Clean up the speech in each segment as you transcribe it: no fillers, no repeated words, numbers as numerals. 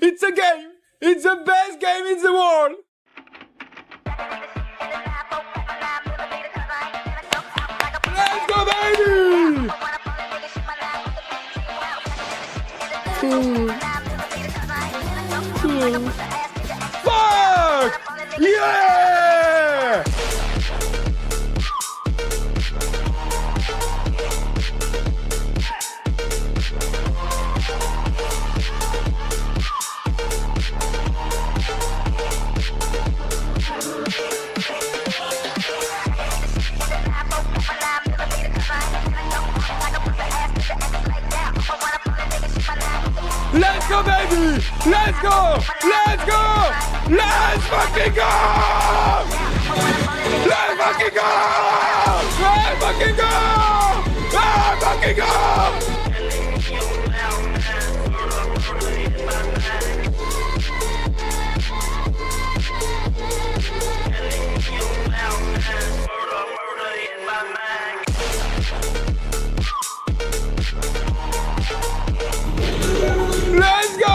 It's a game! It's the best game in the world! Let's go, baby! Fuck! Yeah! Let's go, baby! Let's go! Let's go! Let's fucking go! Let's fucking go! Let's fucking go! Let's fucking go! Let's go!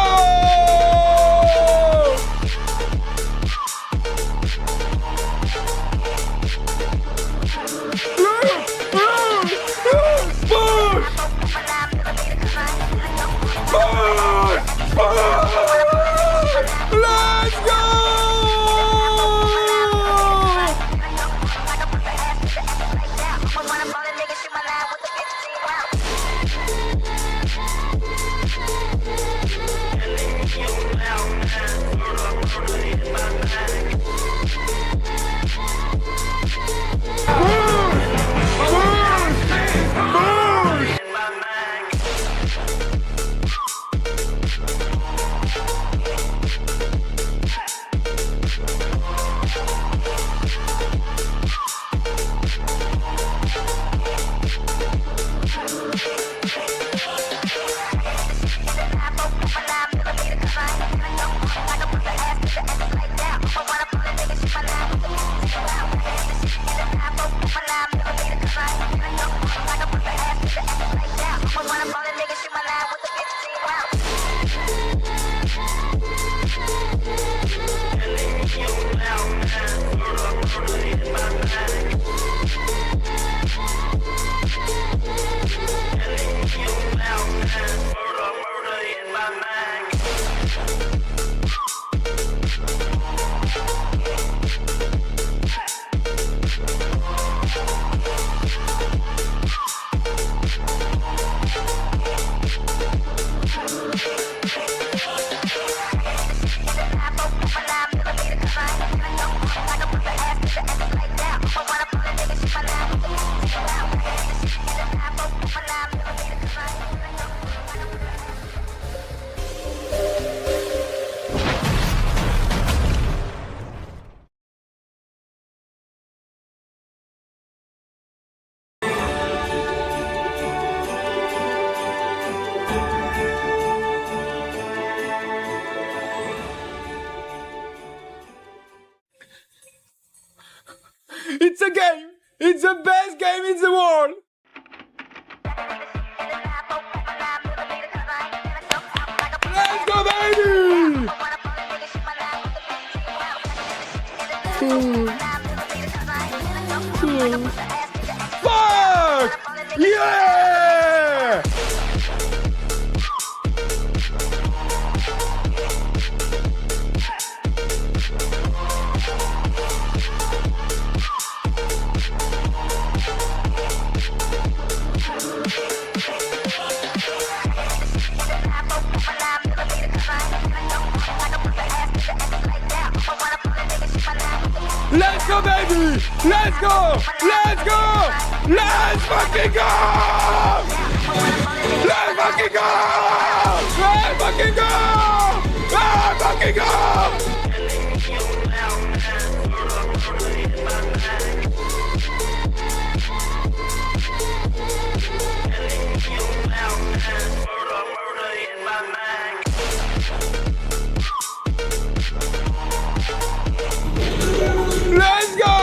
Let's go! It's a game! It's the best game in the world! Let's go, baby! Fuck! Yeah! Let's go, baby! Let's go! Let's go! Let's fucking go! Let's fucking go! Let's fucking go! Let's fucking go! Let's go!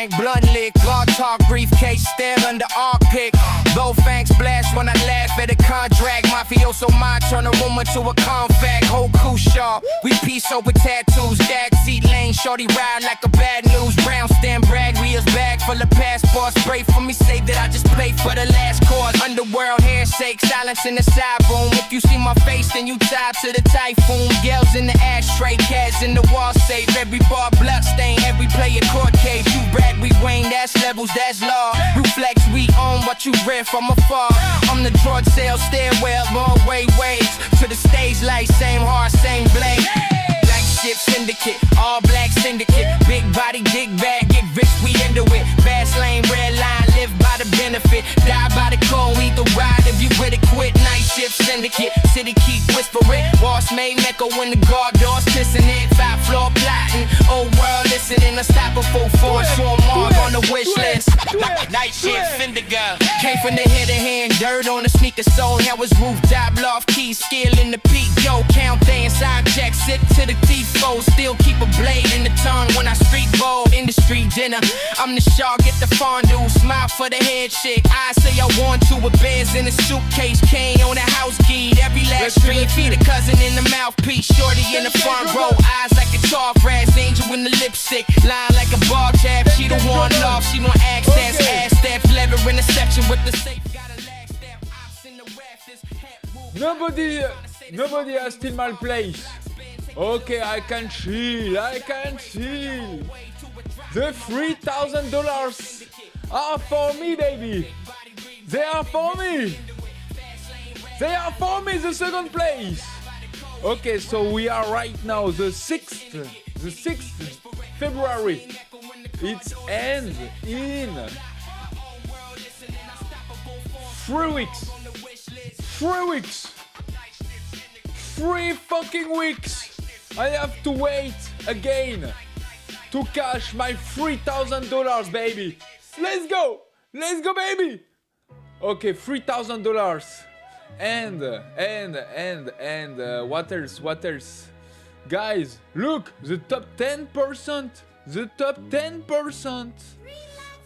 Frank blunt lick, bar talk, briefcase, stare under armpit. Low fangs blast when I laugh at a contract. Mafioso mind turn a room into a confact. Whole crew sharp, we peace over tattoos. Dad seat lane, shorty ride like a bad news. Brown stem brag, wheels bag full of passports. Pray for me, say that I just played for the last cause. Underworld handshake, silence in the side boom. If you see my face, then you tied to the typhoon. Yells in the ashtray, cats in the wall safe. Every bar blood stain, every player court case. You brag, we Wayne, that's levels, that's law. Reflex, we own what you read from afar. I'm the George Sale stairwell, more ways to the stage light, same heart, same blade. Black ship syndicate, all black syndicate. Big body, big bag, get rich, we into it. Fast lane, red line, live by the benefit. Die by the code, we the ride if you with it, quit. Night shift syndicate, city keep whispering. Boss made Mecca when the guard doors kissing it. 5th floor plotting, old world listening. Unstoppable force, show mark on the wish list. Night shift indigo, came from the head to hand, dirt on the sneaker sole. How was rooftop, loft keys, skill in the peak. Yo, count they inside check, sit to the T-fold. Still keep a blade in the tongue when I street bowl. Industry dinner, I'm the shark, get the fondue. Smile for the head shake, I say I want to. With bands in a suitcase, cane on the house key. Every last street, feed a cousin in the mouthpiece. Shorty in the front row, eyes like a tall brass. Angel in the lipstick, line like a bar tab. She the one love, she want access. Ass steps, lever in the section with the safe. Got a lag step, ops in the rafters. Nobody has still my place. Okay, I can chill. The $3,000 are for me, baby. They are for me, the second place. Okay, so we are right now the 6th February. It ends in 3 weeks. 3 fucking weeks. I have to wait again to cash my $3,000, baby. Let's go, baby. Okay, $3,000. And what else? Guys, look, the top 10%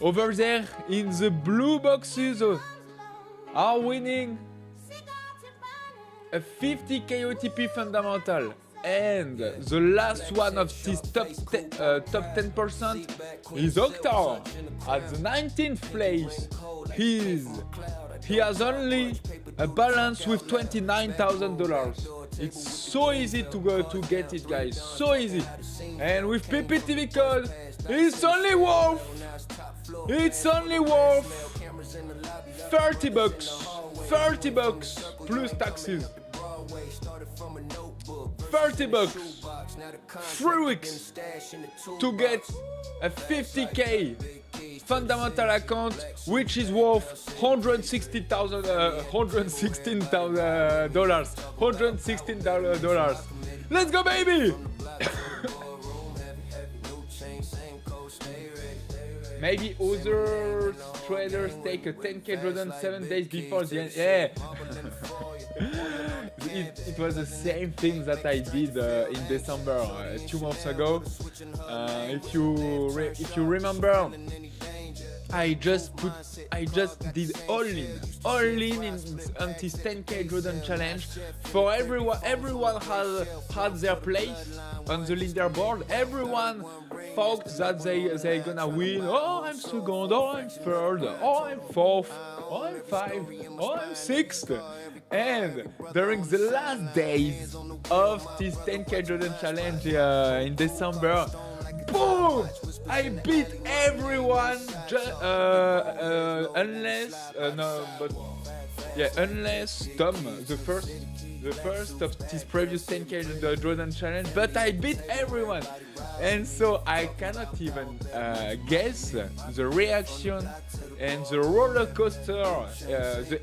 over there in the blue boxes are winning a 50k OTP fundamental. And the last one of this top 10% is Octar at the 19th place. He has only a balance with $29,000. It's so easy to get it, guys. So easy. And with PPTV code, it's only worth $30 plus taxes. $30, 3 weeks to get a 50k fundamental account, which is worth $116,000. Let's go, baby! Maybe other traders take a 10k drawdown 7 days before the end. Yeah. It was the same thing that I did in December 2 months ago. If you remember, I just did all in on this 10k drawdown challenge. For everyone had their place on the leaderboard. Everyone thought that they gonna win. Oh, I'm second. Oh, I'm third. Oh, I'm fourth. Oh, I'm 5. Oh, I'm 6th. And during the last days of this 10k drawdown challenge in December, boom! I beat everyone, unless Tom, the first of this previous 10k drawdown challenge, but I beat everyone, and so I cannot even guess the reaction and the roller coaster, the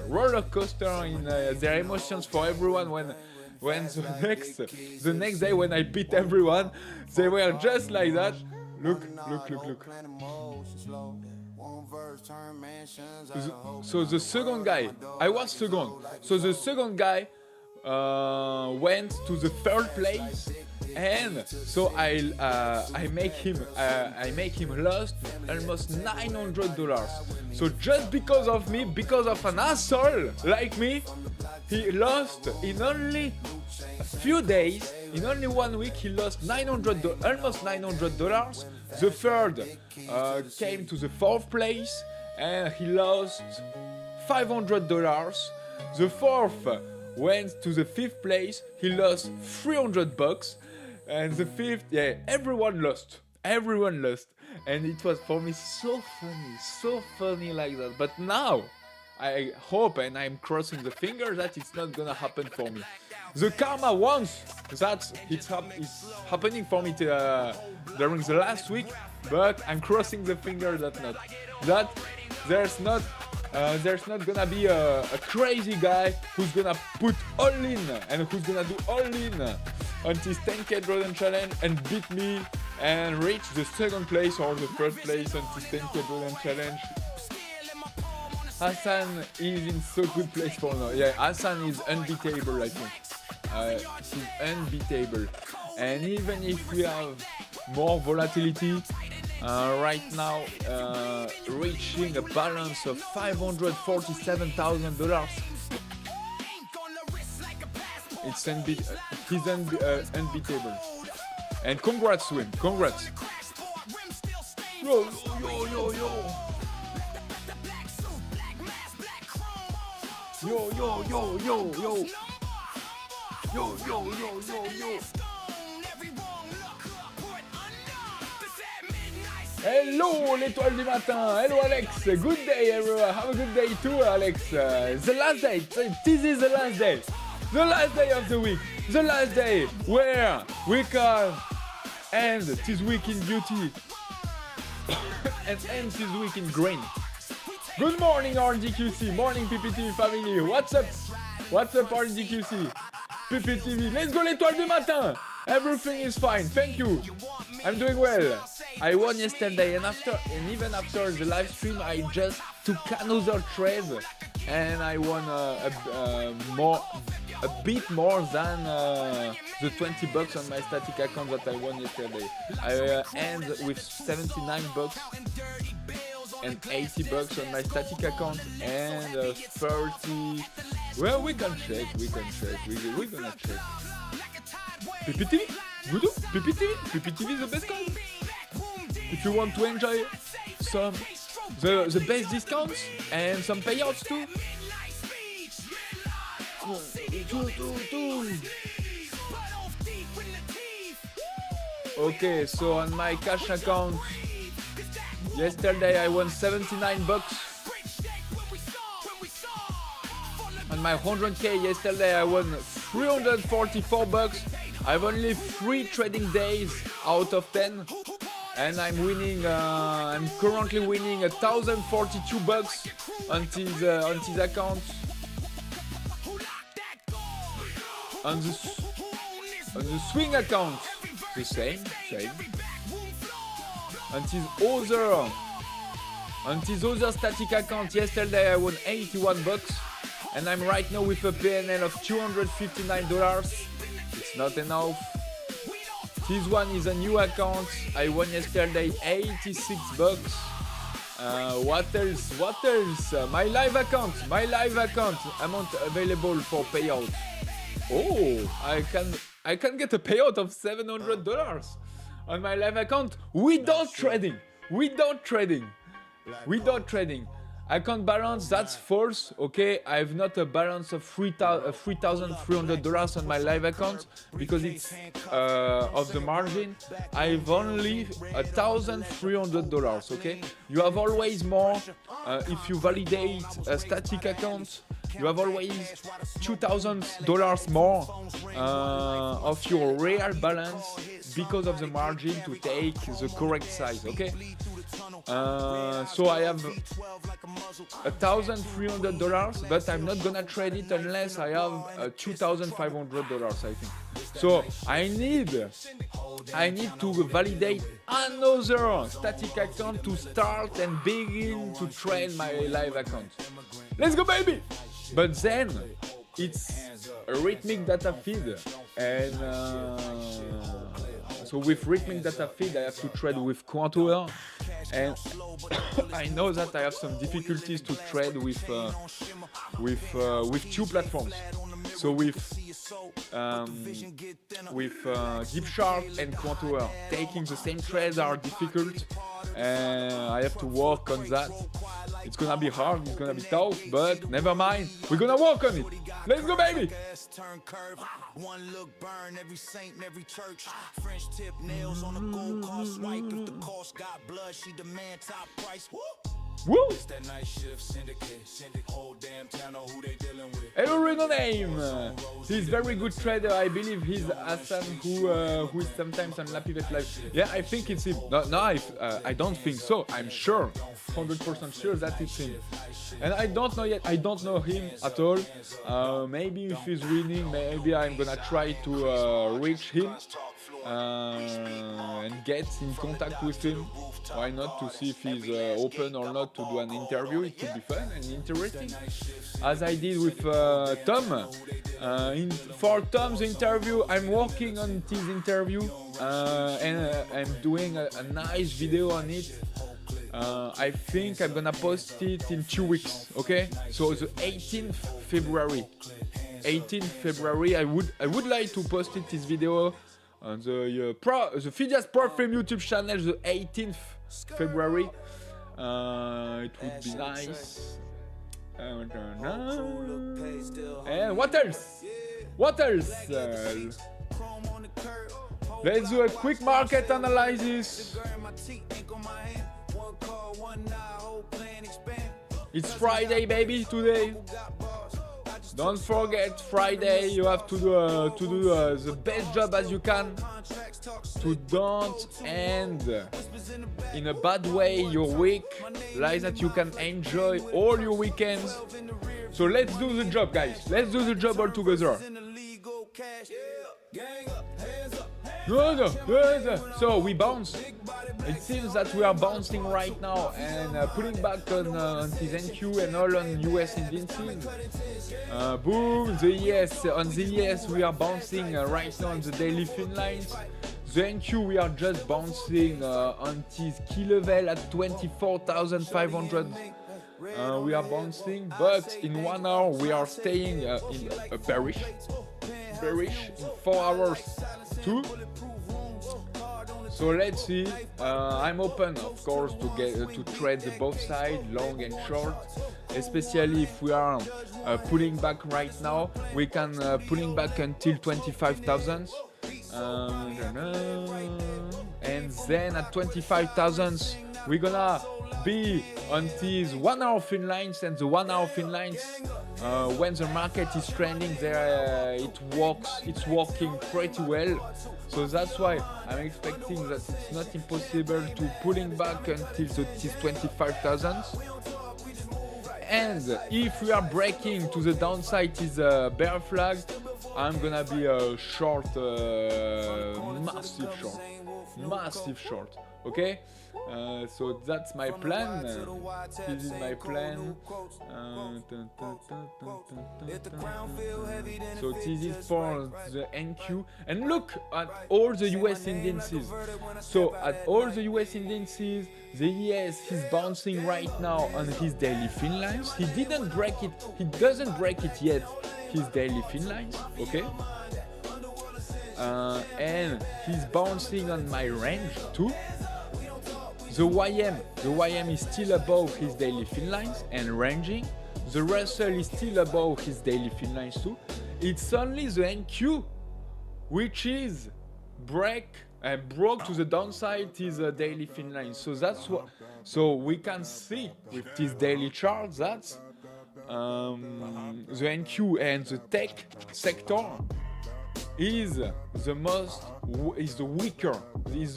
roller coaster in their emotions for everyone when the next day when I beat everyone, they were just like that. Look. So the second guy, I was second. So the second guy went to the third place, And so I make him lost almost $900. So just because of me, because of an asshole like me, he lost in only a few days, in only 1 week, he lost almost $900. The third came to the fourth place, and he lost $500. The fourth went to the fifth place. He lost $300. And the fifth, yeah, everyone lost, and it was for me so funny like that. But now, I hope and I'm crossing the fingers that it's not gonna happen for me. The karma once that it's happening for me during the last week, but I'm crossing the fingers that there's not gonna be a crazy guy who's gonna put all in and who's gonna do all in on this 10k drawdown challenge and beat me and reach the second place or the first place on this 10k drawdown challenge. Hassan is in so good place for now. Yeah, Hassan is unbeatable, I think. He's unbeatable. And even if we have more volatility, right now reaching a balance of $547,000. He's unbeatable. And congrats to him, congrats. Yo. Hello l'étoile du matin, hello Alex, good day everyone, have a good day too Alex. The last day, this is the last day of the week, the last day where we can end this week in beauty and end this week in green. Good morning RDQC, morning PPTV family, what's up RDQC, PPTV, let's go l'étoile du matin, everything is fine, thank you, I'm doing well. I won yesterday and even after the live stream I just took another trade and I won a bit more than the $20 on my static account that I won yesterday. I end with $79 and $80 on my static account and 30. Well, we can check. We're gonna check. PPTV, good. PPTV is the best card. If you want to enjoy the best discounts and some payouts too. Okay, so on my cash account, yesterday I won $79. On my 100k yesterday I won $344. I have only 3 trading days out of 10. And I'm currently winning $1,042 on this account. On the swing account, the same. On this other static account, yesterday I won $81, and I'm right now with a PNL of $259. It's not enough. This one is a new account. I won yesterday $86. What else? My live account. Amount available for payout. Oh, I can get a payout of $700 on my live account without trading. Account balance, that's false, okay? I have not a balance of $3,300 on my live account because it's of the margin. I have only $1,300, okay? You have always more if you validate a static account. You have always $2,000 more of your real balance because of the margin to take the correct size, okay? So I have $1,300, but I'm not gonna trade it unless I have $2,500, I think. So I need to validate another static account to start and begin to trade my live account. Let's go, baby! But then, it's a rhythmic data feed, and so with rhythmic data feed I have to trade with Quantour, and I know that I have some difficulties to trade with two platforms. So with Deep Shark and Quantour, taking the same trades are difficult, and I have to work on that. It's gonna be hard, it's gonna be tough, but never mind, we're gonna work on it. Let's go, baby! One look burn every saint and every church. French tip nails on a gold car swipe. If the cost got blood, she demand top price. Woo! It's that night shift syndicate. Whole damn town know who they dealing with. Hello, Reno name. He's very good trader. I believe he's Hassan, who is sometimes on La Pivot Live. Yeah, I think it's him. No, I don't think so. I'm sure, 100% sure that it's him. And I don't know yet. I don't know him at all. Maybe if he's winning, maybe I'm gonna try to reach him and get in contact with him. Why not, to see if he's open or not to do an interview? It could be fun and interesting, as I did with Tom. For Tom's interview, I'm working on his interview and I'm doing a nice video on it. I think I'm gonna post it in 2 weeks. Okay, so the 18th February. I would like to post it, this video, on the Phidias Propfirm YouTube channel the 18th February. It would be nice. And what else? Let's do a quick market analysis. It's Friday, baby, today. Don't forget, Friday you have to do the best job as you can to don't end in a bad way your week, like that you can enjoy all your weekends. So let's do the job, guys. Let's do the job all together. No. So we bounce. It seems that we are bouncing right now and pulling back on this NQ and all on US indices. Boom, on the ES we are bouncing right now on the daily fin lines. The NQ we are just bouncing on this key level at 24,500. We are bouncing, but in 1 hour we are staying in a bearish in 4 hours too. So let's see. I'm open, of course, to trade the both sides, long and short. Especially if we are pulling back right now, we can pulling back until 25,000. And then at 25,000, we're gonna be on these 1 hour fin lines, and the 1 hour fin lines, when the market is trending there, it's working pretty well. So that's why I'm expecting that it's not impossible to pulling back until these 25,000. And if we are breaking to the downside, is a bear flag, I'm gonna be a short, massive short. Okay, so that's my plan. This is my plan. So this is for the NQ, and look at all the US indices. So at all the US indices, the ES is bouncing right now on his daily fin lines. He didn't break it. He doesn't break it yet. His daily fin lines. Okay. And he's bouncing on my range too. The YM is still above his daily fin lines and ranging. The Russell is still above his daily fin lines too. It's only the NQ which is broke to the downside his daily fin lines. So that's what. So we can see with this daily chart that the NQ and the tech sector is the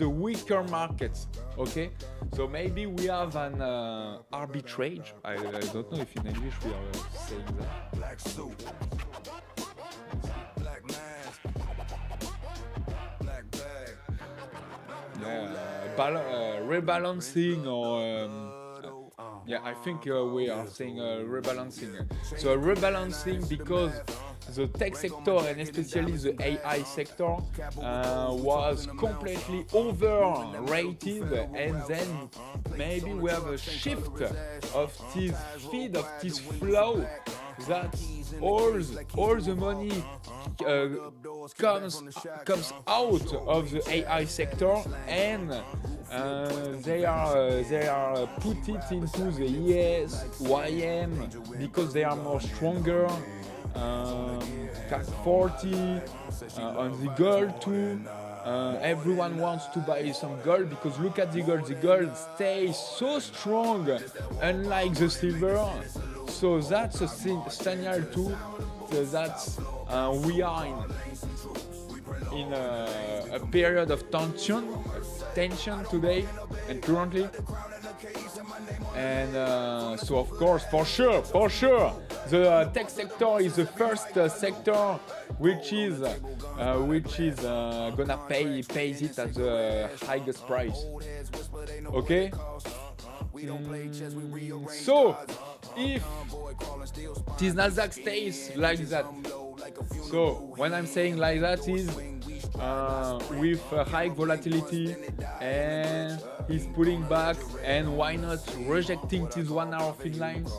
weaker markets. Okay, so maybe we have an arbitrage. I don't know if in English we are saying that. Black suit, black mask, black bag. Rebalancing or yeah, I think we are saying rebalancing. So rebalancing because the tech sector and especially the AI sector was completely overrated, and then maybe we have a shift of this feed, of this flow, that all the money comes out of the AI sector, and they are put it into the ES, YM, because they are more stronger. CAC 40 on the gold too. Everyone wants to buy some gold because look at the gold. The gold stays so strong, unlike the silver. So that's a signal too that we are in a period of tension today and currently. And so of course, for sure, the tech sector is the first sector which is gonna pay it at the highest price. Okay. So if this Nasdaq stays like that, so when I'm saying like that is with high volatility, and he's pulling back, and why not rejecting these 1 hour thin lines?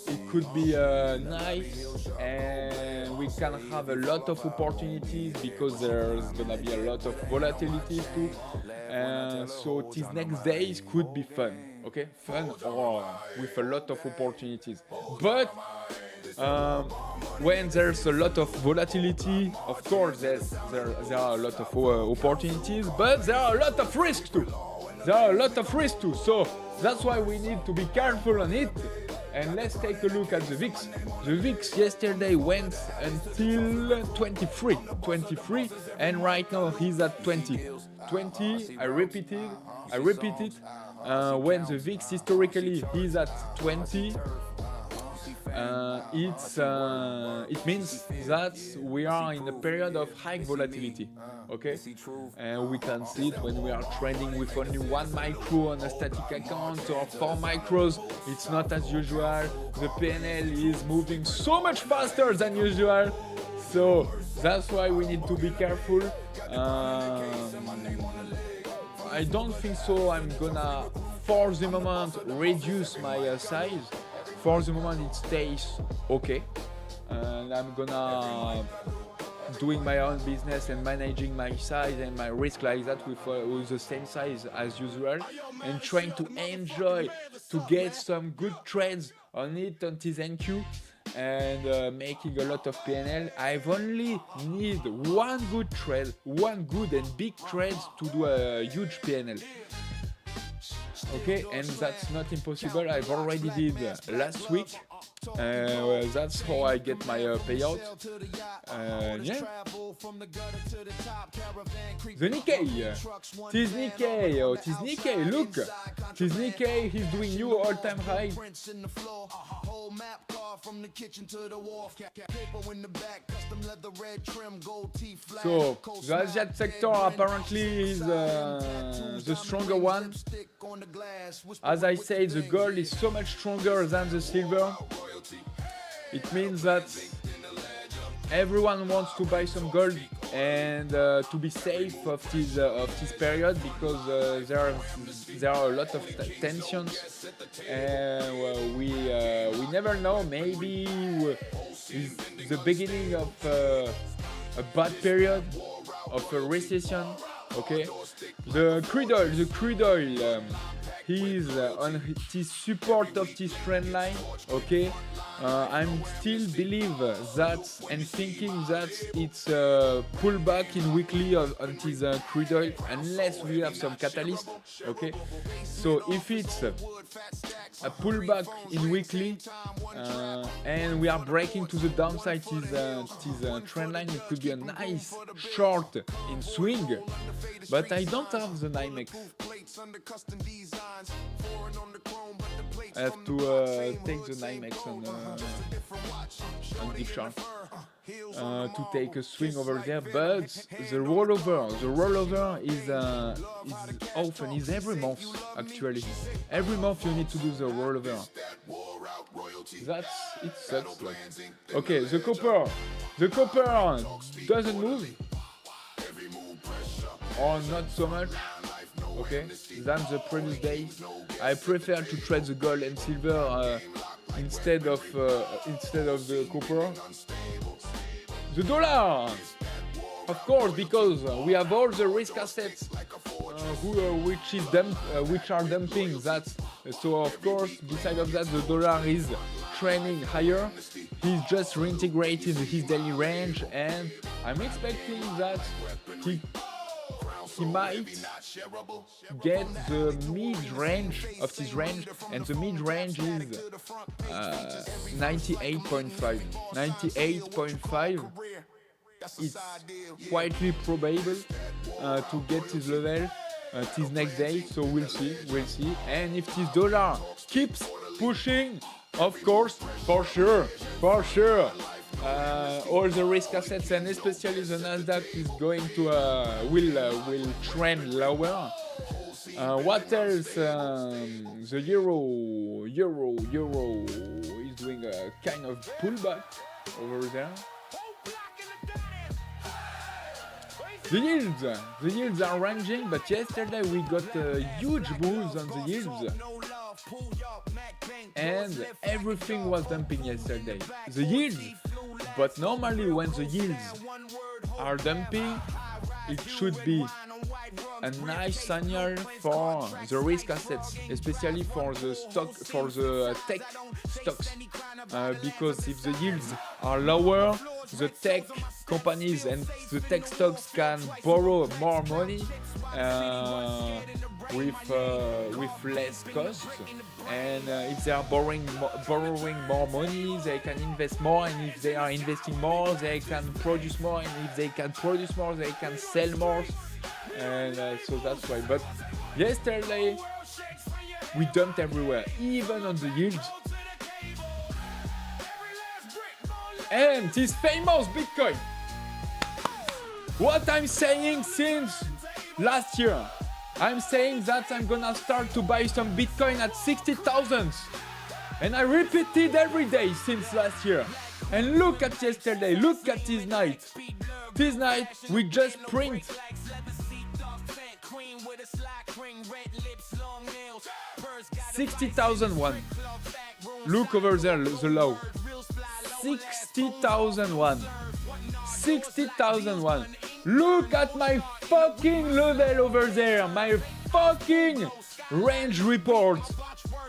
It could be nice, and we can have a lot of opportunities because there's gonna be a lot of volatility too. So these next days could be fun, okay? Fun or with a lot of opportunities. But when there's a lot of volatility, of course there are a lot of opportunities, but there are a lot of risks too. So that's why we need to be careful on it. And let's take a look at the VIX. The VIX yesterday went until 23, and right now he's at 20. I repeat it. When the VIX historically is at 20, it means that we are in a period of high volatility, okay? And we can see it when we are trading with only 1 micro on a static account or 4 micros. It's not as usual. The PNL is moving so much faster than usual, so that's why we need to be careful. I don't think so I'm gonna, for the moment, reduce my size. For the moment it stays okay, and I'm gonna doing my own business and managing my size and my risk like that with the same size as usual, and trying to enjoy to get some good trades on it on this NQ, and making a lot of PNL. I've only need one good and big trade to do a huge PNL. Okay, and that's not impossible. I've already did last week. That's how I get my payout. Yeah. The Nikkei. Tis Nikkei. Look. Tis Nikkei. He's doing new all-time high. So the Asian sector apparently is the stronger one. As I said, the gold is so much stronger than the silver. It means that everyone wants to buy some gold and to be safe of this period, because there are a lot of tensions, and we never know. Maybe it's the beginning of a bad period, of a recession. Okay, the crude oil. He's on this support of this trend line, okay? I'm still believe that and thinking that it's a pullback in weekly on this crude oil, unless we have some catalyst, okay? So if it's a pullback in weekly and we are breaking to the downside this trend line, it could be a nice short in swing, but I don't have the NYMEX. I have to take the NYMEX on deep chart to take a swing over there, but the rollover is often, is every month actually. Every month you need to do the rollover. It sucks. Okay, the The copper doesn't move, or not so much, okay, than the previous days. I prefer to trade the gold and silver instead of the copper. The dollar, of course, because we have all the risk assets which are dumping. So of course, besides of that, the dollar is trending higher. He's just reintegrated his daily range, and I'm expecting that he might get the mid-range of his range, and the mid-range is 98.5. 98.5 is quietly probable to get this level this next day, so we'll see. And if this dollar keeps pushing, of course, for sure, all the risk assets, and especially the Nasdaq, is going to will trend lower. What else? The euro is doing a kind of pullback over there. The yields are ranging, but yesterday we got huge moves on the yields, and everything was dumping yesterday. The yields, but normally when the yields are dumping, it should be a nice signal for the risk assets, especially for the tech stocks, because if the yields are lower, the tech companies and the tech stocks can borrow more money with less cost, and if they are borrowing more money, they can invest more, and if they are investing more, they can produce more, and if they can produce more, they can sell more, and so that's why. But yesterday we dumped everywhere, even on the yields. And this famous Bitcoin. What I'm saying since last year, I'm saying that I'm gonna start to buy some Bitcoin at 60,000. And I repeated every day since last year. And look at yesterday, look at this night. This night we just print 60,001. Look over there, the low. 60,001. 60,001. Look at my fucking level over there. My fucking range report.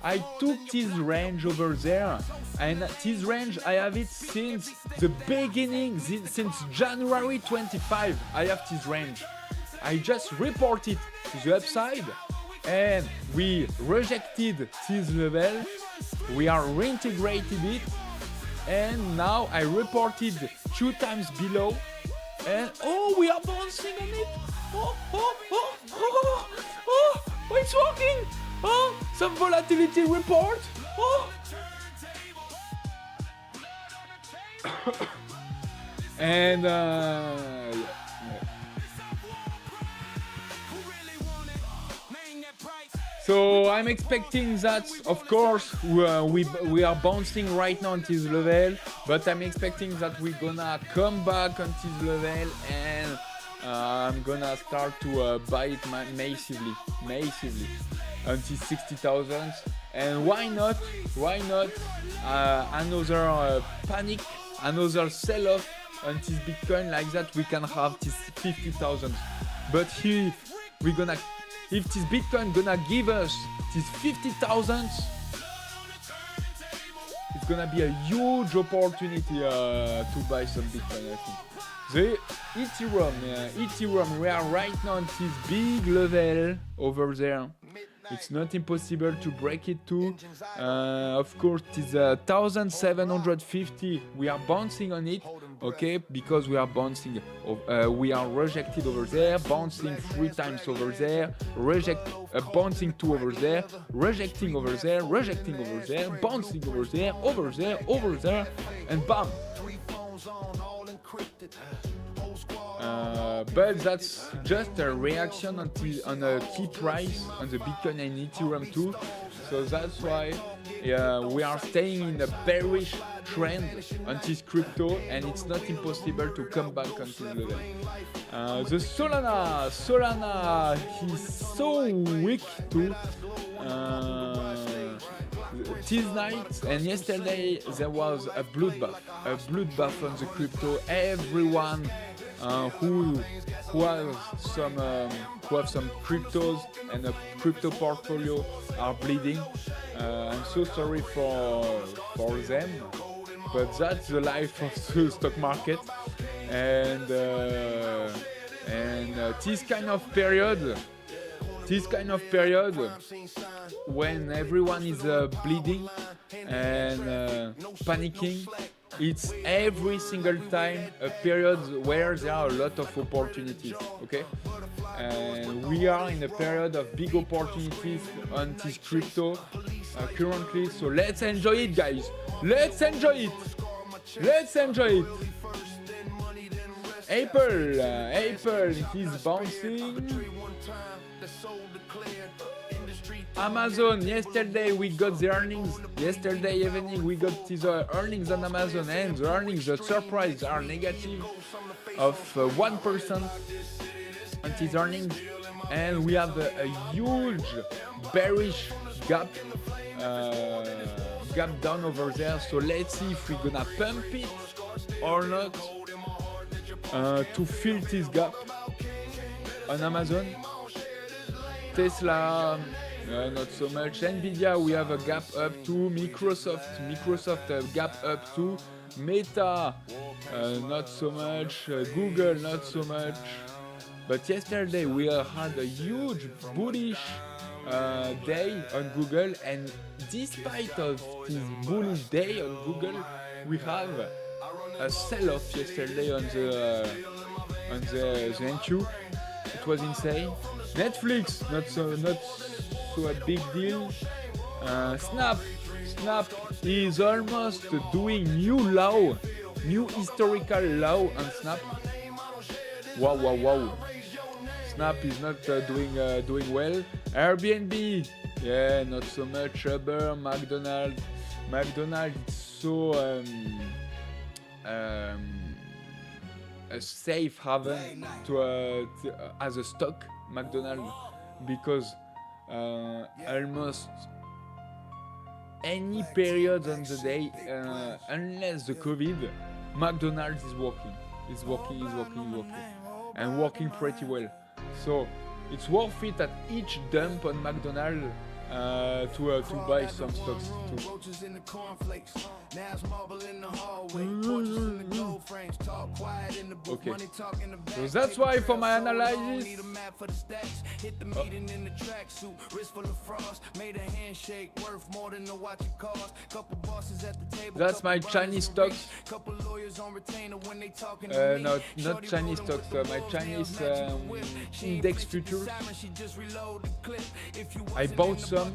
I took this range over there, and this range I have it since the beginning, since January 25. I have this range. I just reported to the upside, and we rejected this level. We are reintegrated it, and now I reported 2 times below, and we are bouncing on it. It's working. Some volatility report. And so I'm expecting that, of course, we are bouncing right now on this level, but I'm expecting that we're gonna come back on this level, and I'm gonna start to buy it massively until 60,000. And why not another panic, another sell-off on this Bitcoin, like that we can have this 50,000. But if this Bitcoin gonna give us this 50,000, it's gonna be a huge opportunity to buy some Bitcoin, I think. The Ethereum, we are right now on this big level over there. It's not impossible to break it too. Of course, it's 1,750. We are bouncing on it, okay? Because we are bouncing. We are rejected over there, bouncing 3 times over there, bouncing 2 over there, rejecting over there, rejecting over there, bouncing over there, over there, and bam! But that's just a reaction on a key price on the Bitcoin and Ethereum too. So that's why we are staying in a bearish trend on this crypto, and it's not impossible to come back on this level. The Solana is so weak too. This night and yesterday there was a bloodbath on the crypto. Everyone who have some cryptos and a crypto portfolio are bleeding. I'm so sorry for them, but that's the life of the stock market. And this kind of period when everyone is bleeding and panicking, it's every single time a period where there are a lot of opportunities, okay? And we are in a period of big opportunities on this crypto currently, so let's enjoy it, guys. Let's enjoy it. Apple is bouncing. Amazon, yesterday we got the earnings. Yesterday evening we got the earnings on Amazon, and the earnings, the surprise, are negative of 1% on these earnings, and we have a huge bearish gap down over there. So let's see if we're gonna pump it or not to fill this gap on Amazon. Tesla, not so much. Nvidia, we have a gap up to. Microsoft gap up to. Meta, not so much. Google, not so much. But yesterday we had a huge bullish day on Google, and despite of this bullish day on Google, we have a sell-off yesterday on the NQ. It was insane. Netflix, not so a big deal. Snap is almost doing new historical low on Snap. Wow. Snap is not doing well. Airbnb, yeah, not so much. Uber, McDonald's is so a safe haven to as a stock, McDonald's, because almost any period on the day, unless the COVID, McDonald's is working, and working pretty well. So it's worth it at each dump on McDonald's to buy some stocks too. Okay, so that's why for my analysis, that's my Chinese stocks. No, not Chinese stocks. My Chinese index futures. I bought some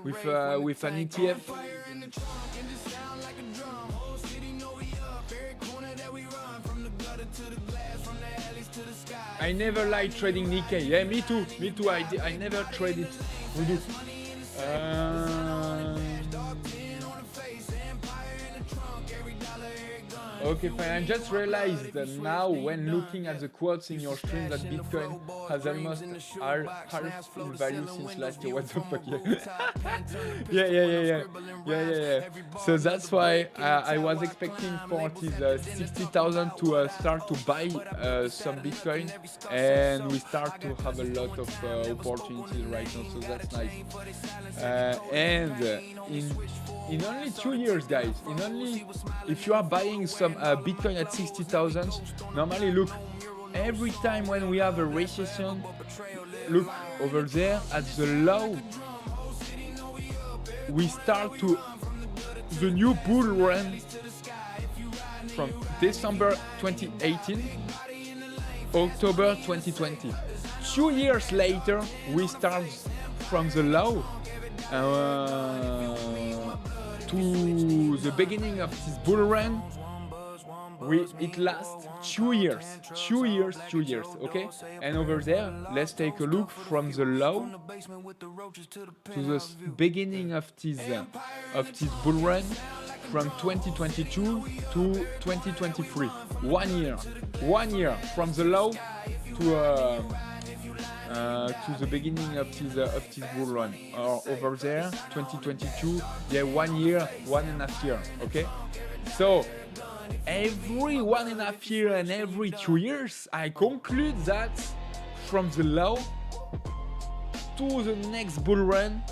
with an ETF. I never liked trading Nikkei. Yeah, me too. I never traded. Okay, fine. I just realized that now, when looking at the quotes in your stream, that Bitcoin has almost half in value since last year. What the fuck? Yeah. So that's why I was expecting for this 60,000 to start to buy some Bitcoin, and we start to have a lot of opportunities right now. So that's nice. And in only 2 years, guys, if you are buying some Bitcoin at 60,000, normally look, every time when we have a recession, look over there at the low, we start to the new bull run from December 2018, October 2020. 2 years later, we start from the low to the beginning of this bull run it lasts 2 years. 2 years, 2 years, okay? And over there, let's take a look from the low to the beginning of this bull run from 2022 to 2023. 1 year. 1 year from the low to the beginning of this bull run. Or over there, 2022, yeah, 1 year, 1.5 years, okay? So, every 1.5 years and every 2 years, I conclude that from the low to the next bull run,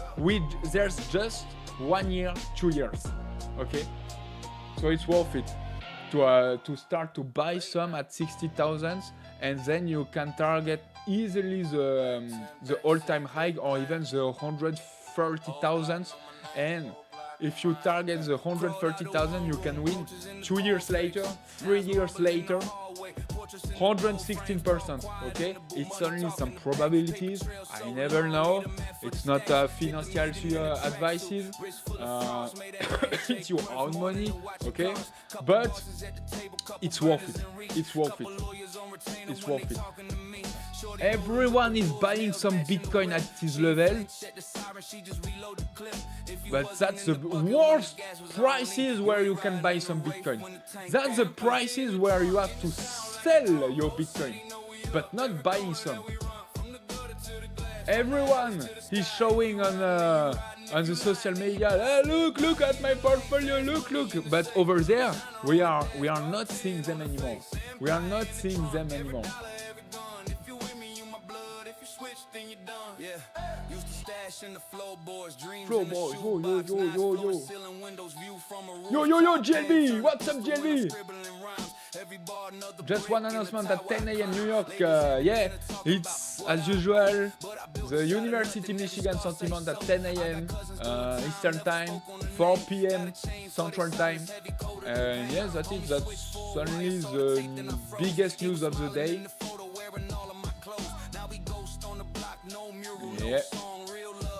there's just 1 year, 2 years, okay? So it's worth it to start to buy some at 60,000, and then you can target easily the all-time high or even the 130,000. And if you target the 130,000, you can win 2 years later, 3 years later, 116%. Okay, it's only some probabilities. I never know. It's not financial advices. It's your own money. Okay, but it's worth it. It's worth it. It's worth it. Everyone is buying some Bitcoin at this level, but that's the worst prices where you can buy some Bitcoin. That's the prices where you have to sell your Bitcoin, but not buying some. Everyone is showing on the social media, hey, look at my portfolio, look. But over there, we are not seeing them anymore. We are not seeing them anymore. Floorboards, yo, GLB, what's up, GLB? Just one announcement at 10 a.m. New York. Yeah, it's as usual the University Michigan Sentiment at 10 a.m. Eastern Time, 4 p.m. Central Time. And yes, that's it. That's only the biggest news of the day. Yeah.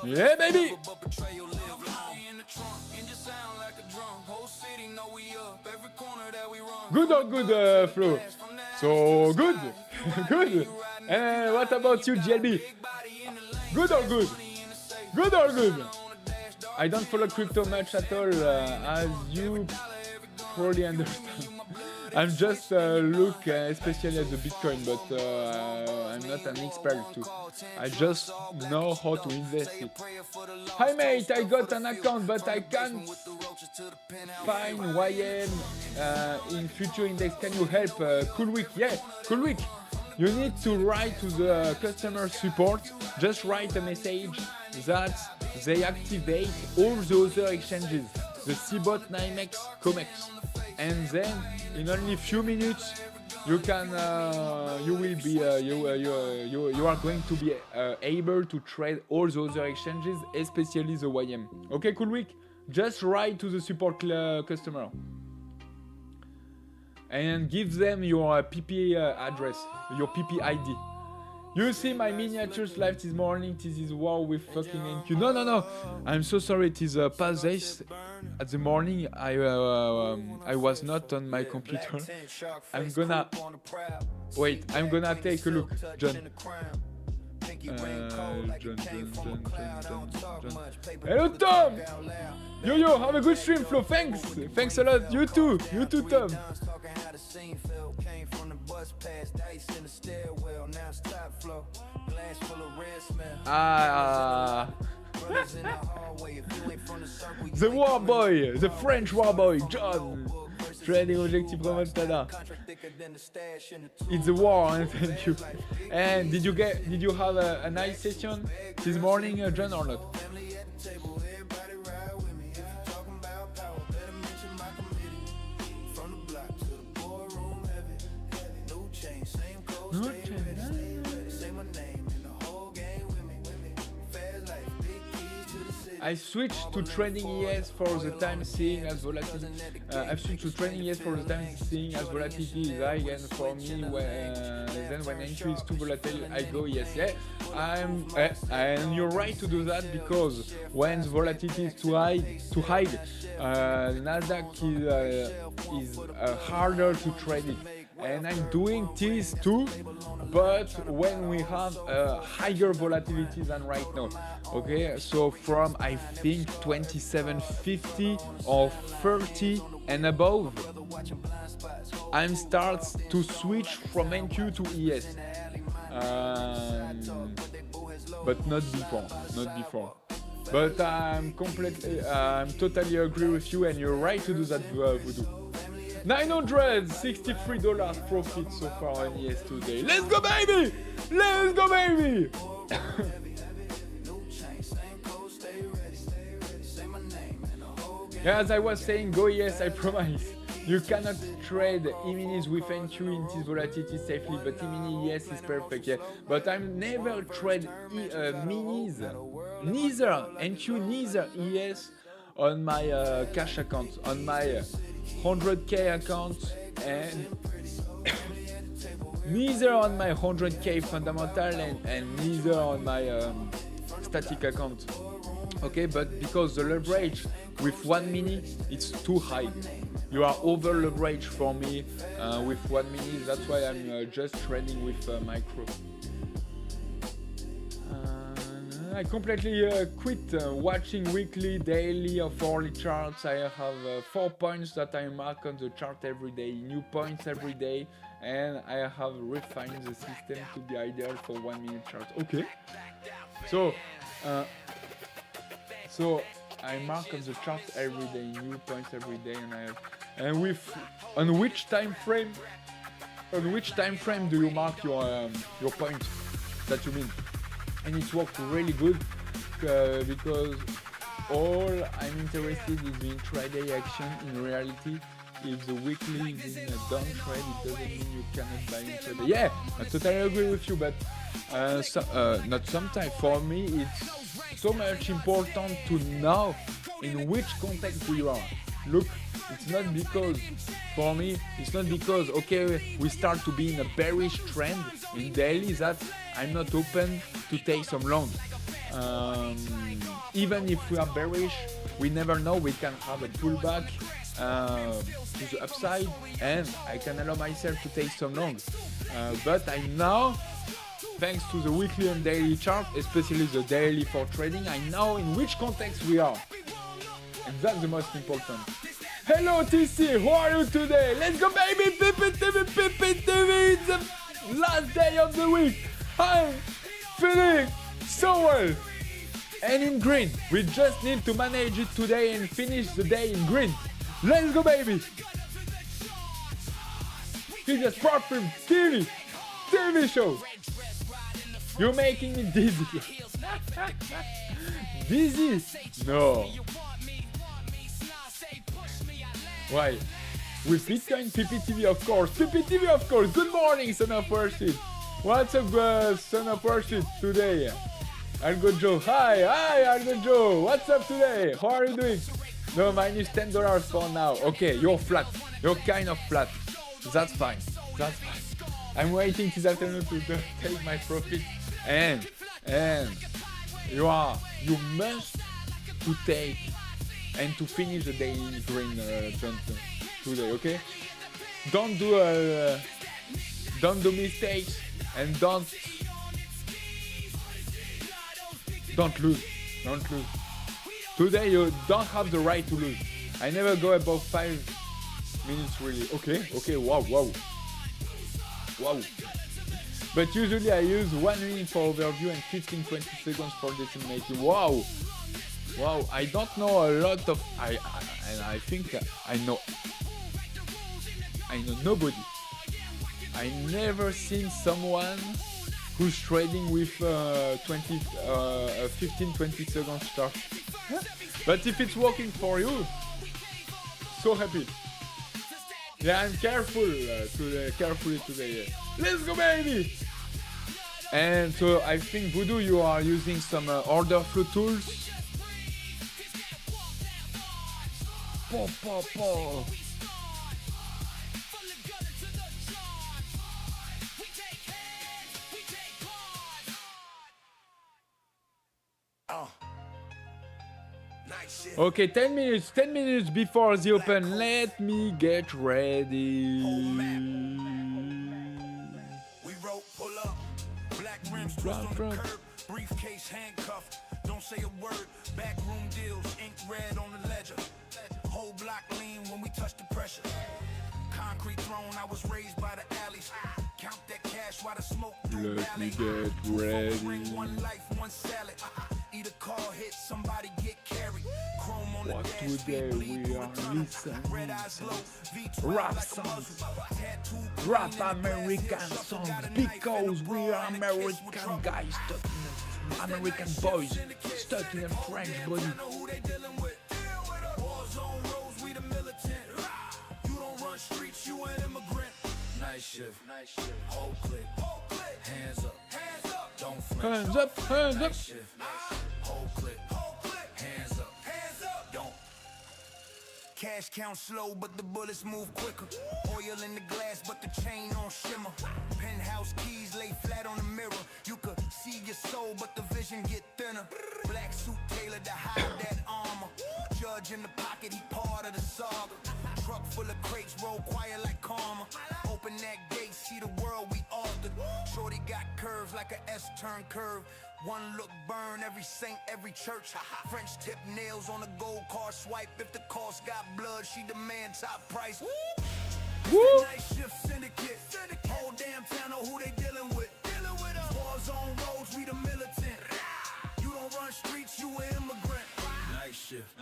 Yeah, baby! Good or good, Flo? So, good! Good! And what about you, GLB? Good or good? Good or good? I don't follow crypto much at all, as you probably understand. I'm just look especially at the Bitcoin, but I'm not an expert too. I just know how to invest it. Hi mate, I got an account, but I can't find YM in future index. Can you help? Cool week, yeah, cool week. You need to write to the customer support. Just write a message that they activate all the other exchanges, the CBOT, NYMEX, COMEX. And then in only a few minutes you can you are going to be able to trade all the other exchanges, especially the YM. Okay, cool week. Just write to the support customer and give them your PP address, your PP ID. You see my miniatures live this morning. This is wow with fucking NQ. No. I'm so sorry. It is past days. At the morning, I was not on my computer. I'm gonna take a look, John. John. Hello, Tom. Yo, have a good stream, Flo. Thanks a lot. You too, Tom. The war boy, the French war boy, John. Trading objective remontada. It's a war, thank you. And did you have a nice session this morning, John, or not? I switched to trading ES for the time seeing as volatility. I've switched to trading ES for the time seeing as volatility is high, and for me, then when entry is too volatile, I go ES. Yeah, and you're right to do that because when the volatility is too high, Nasdaq is harder to trade it. And I'm doing this too, but when we have a higher volatility than right now. Okay, so from I think 27.50 or 30 and above, I'm starts to switch from NQ to ES, but not before. But I'm totally agree with you, and you're right to do that, Voodoo. $963 profit so far on ES today. Let's go, baby! Let's go, baby! Yeah, as I was saying, go ES, I promise. You cannot trade E-minis with NQ in this volatility safely, but E-mini ES is perfect, yeah. But I never trade minis, neither NQ, neither ES on my cash account, on my 100k account, and neither on my 100k fundamental and neither on my static account. Okay, but because the leverage with one mini, it's too high. You are over leveraged for me with one mini. That's why I'm just trading with micro. I completely quit watching weekly, daily or hourly charts. I have 4 points that I mark on the chart every day, new points every day, and I have refined the system to be ideal for 1 minute charts. Okay, so I mark on the chart every day, new points every day, and on which time frame do you mark your points that you mean? And it worked really good because all I'm interested is in intraday action. In reality, if the weekly is in a downtrend, it doesn't mean you cannot buy intraday. Yeah, I totally agree with you, but not sometimes. For me, it's so much important to know in which context we are. Look, it's not because, for me, it's not because, okay, we start to be in a bearish trend in daily that I'm not open to take some long. Even if we are bearish, we never know, we can have a pullback to the upside, and I can allow myself to take some long. But I know, thanks to the weekly and daily chart, especially the daily for trading, I know in which context we are. And that's the most important. Hello TC, how are you today? Let's go, baby! TV! It's the last day of the week. I'm feeling so well. And in green. We just need to manage it today and finish the day in green. Let's go, baby! Phidias Propfirm TV show. You're making me dizzy. Dizzy? No. Why? With Bitcoin, PPTV, of course. PPTV, of course. Good morning, son of worship. What's up, son of worship today? Algo Joe. Hi, Algo Joe. What's up today? How are you doing? No, minus $10 for now. Okay, you're flat. You're kind of flat. That's fine. That's fine. I'm waiting this afternoon to take my profit. And you must to take and to finish the day in green today, okay? Don't do mistakes and don't lose. Don't lose. Today you don't have the right to lose. I never go above 5 minutes really. Okay, wow. But usually I use 1 minute for overview and 15-20 seconds for decision making. Wow, I don't know a lot of... I think I know nobody. I never seen someone who's trading with 15-20 seconds start. But if it's working for you, so happy. Yeah, I'm carefully today. Yeah. Let's go, baby! And so I think Voodoo, you are using some order flow tools. Po, po, po. Okay, 10 minutes before the open. Let me get ready. We wrote, pull up, black rims, twist on the curb, briefcase handcuffed, don't say a word, backroom deals, ink red on the ledger, whole block lean when we touch the pressure, concrete throne, I was raised by the alleys, count that cash while the smoke through Let me valley, get ready. bring one life, one salad, eat a call hit, somebody get carried, chrome on What the dash, today feet we bleed through are the tunnel, listening red eyes glow, V12 rap like a songs, muzzle, tattooed rap green in the glass, American shuffle, songs, got a knife because and a we bra are and a kiss with American trouble. guys stuck in American boys stuck in a French body. Who they dealing with? War zone roads, we the militant. You don't run streets, you an immigrant. Night shift, whole clip, hands up, don't flinch. Hands up, hands up. Night shift, whole clip, hands up, don't. Cash count slow, but the bullets move quicker. Oil in the glass, but the chain on shimmer. Penthouse keys lay flat on the mirror. You could see your soul, but the vision get thinner. Black suit tailored to hide that armor. Judge in the pocket, he part of the saga. Truck full of crates, roll quiet like karma. Open that gate, see the world we altered. Shorty got curves like a S-turn curve. One look burn, every saint, every church. French tip nails on a gold car swipe. If the cost got blood, she demand top price. Woo! Night shift syndicate. Whole damn town know who they dealing with. War zone roads, we the militant. You don't run streets, you an immigrant. Night shift,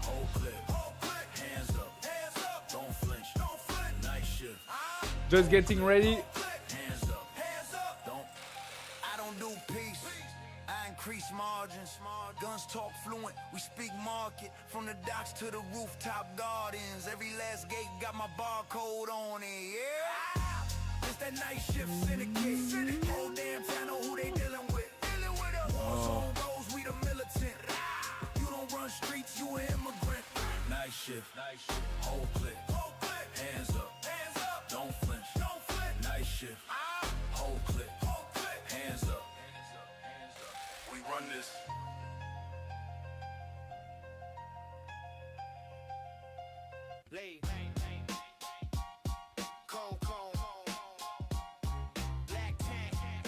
whole clip, hands up, don't flinch. Night shift, Just getting ready. hands up, don't. I don't do peace. I increase margins. Guns talk fluent, we speak market. From the docks to the rooftop gardens. Every last gate got my barcode on it, yeah. It's that night shift syndicate. Whole damn town know who they dealing with. War zone roads, we the militant. You don't run streets, you an immigrant. Night shift, whole clip, hands up, don't flinch. Night shift, whole clip, hands up. We run this. Lay. Cold, black tank.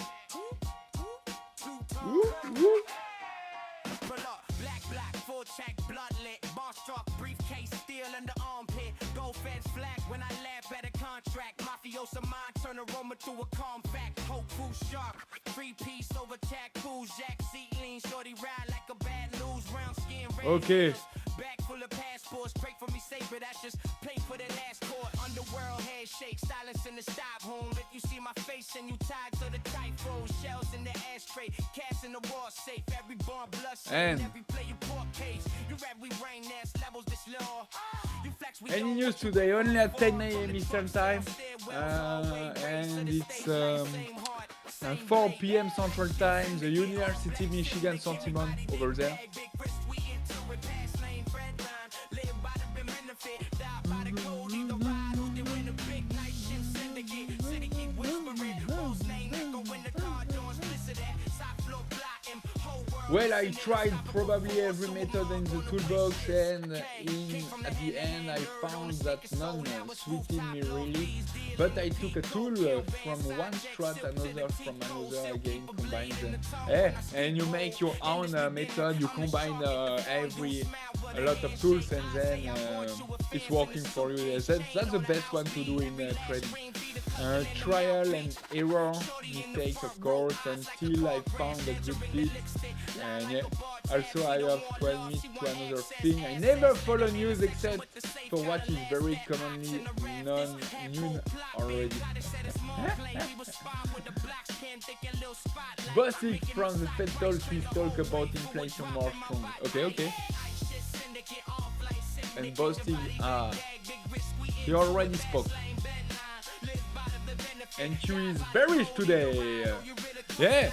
Woo, woo. Black, full check, blood lit, bar struck, briefcase, steel under armpit, gold fence flag when I laugh at a contract, mafiosa mind turn aroma to a compact, hope crew sharp, 3-piece over tack, cool jack, seat lean, shorty ride like a bad news, round skin, red Okay. heels, back full of passports, pray for me safe, but that's just play for the last court, underworld head shake, silence in the stop home, if you see my face and you tied to the typhoon, shells in the ashtray, cash in the wall safe, every bar blood And every play you court case. You rap, we rain ass levels this law. You flex, we Any news today? Only at 10 a.m. Eastern time, and it's 4 p.m. Central Time. The University of Michigan sentiment over there. Well, I tried probably every method in the toolbox, and at the end I found that none suited me really. But I took a tool from one strat, another from another, again combine them. And you make your own method, you combine a lot of tools, and then it's working for you. Yes, that's the best one to do in trading. Trial and error, mistakes of course, until I found a good fit. And yeah, also I have to admit to another thing, I never follow news except for what is very commonly known already. Bossy from the Fed Talk, please talk about inflation more strong. Okay. And Bossy, he already spoke. And Q is bearish today. Yeah.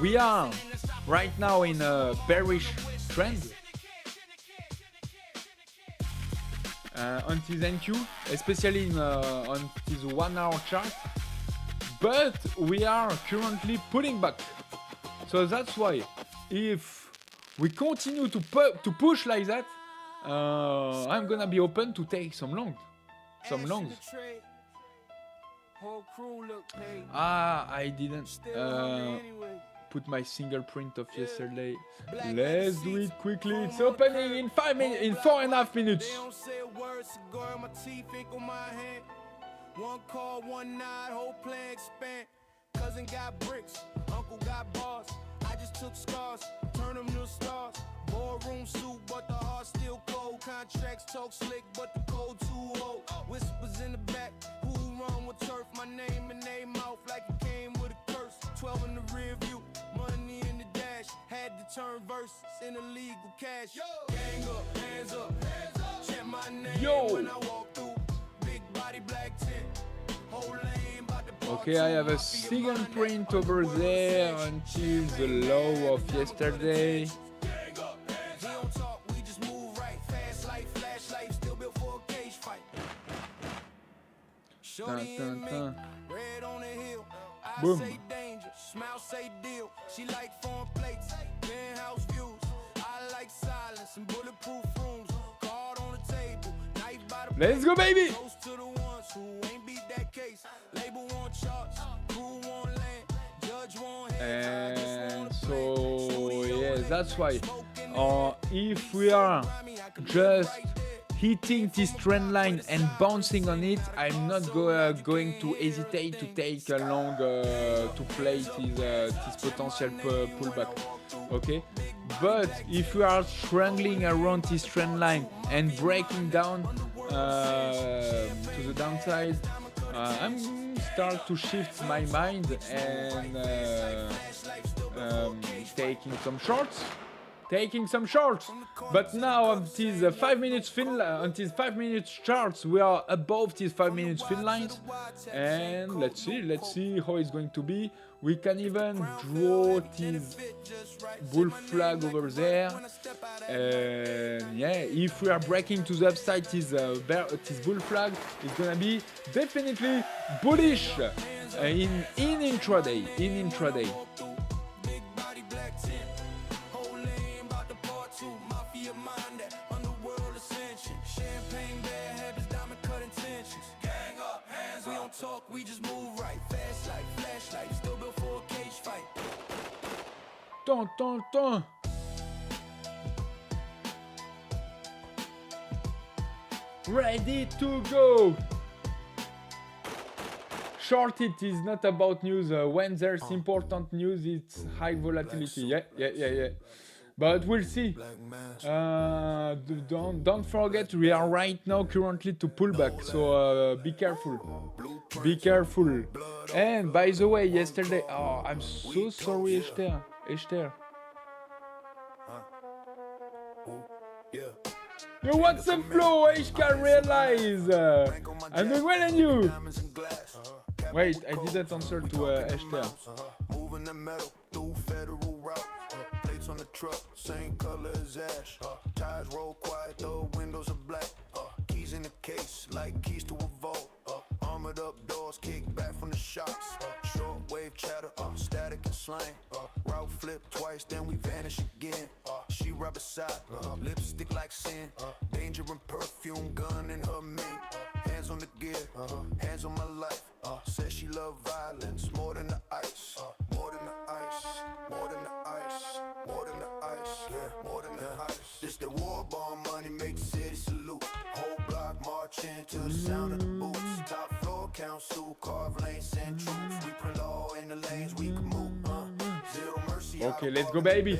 we are right now in a bearish trend on this NQ, especially on this 1 hour chart, but we are currently pulling back. So that's why if we continue to push like that, I'm gonna be open to take some longs. I didn't put my single print of yesterday. Let's do it quickly. It's opening in 5 minutes, in 4.5 minutes. One call, one nod, whole plan expand. Cousin got bricks, uncle got bars. I just took scars, turn them to stars. Boardroom suit, but the heart still cold. Contracts talk slick, but the code too old. Whispers in the back, who run with turf? My name in their mouth like it came with a curse. 12 in the rear view, money in the dash. Had to turn verses in illegal cash. Gang up, hands up, hands up. Chant my name when I walk through. Big body, black tint. Whole lane about the Okay, I have a second print over there until the low of yesterday. Dun, dun, dun. Boom. Smile say deal. She like foreign plates, penthouse views. I like silence and bulletproof rooms. Card on the table, knife by the Let's go, baby. Close to the ones who ain't beat that case. Label on charts, crew on land, judge on And so yeah, that's why if we are just hitting this trend line and bouncing on it, I'm not going to hesitate to take a long to play this potential pullback. Okay, but if we are strangling around this trend line and breaking down to the downside, I'm start to shift my mind and taking some shorts. But now on these 5 minutes on these 5 minutes charts, we are above these 5 minutes fin lines, and let's see how it's going to be. We can even draw this bull flag over there, and yeah, if we are breaking to the upside, this bull flag is gonna be definitely bullish in intraday. Talk, we just move right, fast like flashlight, still built for a cage fight. Dun. Ready to go. Short it is not about news. When there's important news, it's high volatility. Yeah. But we'll see. Don't forget, we are right now currently to pull back, so be careful. And by the way, yesterday, I'm so sorry, Esther. You want some flow? I can realize. I'm doing well, and you? Wait, I didn't answer to Esther. Moving the metal through federal route. Plates on the truck, same color as ash. Tires roll quiet, the windows are black. Keys in the case, like keys to a vault. Armored up doors, kick back from the shops. Short wave chatter, static and slang. Route flip twice, then we vanish again. She right beside, lipstick like sin. Danger and perfume, gun in her mink. Hands on the gear, hands on my life. Says she love violence more than the ice. More than the ice, more than the ice, more than the ice, yeah, more than the ice. This the war bond money, make the city salute. Whole block marching to the sound of the boots. Top floor council, carve lanes and troops. We put law in the lanes, we can move. Zero mercy. Okay, let's go, baby.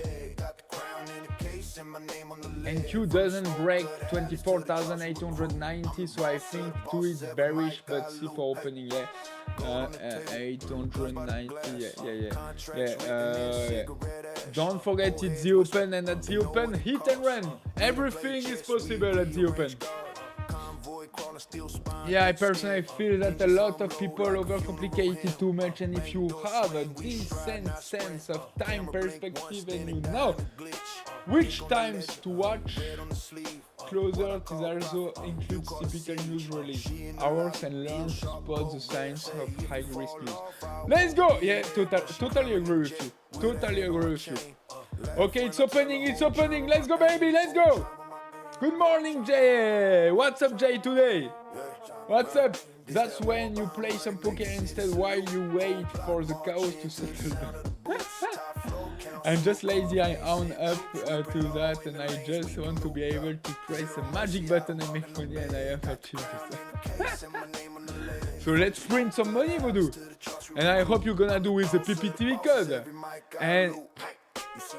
NQ doesn't break 24,890, so I think 2 is bearish, but see for opening, yeah. 890, yeah. Don't forget it's the open, and at the open, hit and run. Everything is possible at the open. Yeah, I personally feel that a lot of people overcomplicate it too much, and if you have a decent sense of time perspective and you know which times to watch, Closer to also includes typical news release hours and learn to spot the signs of high risk news. Let's go! Yeah, totally agree with you. Totally agree with you. Okay, it's opening, let's go baby, let's go! Good morning Jay! What's up Jay today? What's up? That's when you play some poker instead while you wait for the chaos to settle down. I'm just lazy, I own up to that, and I just want to be able to press a magic button and make money, and I have achieved this. So let's print some money, Voodoo! And I hope you're gonna do with the PPTV code.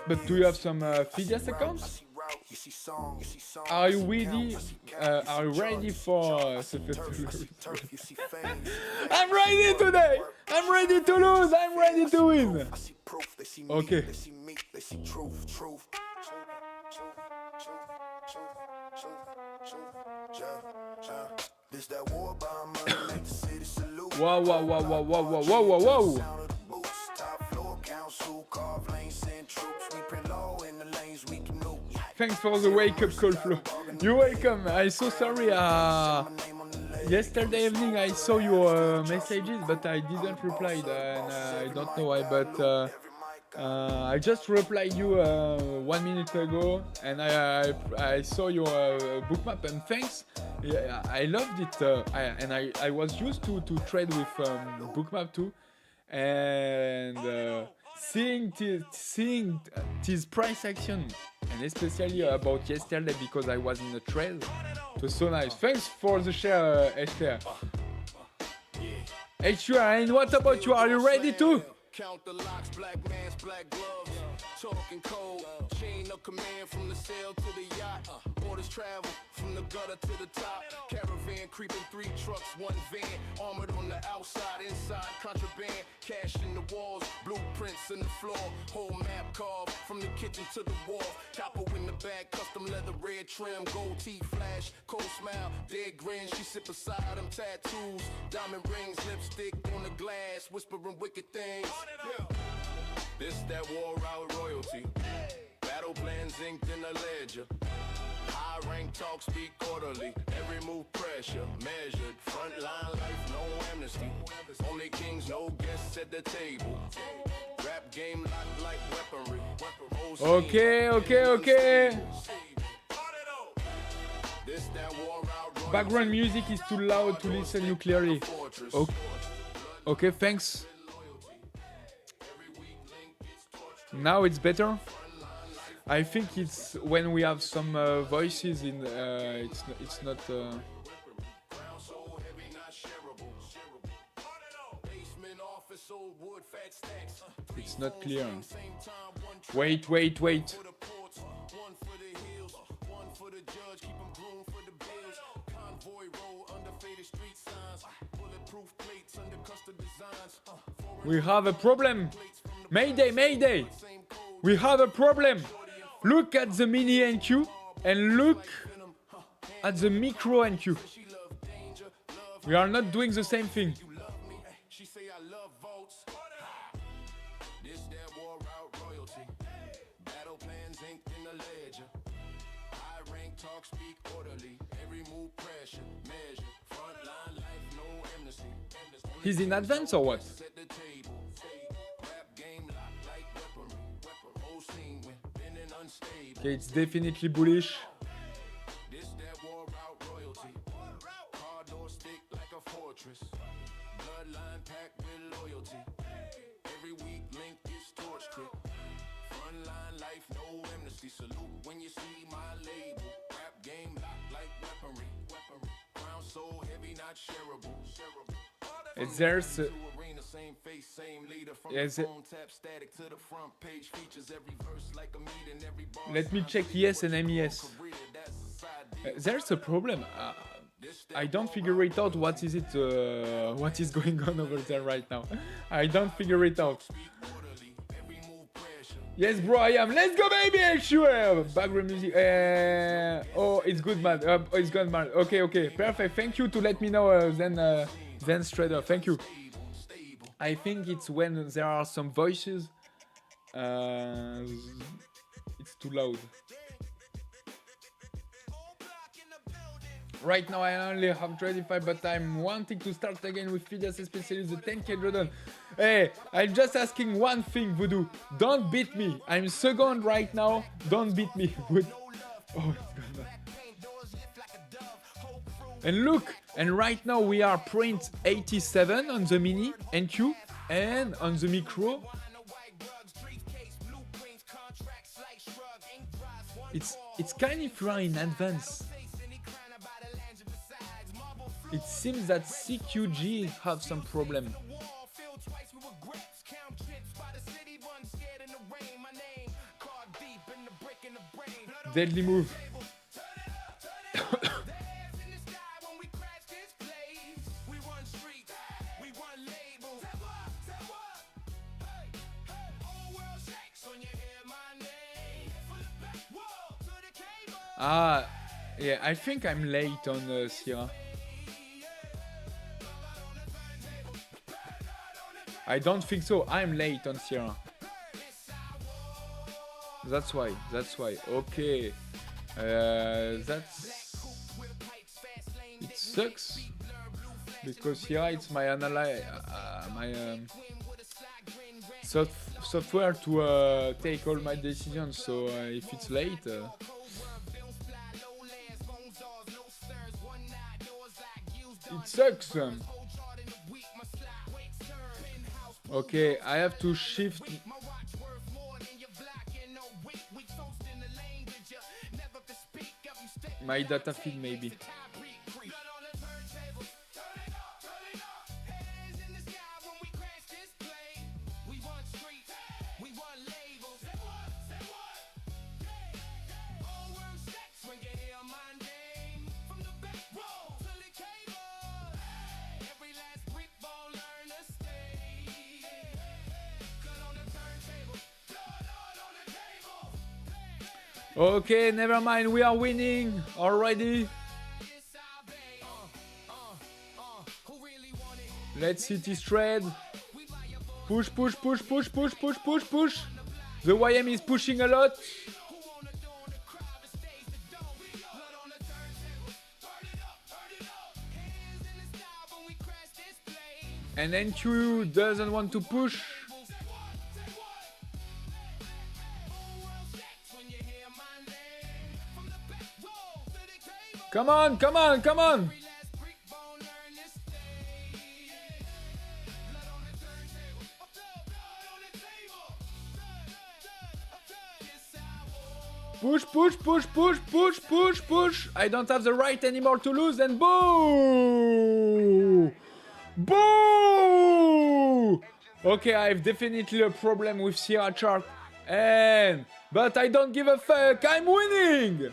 But do you have some Phidias accounts? Are you ready? Are you ready for I'm ready today! I'm ready to lose! I'm ready to win! Okay. Wow, wow, wow, wow, wow, wow, wow, wow, wow. Thanks for the wake-up call, Flo. You're welcome. I'm so sorry. Yesterday evening I saw your messages, but I didn't reply, and I don't know why. But I just replied you 1 minute ago, and I saw your bookmap, and thanks. Yeah, I loved it, and I was used to trade with bookmap too, and seeing this price action, and especially about yesterday because I was in a trade, it was so nice. Thanks for the share, HTR. HTR, and what about you? Are you ready too? Count the locks, black man's black gloves, talking cold, chain of command from the sail to the yacht, orders travel from the gutter to the top, caravan creeping 3 trucks, 1 van, armored on the outside, inside, contraband, cash in the walls, blueprints in the floor, whole map carved from the kitchen to the wall, copper in the back, custom leather, red trim, gold teeth flash, cold smile, dead grin, she sit beside them tattoos, diamond rings, lipstick on the glass, whispering wicked things. This that wore out royalty. Battle plans inked in a ledger. High rank talk speak quarterly. Every move pressure measured. Frontline life, no amnesty. Only kings, no guests at the table. Rap game locked like weaponry. Okay. Background music is too loud to listen you clearly. Okay, thanks. Now it's better. I think it's when we have some voices in. It's not. It's not clear. Wait. We have a problem. Mayday! We have a problem. Look at the mini NQ and look at the micro NQ. We are not doing the same thing. He's in advance or what? Okay, it's definitely bullish. There's let me check yes and MES. There's a problem. I don't figure it out. What is going on over there right now? I don't figure it out. Yes, bro, I am. Let's go, baby. Sure. Background music. Oh, it's good, man. It's good, man. Okay. Perfect. Thank you to let me know. Then Trader. Thank you. I think it's when there are some voices. It's too loud. Right now I only have 25, but I'm wanting to start again with Phidias, especially the 10k Jordan. Hey, I'm just asking one thing, Voodoo. Don't beat me. I'm second right now. Don't beat me. Oh, and look, and right now we are print 87 on the mini NQ, and on the micro it's kind of far in advance. It seems that CQG have some problem. Deadly move. Yeah, I think I'm late on Sierra. I don't think so. I'm late on Sierra. That's why. Okay. It sucks because Sierra it's my software to take all my decisions. So if it's late. It sucks. Okay, I have to shift my data feed maybe. Okay, never mind, we are winning already. Let's see this trade. Push. The YM is pushing a lot. And NQ doesn't want to push. Come on! Push! I don't have the right anymore to lose, and boo! Okay, I have definitely a problem with Sierra chart, but I don't give a fuck. I'm winning!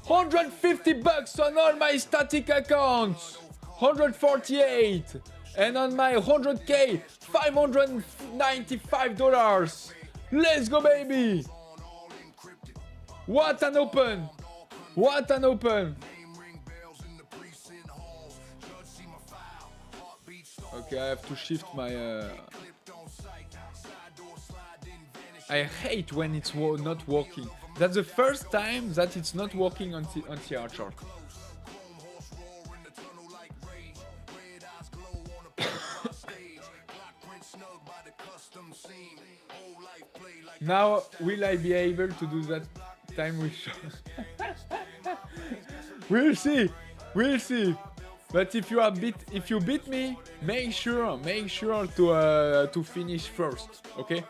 150 bucks on all my static accounts, 148, and on my 100k, $595. Let's go, baby! What an open! Okay, I have to shift my. I hate when it's not working. That's the first time that it's not working on TR chart. Now, will I be able to do that time with short? We'll see. But if you beat me, make sure to finish first, okay?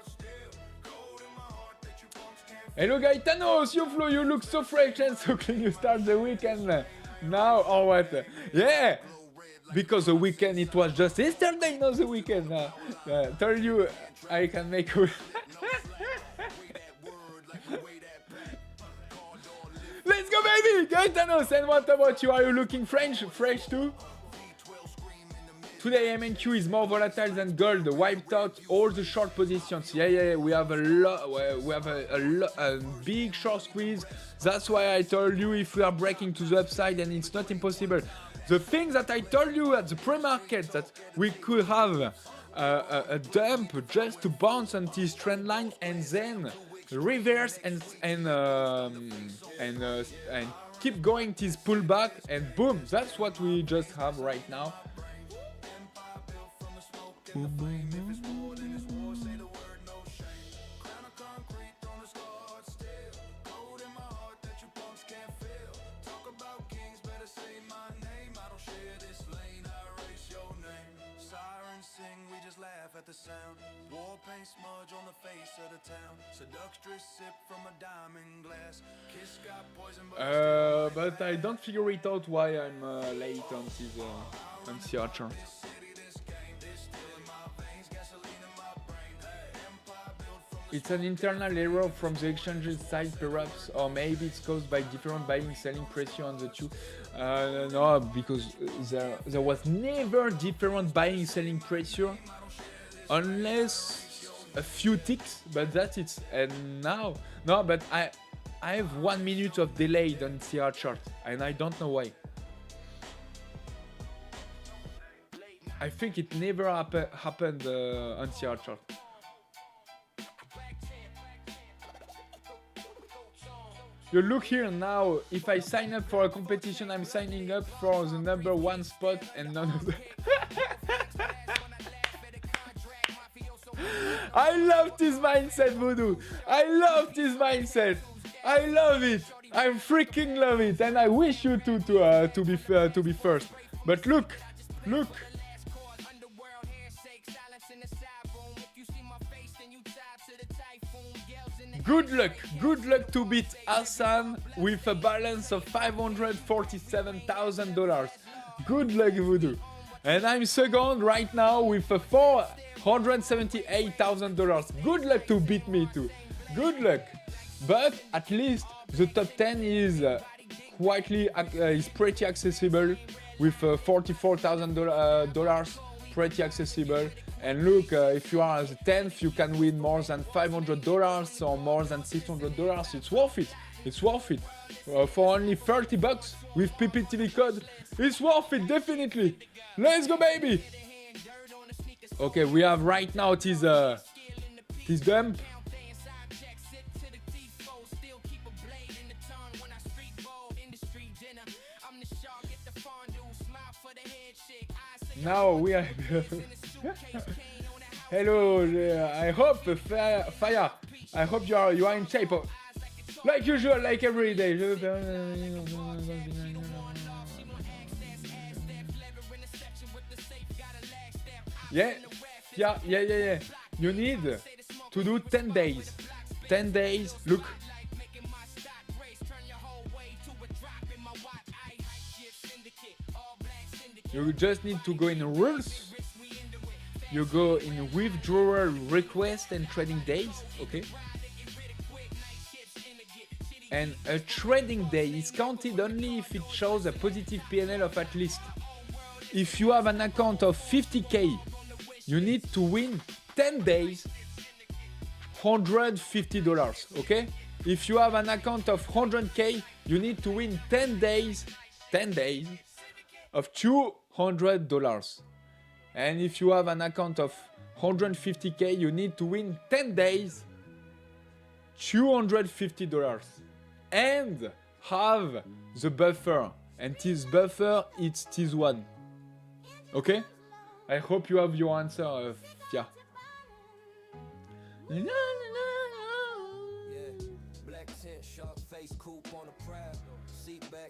Hello Gaetanos, Flo, you look so fresh and so clean. You start the weekend now or what? Yeah, because the weekend it was just yesterday, not the weekend. Tell you I can make. Let's go, baby! Gaetanos, and what about you? Are you looking fresh too? Today MNQ is more volatile than gold. Wiped out all the short positions. Yeah. We have a lot. We have a big short squeeze. That's why I told you if we are breaking to the upside, and it's not impossible. The thing that I told you at the pre-market that we could have a dump just to bounce on this trend line and then reverse and keep going this pullback, and boom, that's what we just have right now. At the sound, war paint smudge on the face of the town, seductress sip from a diamond glass, kiss got poison but I don't figure it out why I'm late on this chart. It's an internal error from the exchange's side perhaps, or maybe it's caused by different buying selling pressure on the two. No, because there was never different buying selling pressure unless a few ticks, but that's it. And now, no, but I have 1 minute of delay on CR chart, and I don't know why. I think it never happened on CR chart. You look here now, if I sign up for a competition, I'm signing up for the number 1 spot and none of the... I love this mindset, Voodoo. I love this mindset. I love it. I freaking love it, and I wish you to be first. But look. Good luck to beat Hassan with a balance of $547,000. Good luck, Voodoo. And I'm second right now with a $478,000. Good luck to beat me too. Good luck. But at least the top 10 is pretty accessible with $44,000 pretty accessible. And look, if you are the 10th, you can win more than $500 or more than $600. It's worth it. It's worth it. For only $30 with PPTV code, it's worth it, definitely. Let's go, baby. Okay, we have right now this dump. Now we are... Hello, I hope Fire. I hope you are in shape. Like usual, like every day. Yeah. You need to do 10 days. 10 days. Look. You just need to go in rules. You go in withdrawal request and trading days, okay? And a trading day is counted only if it shows a positive PNL of at least. If you have an account of 50k, you need to win 10 days, $150, okay? If you have an account of 100k, you need to win 10 days of $200. And if you have an account of 150k, you need to win 10 days, $250. And have the buffer. And this buffer, it's this one. Okay? I hope you have your answer, Fia.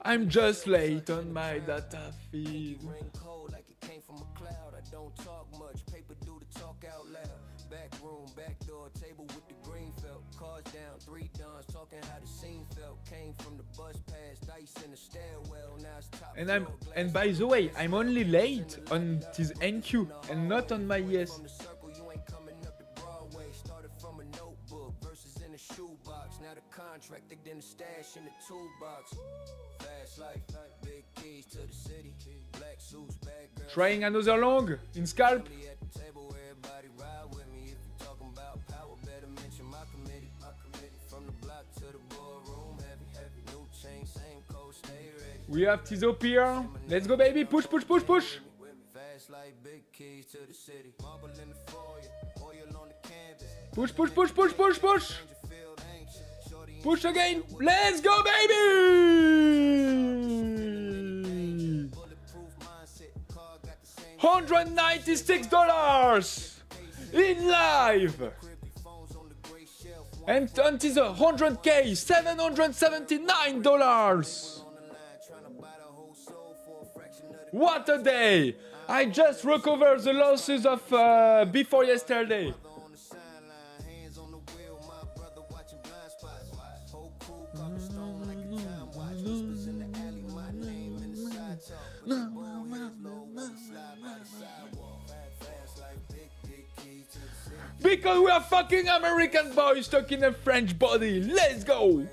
I'm just late on my data feed. Don't talk much, paper do the talk out loud. Back room, back door, table with the green felt. Cards down, 3 dons, talking how the scene felt. Came from the bus pass, dice in the stairwell. Now it's top. And by the way, I'm only late on this NQ and not on my yes. Now the contract, then the stash in the toolbox. Fast life, big keys to the city. Black Trying another long in scalp. We have Tizo here. Let's go, baby. Push, push, push, push. Push, push, push, push, push, push. Push again. Let's go, baby. $196 in live. And until the 100K, $779. What a day! I just recovered the losses of before yesterday. Because we are fucking American boys stuck in a French body. Let's go!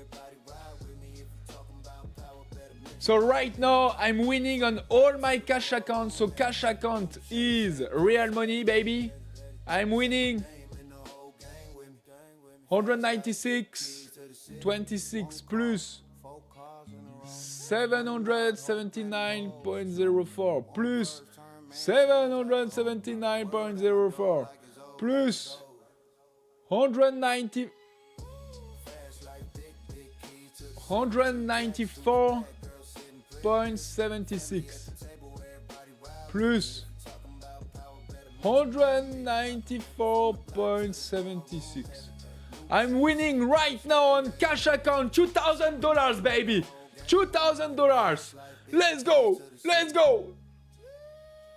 So right now I'm winning on all my cash accounts. So cash account is real money, baby. I'm winning 196, 26 plus 779.04 plus 779.04 plus 194.76 plus 194.76. I'm winning right now on cash account $2,000, baby. $2,000. Let's go. Let's go.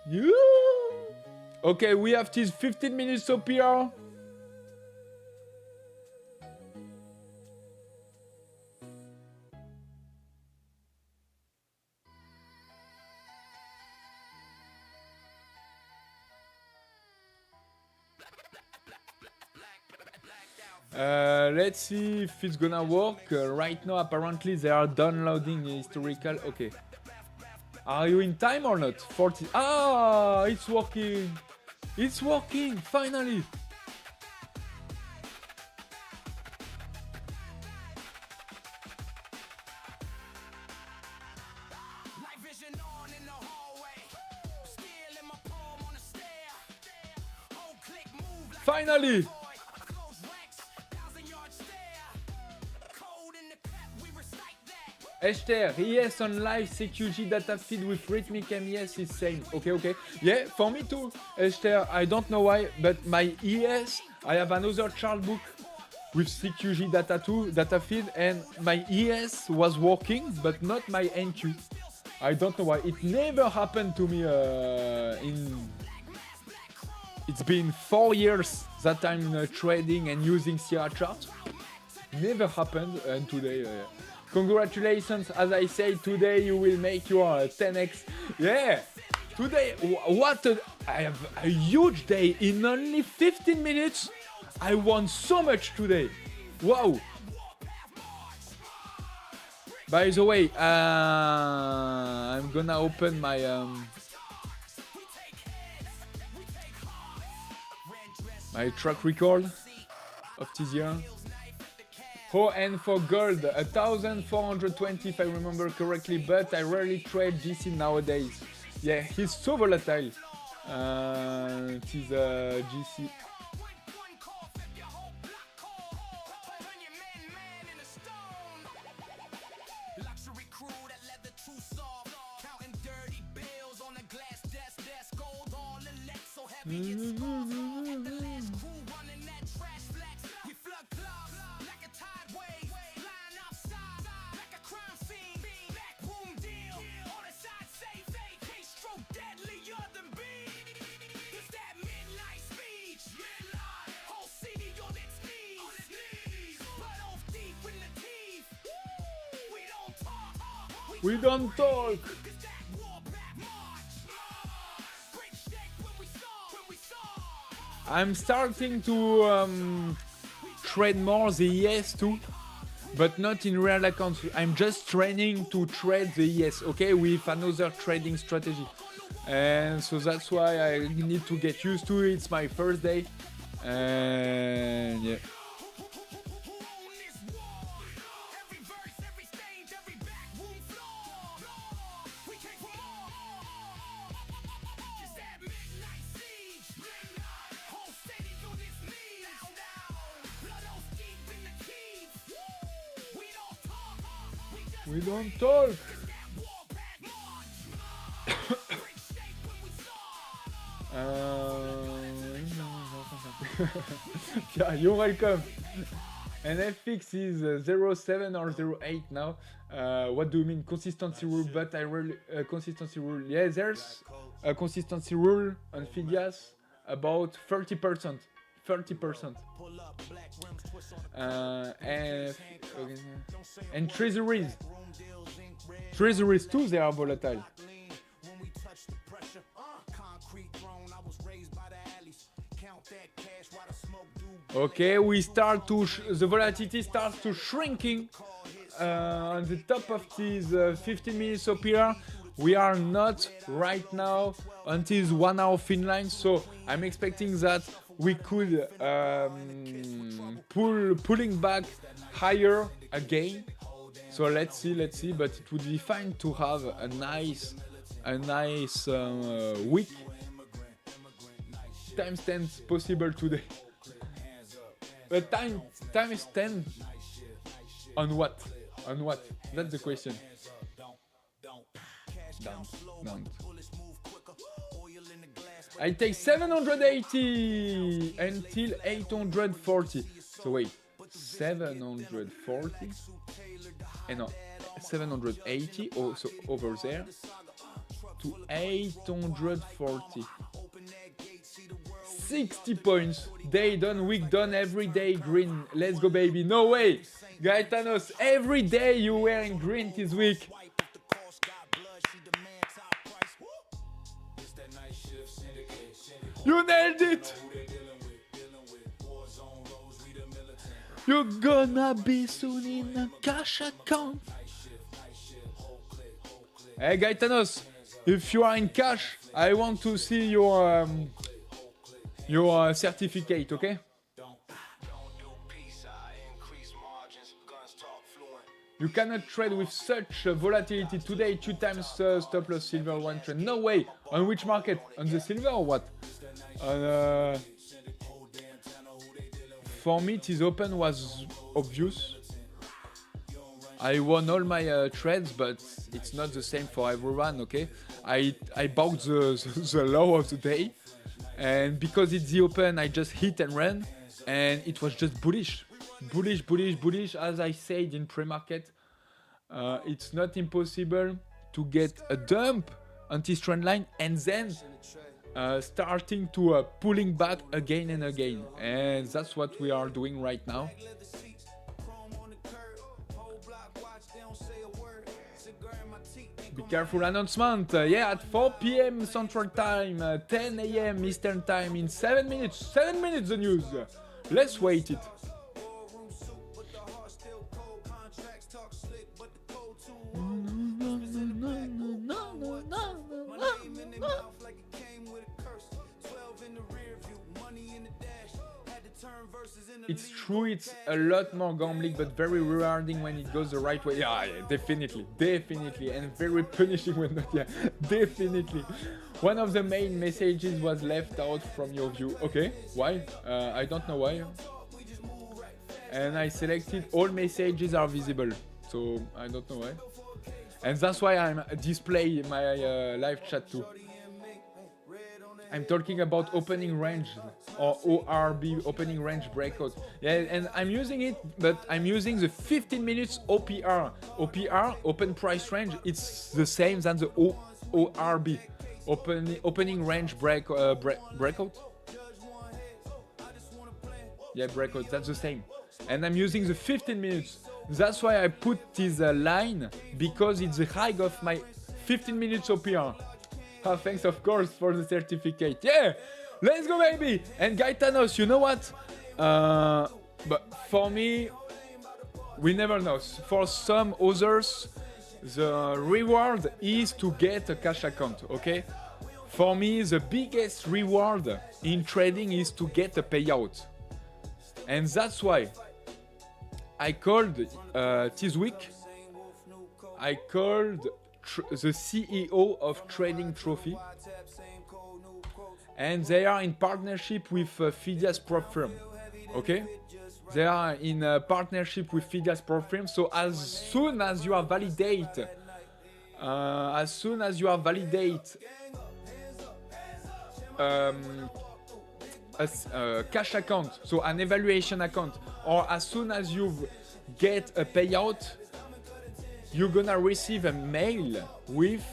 Yeah. Okay, we have these 15 minutes up here. Let's see if it's gonna work. Right now, apparently, they are downloading the historical. Okay. Are you in time or not? 40. Ah, it's working. It's working, finally. Finally. Esther, yes, on live CQG data feed with rhythmic MES is same. Okay, okay. Yeah, for me too, Esther. I don't know why, but my ES, I have another chart book with CQG data feed, and my ES was working, but not my NQ. I don't know why. It never happened to me It's been 4 years that I'm trading and using Sierra charts. Never happened, and today... Congratulations, as I say, today you will make your 10x. Yeah, today, I have a huge day. In only 15 minutes, I won so much today. Wow. By the way, I'm gonna open my my track record of this year. Oh, and for gold, 1,420 if I remember correctly, but I rarely trade GC nowadays. Yeah, he's so volatile. It is GC. We don't talk. I'm starting to trade more the ES too, but not in real accounts. I'm just training to trade the ES, okay, with another trading strategy. and so that's why I need to get used to it. It's my first day, and yeah. We don't talk. Yeah, you're welcome. And FX is 07 or 08 now. What do you mean consistency rule? But I really consistency rule. Yeah, there's a consistency rule on Phidias about 30%. 30%. And treasuries. Treasuries too, they are volatile. Okay, we start to the volatility starts to shrinking on the top of these 15 minutes OPR. We are not right now until 1 hour thin line, so I'm expecting that we could pulling back higher again. So let's see, but it would be fine to have a nice week. Times 10 possible today. But times 10 on what? On what? That's the question. Don't. I take 780 until 840. So wait, 740? And no, 780 also over there to 840. 60 points. Day done, week done, every day green. Let's go, baby. No way. Gaetanos, every day you were in green this week. You nailed it. You're gonna be soon in a cash account. Hey, Gaetanos, if you are in cash, I want to see your certificate, okay? You cannot trade with such volatility today. 2 times stop loss silver, 1 trend. No way. On which market? On the silver or what? For me, this open was obvious. I won all my trades, but it's not the same for everyone, okay? I bought the low of the day, and because it's the open, I just hit and ran, and it was just bullish. Bullish. As I said in pre-market, it's not impossible to get a dump on this trend line and then starting to pulling back again and again, and that's what we are doing right now. Be careful announcement. Yeah, at 4 p.m. Central Time, 10 a.m. Eastern Time, in 7 minutes. 7 minutes the news. Let's wait it. It's true, it's a lot more gambling, but very rewarding when it goes the right way. Yeah, definitely, and very punishing when not. Yeah, definitely. One of the main messages was left out from your view. Okay, why? I don't know why. And I selected all messages are visible, so I don't know why. And that's why I'm displaying my live chat too. I'm talking about opening range or ORB, opening range breakout. Yeah, and I'm using it, but I'm using the 15 minutes OPR. OPR, open price range, it's the same than the ORB, opening range breakout. Yeah, breakout, that's the same. And I'm using the 15 minutes. That's why I put this line, because it's the high of my 15 minutes OPR. Oh, thanks, of course, for the certificate. Yeah, let's go, baby. And Gaetanos, you know what? But for me, we never know. For some others, the reward is to get a cash account, okay? For me, the biggest reward in trading is to get a payout. And that's why I called this week, I called the CEO of Trading Trophy. And they are in partnership with Phidias Propfirm. Okay? They are in partnership with Phidias Propfirm. So as soon as you are validate a cash account, so an evaluation account, or as soon as you get a payout, you're gonna receive a mail with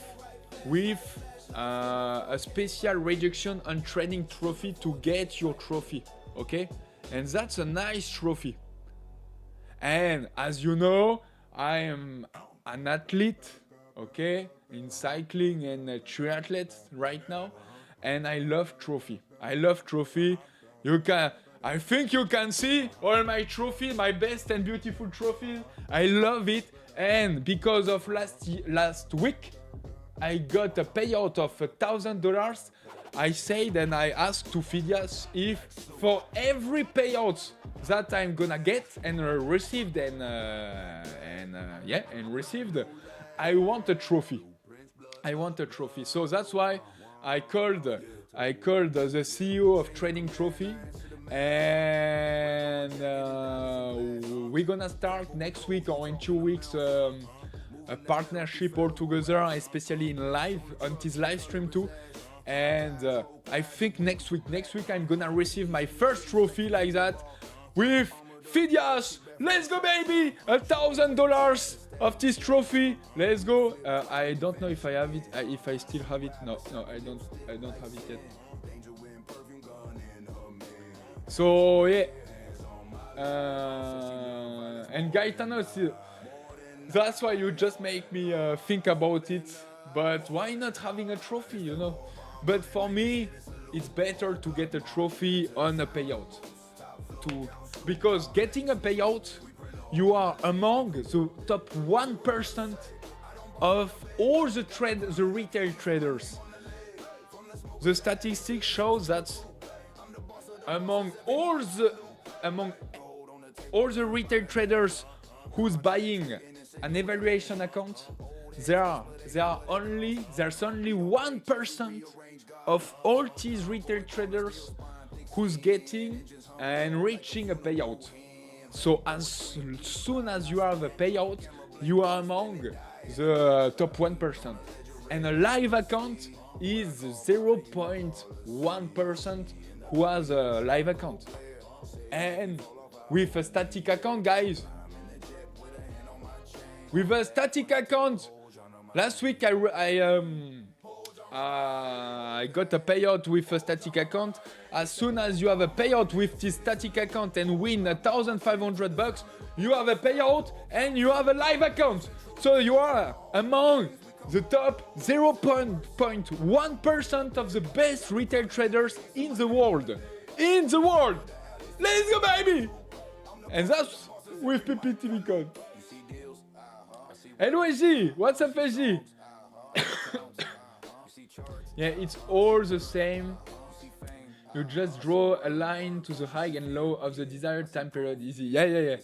a special reduction on Trading Trophy to get your trophy. Okay? And that's a nice trophy. And as you know, I am an athlete, okay, in cycling and triathlete right now, and I love trophy. I think you can see all my trophy, my best and beautiful trophies. I love it, and because of last week, I got a payout of $1,000. I said and I asked to Phidias if for every payout that I'm gonna get and received received, I want a trophy. So that's why I called the CEO of Trading Trophy, and we're gonna start next week or in 2 weeks a partnership all together, especially in live on this live stream too. And I think next week I'm gonna receive my first trophy like that with Phidias. Let's go, baby! $1,000 of this trophy. Let's go. I don't know if I have it. If I still have it. No, I don't have it yet. So yeah. And Gaetano, that's why you just make me think about it. But why not having a trophy, you know? But for me, it's better to get a trophy on a payout. Because getting a payout, you are among the top 1% of all the retail traders. The statistics show that among all the retail traders who's buying an evaluation account, there's only 1% of all these retail traders who's getting and reaching a payout. So as soon as you have a payout, you are among the top 1%. And a live account is 0.1% who has a live account. And with a static account, guys, last week I got a payout with a static account. As soon as you have a payout with this static account and win $1,500, you have a payout and you have a live account. So you are among the top 0.1% of the best retail traders in the world. Let's go, baby! And that's with PPTV code. Hello, SG. What's up, SG? Yeah, it's all the same. You just draw a line to the high and low of the desired time period. Easy. Yeah.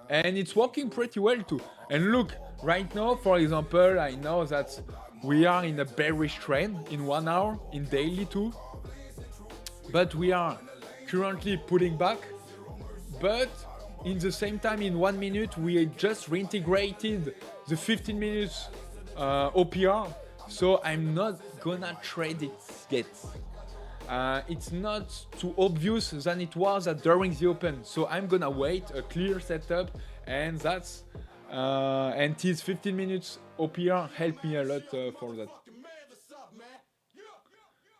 And it's working pretty well too. And look, right now, for example, I know that we are in a bearish trend in 1 hour, in daily too. But we are currently pulling back. But in the same time, in 1 minute, we just reintegrated the 15 minutes OPR. So I'm not gonna trade it yet. It's not too obvious than it was during the open. So I'm gonna wait a clear setup, and that's and this 15 minutes OPR helped me a lot for that.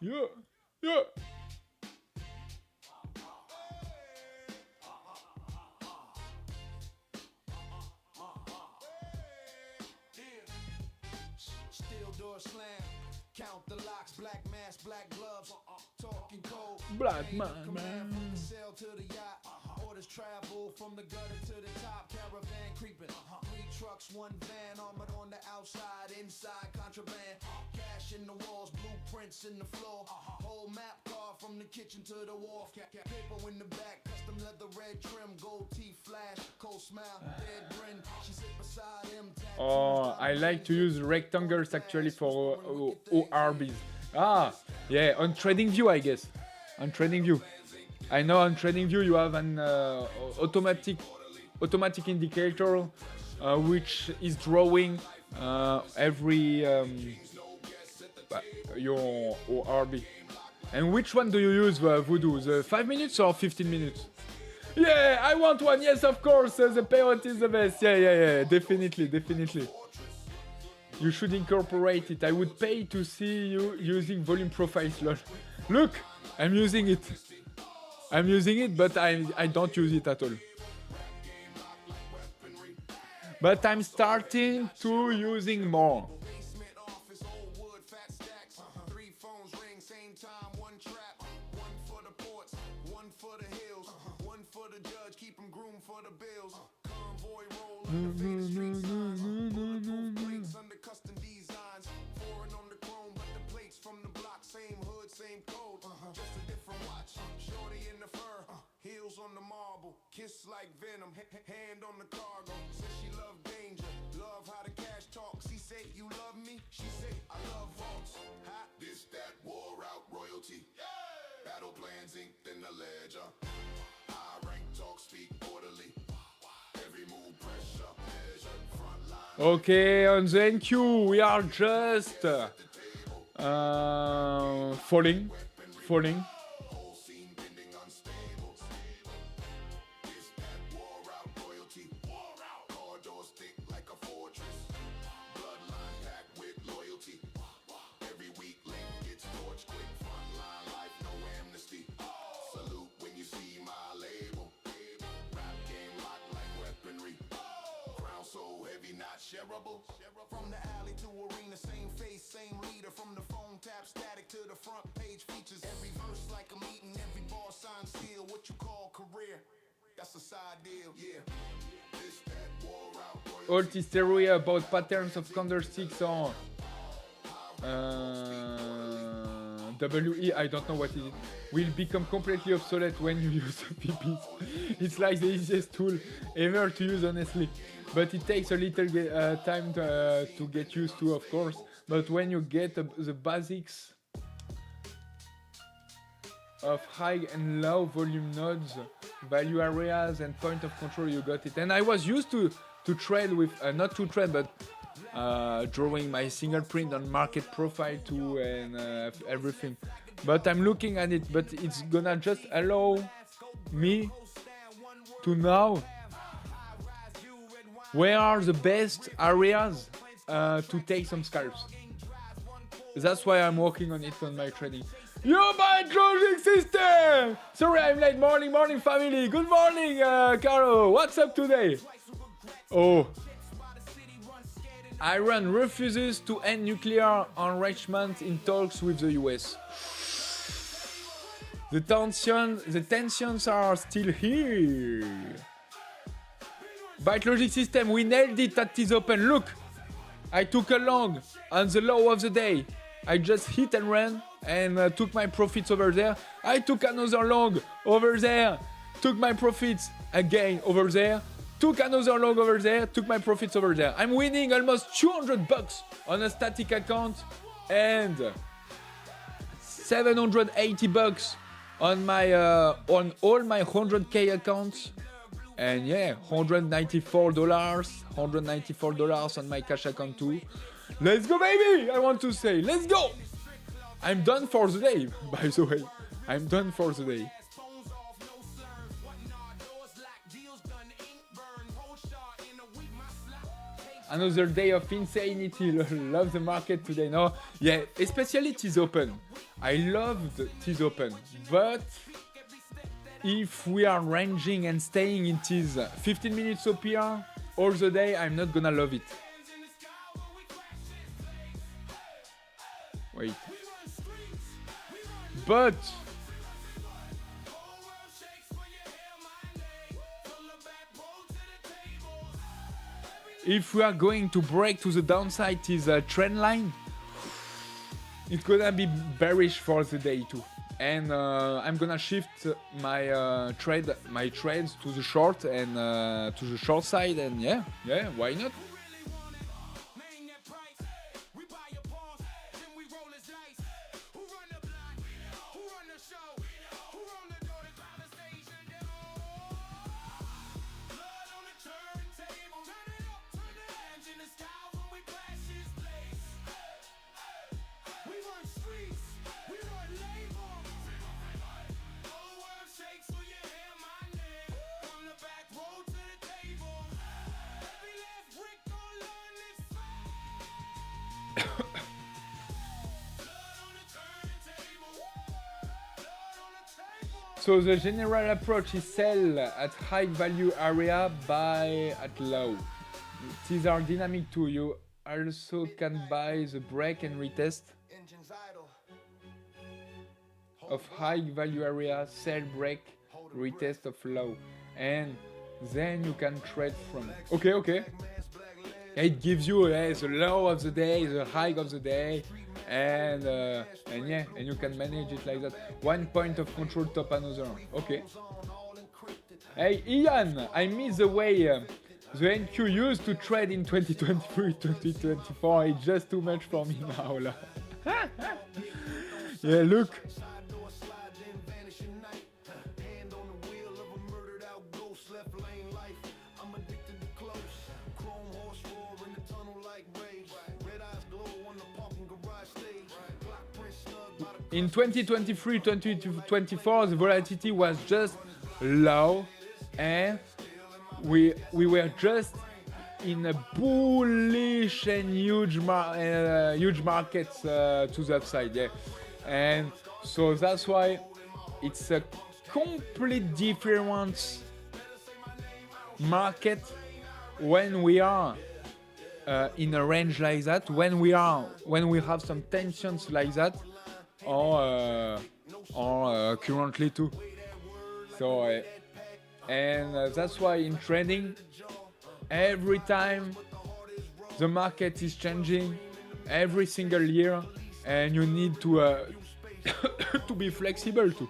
Yeah. Count the locks, black mask, black gloves, talking cold. Black man. Sail to the yacht. Orders travel from the gutter to the top. Caravan creeping. 3 trucks, 1 van, armored on the outside, inside contraband. Cash in the walls, blueprints in the floor. Whole map car from the kitchen to the wall. Paper in the back, custom leather red trim, gold teeth flash, cold smile, dead grin. She sit beside him. Oh, I like to use rectangles actually for ORBs. Ah, yeah, on TradingView, I guess. On TradingView. I know on TradingView you have an automatic indicator which is drawing every your ORB. And which one do you use, Voodoo? The 5 minutes or 15 minutes? Yeah, I want one. Yes, of course. The peyote is the best. Yeah. Definitely. You should incorporate it. I would pay to see you using volume profiles. Lol. Look, I'm using it, but I don't use it at all. But I'm starting to using more. On the marble, kiss like venom, hand on the cargo. Says she love danger, love how the cash talks. He say you love me, she say I love Hawks. This that war out royalty. Battle plans inked in the ledger. High rank talk, speak orderly. Every move pressure measured front line. Okay, on the NQ we are just falling. From the alley to arena, same face, same leader. From the phone tap static to the front page features. Every verse like a meeting, every bar sign seal. What you call career? That's a side deal, yeah. This that war out. Alt hysteria about patterns of candlesticks on WE, I don't know what it is, will become completely obsolete when you use PPs. It's like the easiest tool ever to use, honestly. But it takes a little time to get used to, of course. But when you get the basics of high and low volume nodes, value areas, and point of control, you got it. And I was used to trade with, not to trade, but drawing my single print on market profile too, and everything. But I'm looking at it, but it's gonna just allow me to know where are the best areas to take some scalps. That's why I'm working on it on my trading. You buy closing system! Sorry I'm late. Morning family. Good morning, Caro. What's up today? Oh. Iran refuses to end nuclear enrichment in talks with the US. The tensions are still here. Byte logic system, we nailed it at Tees Open. Look, I took a long on the low of the day. I just hit and ran and took my profits over there. I took another long over there, took my profits again over there, took another long over there, took my profits over there. I'm winning almost $200 on a static account and $780 on my on all my 100k accounts. And yeah, $194 on my cash account too. Let's go, baby! I want to say, let's go! I'm done for the day, by the way. I'm done for the day. Another day of insanity. Love the market today. No, yeah, especially Tees Open. I loved Tees Open, but if we are ranging and staying in Tees 15 minutes OPR all the day, I'm not gonna love it. Wait. But if we are going to break to the downside, is a trend line. it's gonna be bearish for the day too. And I'm gonna shift my trades to the short and to the short side, and yeah, why not? So the general approach is sell at high value area, buy at low. These are dynamic too. You also can buy the break and retest of high value area, sell break, retest of low, and then you can trade from. Okay. It gives you the low of the day, the high of the day, and you can manage it like that. One point of control top another. Okay. Hey Ian, I miss the way the NQ used to trade in 2023, 2024. It's just too much for me now. Yeah, look. In 2023, 2024, the volatility was just low, and we were just in a bullish and huge markets to the upside, yeah. And so that's why it's a complete different market when we are in a range like that, when we have some tensions like that, or currently too. So and that's why in trading, every time the market is changing every single year, and you need to to be flexible too.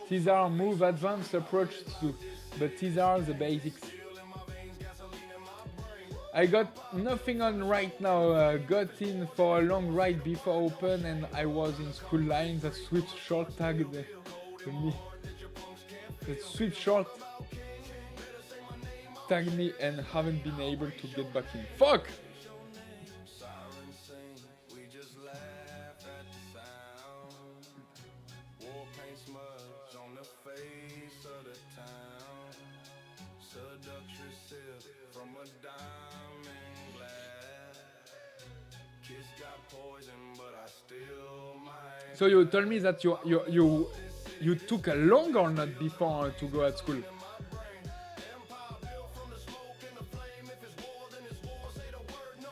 These are move advanced approach too, but these are the basics. I got nothing on right now. Got in for a long ride before open, and I was in school line. The switch short tagged me. The switch short tagged me and haven't been able to get back in. Fuck! So you told me that you took a long or not before to go at school?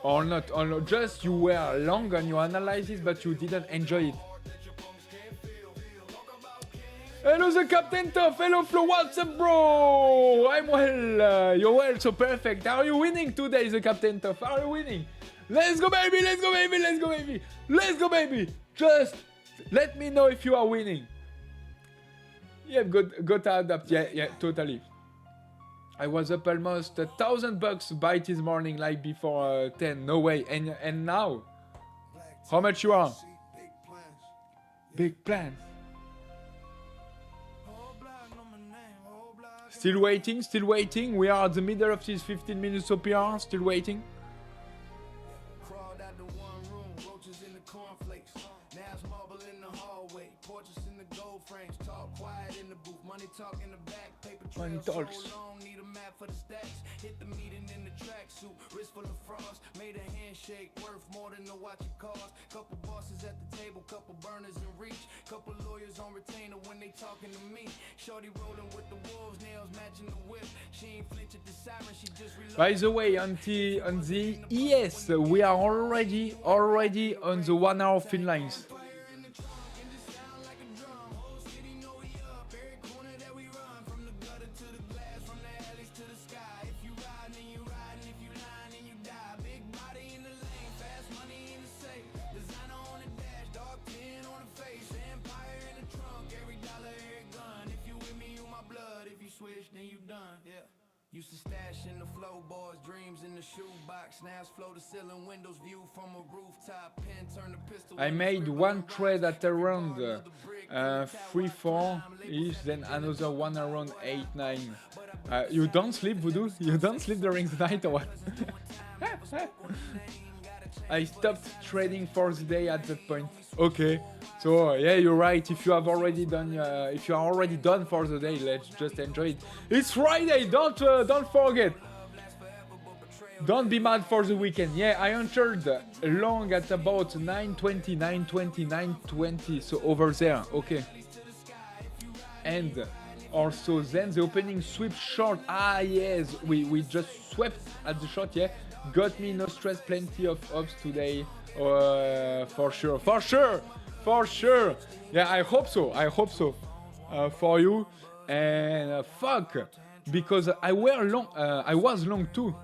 Or not, just you were long on your analysis, but you didn't enjoy it. Hello the Captain Tough, hello Flo, what's up bro? I'm well, you're well, so perfect. Are you winning today, the Captain Tough? Are you winning? Let's go baby, let's go baby, let's go baby, let's go baby. Just let me know if you are winning. Yeah, got to adapt, yeah, totally. I was up almost $1,000 by this morning, like before 10, no way. And now, how much you are? Big plans. Still waiting. We are at the middle of this 15 minutes OPR, still waiting. Money talks. Hit the meeting in the tracksuit, wrist full of frost, made a hand handshake worth more than the watch it cost. Couple bosses at the table, couple burners in reach. Couple lawyers on retainer when they talking to me. Shorty rolling with the wolves, nails matching the whip. She ain't flinch at the siren, she just reloaded. By the way, on the ES, we are already on the 1 hour fin lines. Used to stash in the floorboards, dreams in the shoebox. Now it's floor to ceiling windows, view from a rooftop. Pen turn the pistol. I made one trade at around 3-4 ish, then another one around 8-9. You don't sleep, Voodoo? You don't sleep during the night or what? I stopped trading for the day at that point. Okay. So yeah, you're right. If you have already done, if you are already done for the day, let's just enjoy it. It's Friday. Don't forget. Don't be mad for the weekend. Yeah, I entered long at about 9:20, 9:20, 9:20. So over there, okay. And also then the opening sweep short. Ah yes, we just swept at the short. Yeah, got me no stress. Plenty of ups today. For sure. Yeah, I hope so for you. And fuck, because I was long too.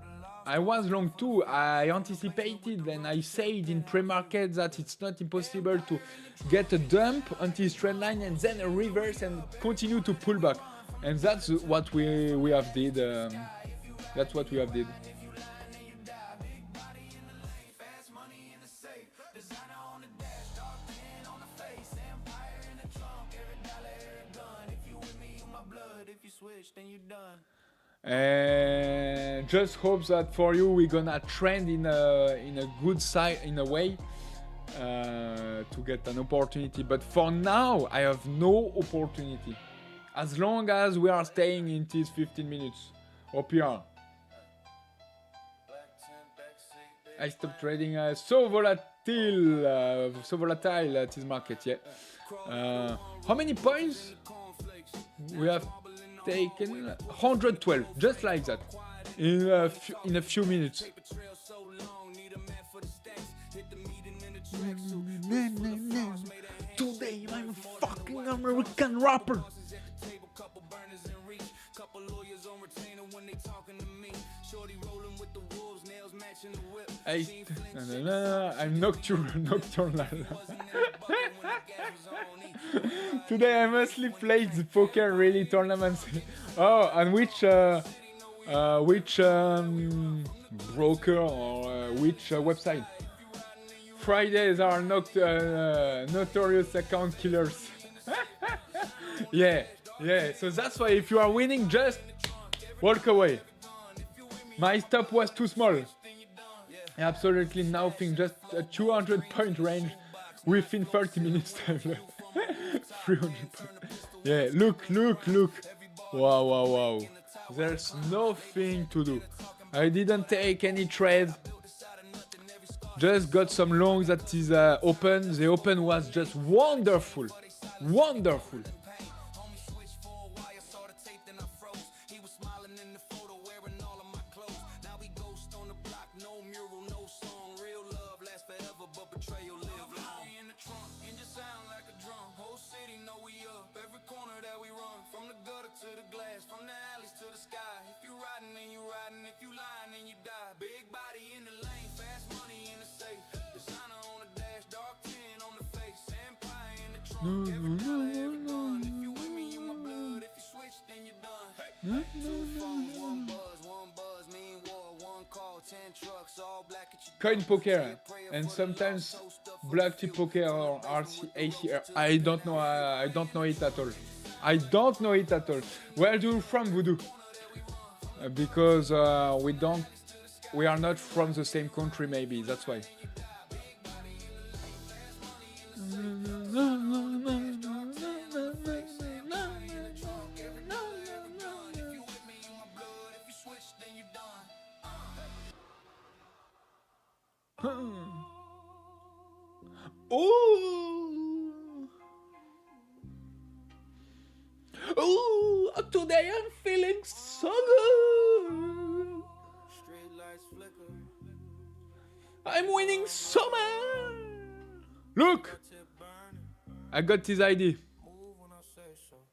I anticipated and I said in pre-market that it's not impossible to get a dump until straight line and then a reverse and continue to pull back. And that's what we have did. That's what we have did. And just hope that for you we're gonna trend in a good side in a way to get an opportunity. But for now, I have no opportunity. As long as we are staying in these 15 minutes or PR. I stopped trading. So volatile this market. Yeah. How many points we have taken? 112, just like that, in a few minutes. Today I'm a fucking American rapper. I'm nocturnal. Today I mostly played the poker really tournaments. Oh, and which broker or which website? Fridays are notorious account killers. Yeah. So that's why if you are winning, just walk away. My stop was too small. Absolutely nothing. Just a 200 point range within 30 minutes time. 300 points. Yeah. Look. Wow. There's nothing to do. I didn't take any trade. Just got some longs that is open. The open was just wonderful. Coin poker and sometimes black tip poker or ACR. I don't know it at all. Where are you from, Voodoo? Because we are not from the same country, maybe that's why. Ooh. Ooh, today I'm feeling so good. I'm winning summer. Look, I got this ID.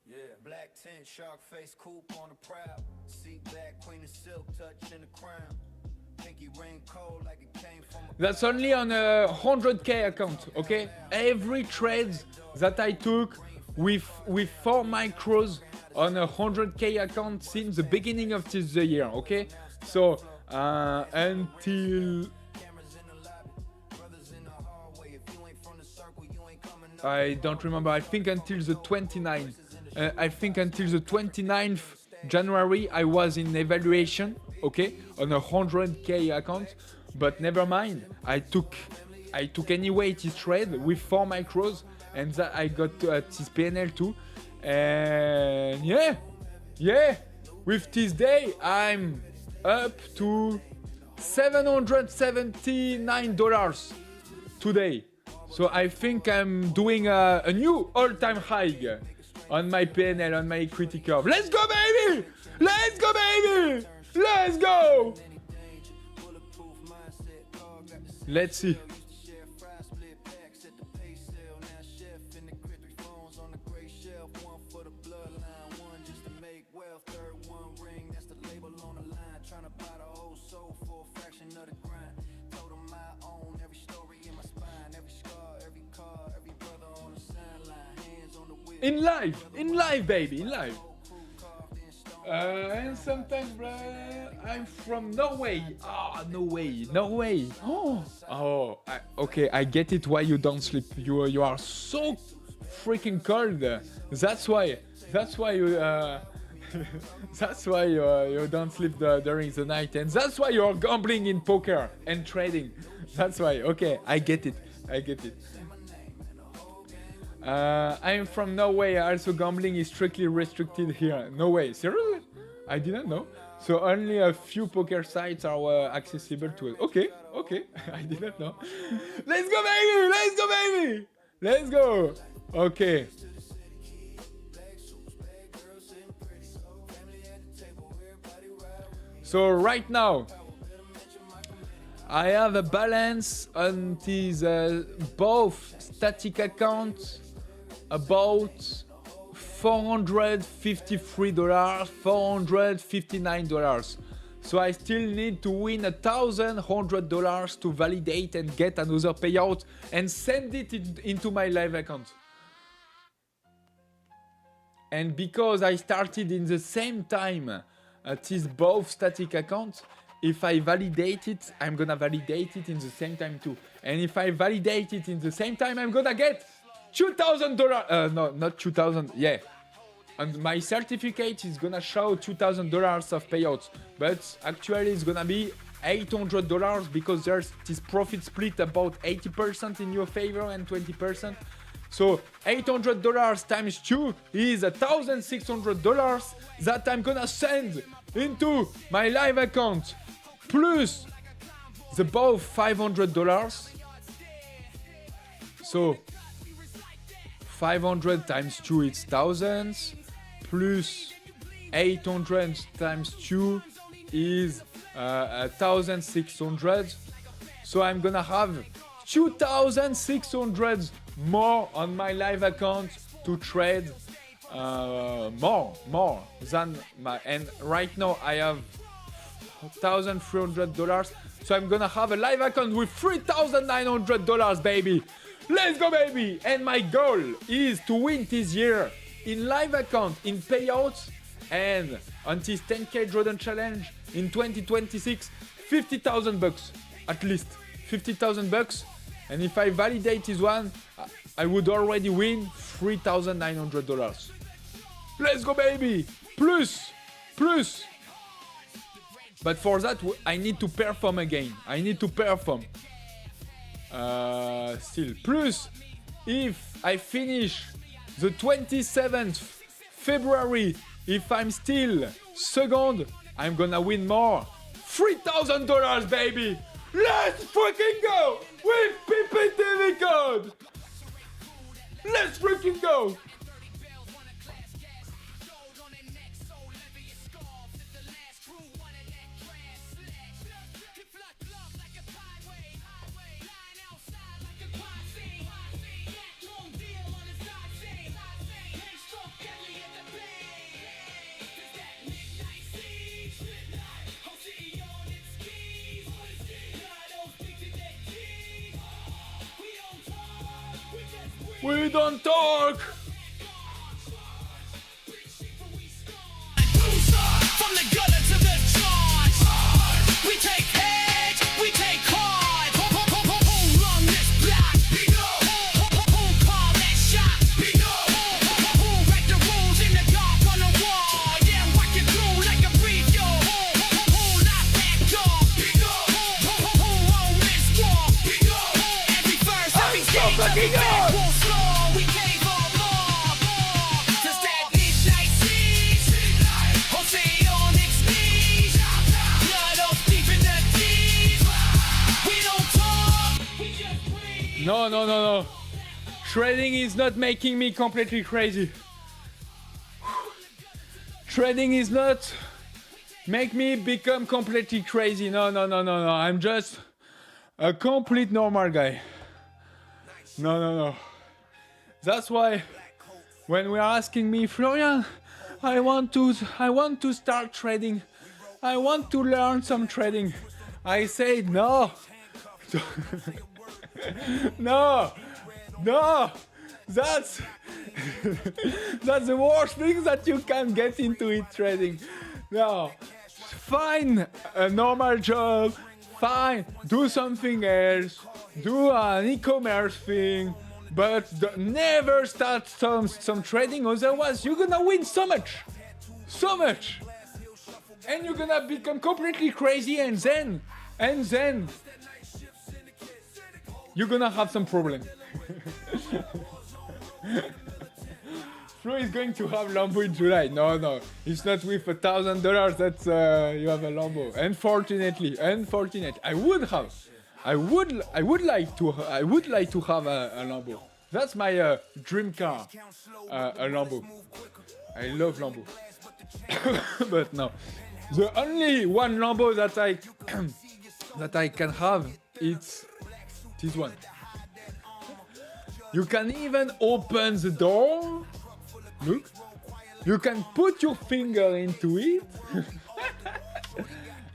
Yeah, black tent, shark face, coupe on the proud. Seat back, queen of silk, touch in the crown. Pinky ring cold like it came from a That's only on a 100k account, okay? Every trade that I took with 4 micros on a 100k account since the beginning of this year, okay? So until I don't remember. I think until the 29th. I think until the 29th January I was in evaluation, okay, on a 100k account. But never mind. I took anyway this trade with 4 micros, and that I got this PNL too. And yeah. With this day I'm up to $779 today. So I think I'm doing a new all-time high on my PNL, on my equity curve. Let's go, baby! Let's go, baby! Let's go! Let's see. In live, baby, in live. And sometimes, I'm from Norway. No way. Okay, I get it. Why you don't sleep? You are so freaking cold. That's why you that's why you don't sleep during the night, and that's why you're gambling in poker and trading. That's why. Okay, I get it. I'm from Norway, also gambling is strictly restricted here. No way, seriously? I didn't know. So only a few poker sites are accessible to it. Okay, I didn't know. Let's go, baby! Let's go! Okay. So right now, I have a balance on these both static accounts about $453, $459. So I still need to win $1,100 to validate and get another payout and send it into my live account. And because I started in the same time at these both static accounts, if I validate it, I'm gonna validate it in the same time too. And if I validate it in the same time, I'm gonna get $2,000. No, not 2,000. Yeah. And my certificate is gonna show $2,000 of payouts, but actually it's gonna be $800 because there's this profit split about 80% in your favor and 20%. So $800 times 2 is $1,600 that I'm gonna send into my live account, plus the both $500. So 500 times 2 is thousands, plus 800 times 2 is 1,600. So I'm gonna have 2,600 more on my live account to trade more than my, and right now I have $1,300. So I'm gonna have a live account with $3,900, baby. Let's go, baby! And my goal is to win this year in live account, in payouts, and on this 10k drawdown challenge in 2026, $50,000 at least, $50,000. And if I validate this one, I would already win $3,900. Let's go, baby! Plus. But for that, I need to perform again. Still. Plus, if I finish the 27th February, if I'm still second, I'm gonna win more. $3,000, baby! Let's freaking go with PPTV code. Let's freaking go. We don't talk. From the gutter to the charge, we take heads, we take cards. Who run this block? Who call that shot? Who write the rules in the dark on the wall? Yeah, walk you through like a brief, yo. Who lock that door? Who own this war? Every verse, every stage, every back will score. We came for more. Just that midnight siege. Jose on its knees. Blood up deep in the teeth. We don't talk, we just breathe. No. Trading is not making me completely crazy. Trading is not make me become completely crazy. No. I'm just a complete normal guy. No. That's why when we are asking me, Florian, I want to start trading. I want to learn some trading. I say no. No. That's the worst thing that you can get into it trading. No. Find a normal job. Fine, do something else. Do an e-commerce thing. But never start some trading, otherwise you're gonna win so much, and you're gonna become completely crazy, and then you're gonna have some problem. Flo is going to have Lambo in July. No, it's not with $1,000 that you have a Lambo. Unfortunately, I would like to have a Lambo. That's my dream car, a Lambo. I love Lambo. But no, the only one Lambo that I can have, it's this one. You can even open the door. Look, you can put your finger into it,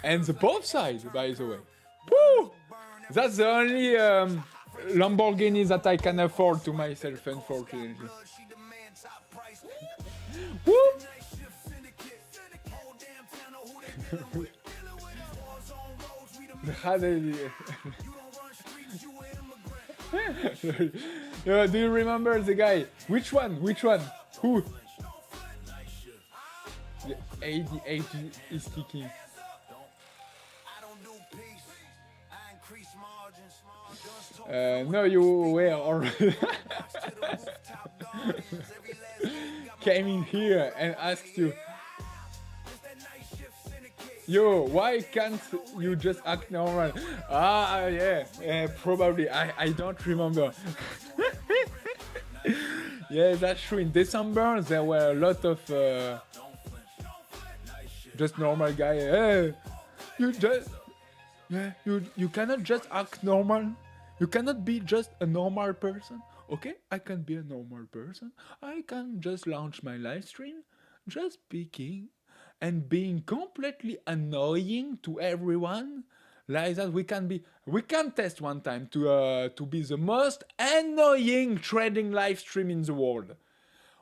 and the both sides, by the way. Woo! That's the only Lamborghini that I can afford to myself, unfortunately. Woo! Do you remember the guy? Which one? Who? The 88 is kicking. No, you were already came in here and asked you, yo, why can't you just act normal? Yeah, probably. I don't remember. Yeah, that's true. In December, there were a lot of just normal guy. Hey, you cannot just act normal. You cannot be just a normal person. Okay, I can be a normal person. I can just launch my live stream, just speaking and being completely annoying to everyone. Like that, we can test one time to be the most annoying trading live stream in the world.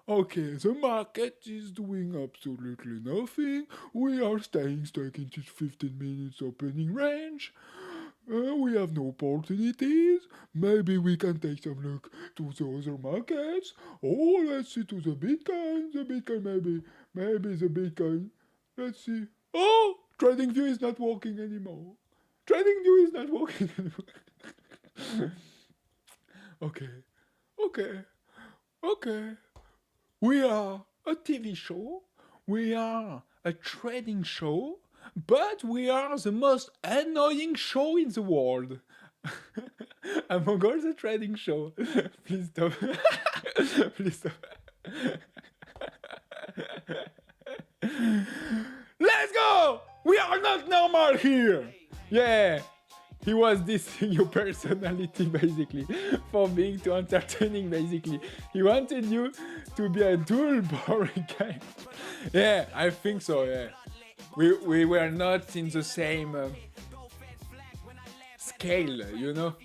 Okay, the market is doing absolutely nothing. We are staying stuck in this 15 minutes opening range. We have no opportunities. Maybe we can take some look to the other markets. Oh, let's see to the Bitcoin. The Bitcoin, maybe the Bitcoin. Let's see. Oh, TradingView is not working anymore. TradingView is not working anymore. Okay. We are a TV show. We are a trading show. but we are the most annoying show in the world. Among all the trading show. Please stop. Please stop. Let's go! We are not normal here! Yeah! He was dissing your personality basically for being too entertaining basically. He wanted you to be a dull, boring guy. Yeah, I think so, yeah. We were not in the same scale, you know?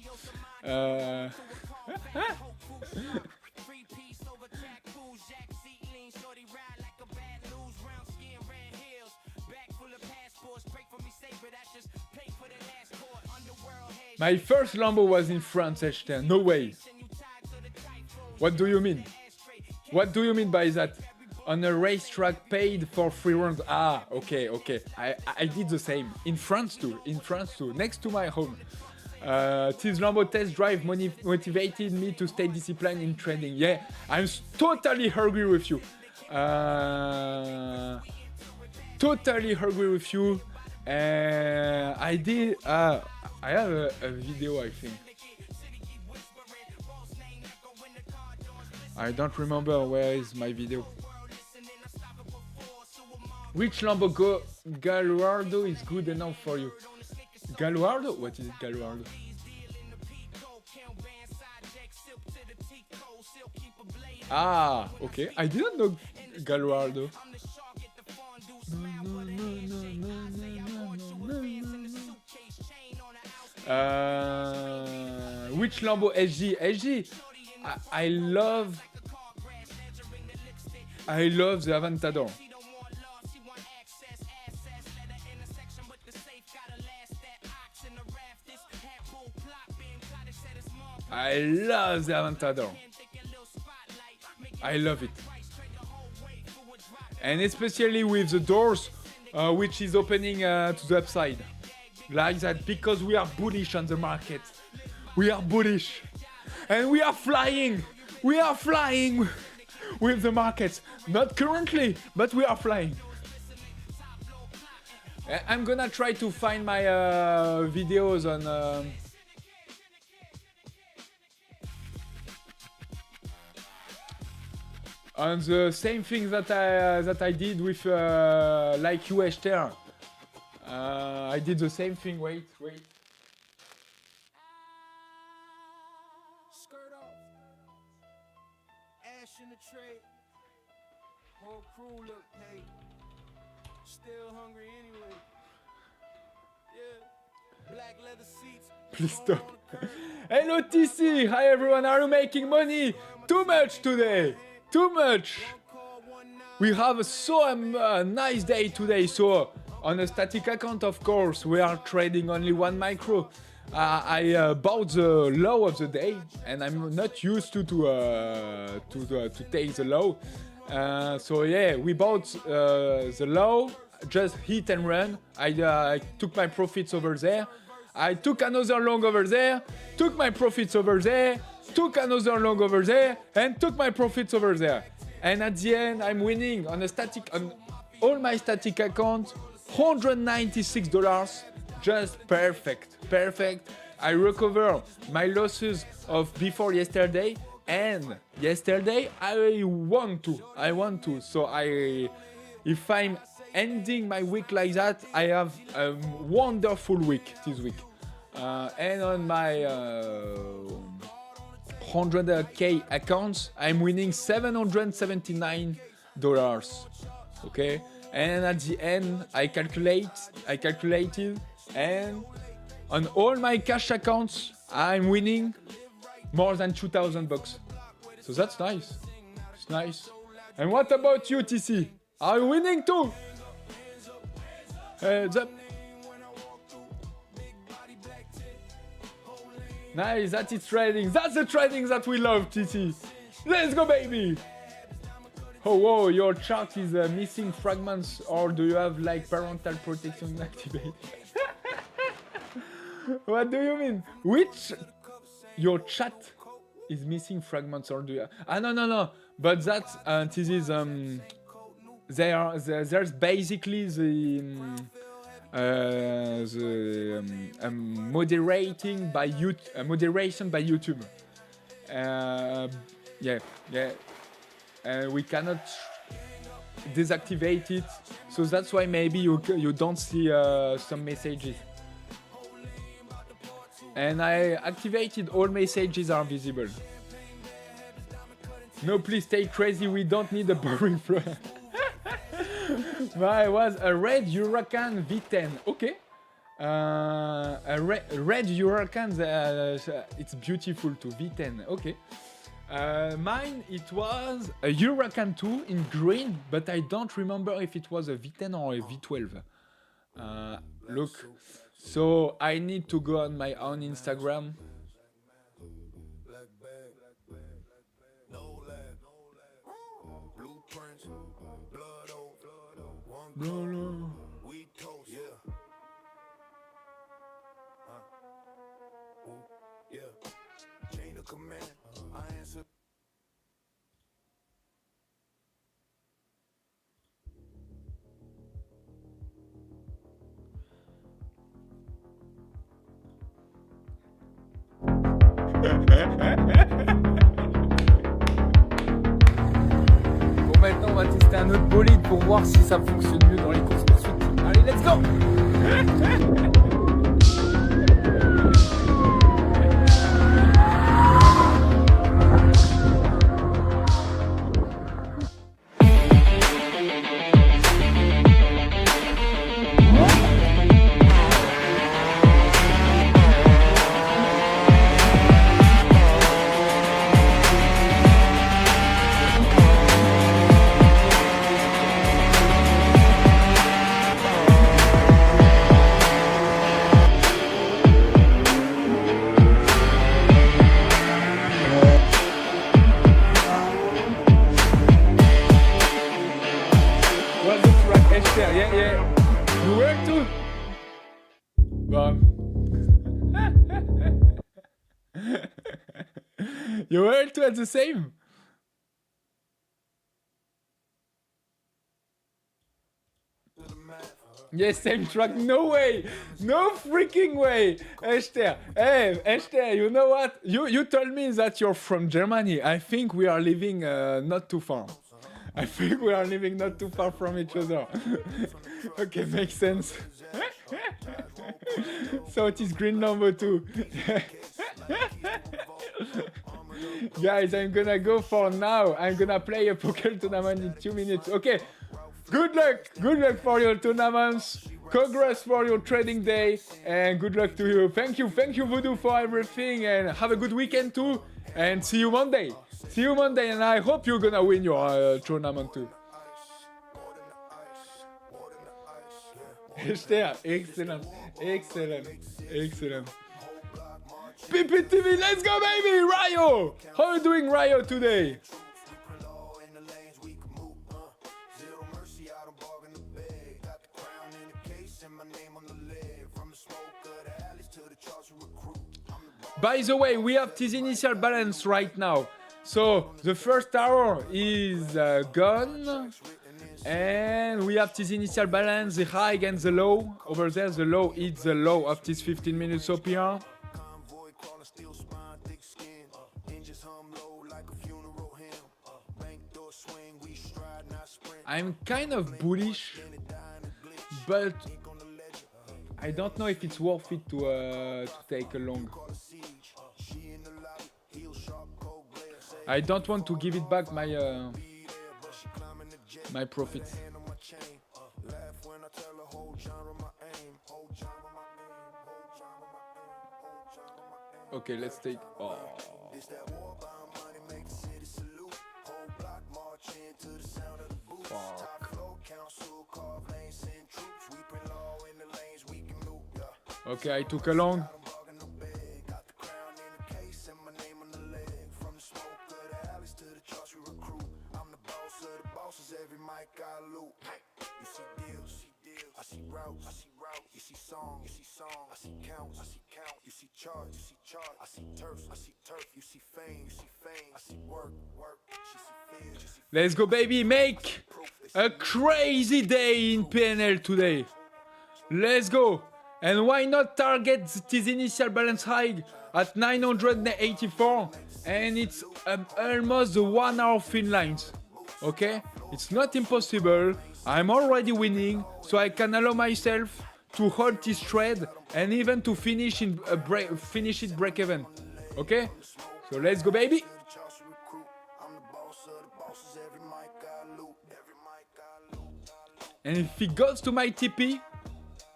My first Lambo was in France, H10. No way. What do you mean? What do you mean by that? On a racetrack paid for 3 rounds. Ah, okay. I did the same. In France too. Next to my home. This Lambo test drive motivated me to stay disciplined in trading. Yeah, I'm totally agree with you. Totally agree with you. I did. I have a video, I think. I don't remember where is my video. Which Lambo Gallardo is good enough for you? Gallardo? What is it, Gallardo? Ah, okay. I didn't know Gallardo. Which Lambo SG? SG? I love the Aventador. I love the Aventador. I love it. And especially with the doors, which is opening to the upside. Like that, because we are bullish on the market. We are bullish. And we are flying. We are flying with the markets. Not currently, but we are flying. I'm gonna try to find my videos on the same thing that I did with like you, Esther. I did the same thing. Wait. Skirt off. Ash in the tray. Whole crew look paid. Still hungry anyway. Yeah. Black leather seats. Please stop. Hello TC. Hi everyone. Are you making money? Too much today. Too much. We have so nice day today. So on a static account, of course, we are trading only 1 micro. I bought the low of the day, and I'm not used to take the low. So yeah, we bought the low, just hit and run. I took my profits over there. I took another long over there, took my profits over there, took another long over there, and took my profits over there. And at the end, I'm winning on all my static accounts, $196. Just perfect. I recover my losses of before yesterday, and yesterday I want to. So if I'm ending my week like that, I have a wonderful week this week. And on my 100k accounts, I'm winning $779. Okay, and at the end I calculated, and on all my cash accounts I'm winning more than $2,000. So that's nice. It's nice. And what about you, TC? Are you winning too? Heads up. Nice, that is trading. That's the trading that we love, TC. Let's go, baby. Oh, whoa, your chart is missing fragments, or do you have like parental protection activated? What do you mean? Which your chat is missing fragments, or do you? No. But that's this is there's basically the moderating by moderation by YouTube. Yeah. We cannot deactivate it, so that's why maybe you don't see some messages. And I activated all messages are visible. No, please stay crazy. We don't need a boring flow. I was a red Huracan V10. Okay. A red Huracan. It's beautiful too. V10. Okay. Mine, it was a Huracan 2 in green, but I don't remember if it was a V10 or a V12. Look, so I need to go on my own Instagram. Bon, maintenant on va tester un autre bolide pour voir si ça fonctionne mieux dans les courses poursuites. Allez, let's go! You were two at the same? Yes, same track. No way! No freaking way! Esther, hey, Esther, you know what? You told me that you're from Germany. I think we are living not too far. I think we are living not too far from each other. Okay, makes sense. So it is green number 2. Guys, I'm gonna go for now. I'm gonna play a poker tournament in 2 minutes. Okay, good luck for your tournaments. Congrats for your trading day, and good luck to you. Thank you, Voodoo, for everything, and have a good weekend too. And see you Monday. And I hope you're gonna win your tournament too. Esther, excellent. PPTV, let's go baby! Ryo! How are you doing, Ryo, today? By the way, we have this initial balance right now. So the first hour is gone. And we have this initial balance, the high against the low. Over there, the low is the low of this 15 minutes OPR. I'm kind of bullish, but I don't know if it's worth it to take a long. I don't want to give it back my my profits. Okay, let's take. Oh. Fuck. Okay, I took a long. Let's go baby, make a crazy day in PNL today. Let's go. And why not target this initial balance high at 984? And it's almost the 1 hour thin lines. Okay? It's not impossible. I'm already winning, so I can allow myself to hold this trade and even to finish it break even. Okay? So let's go, baby. And if it goes to my TP,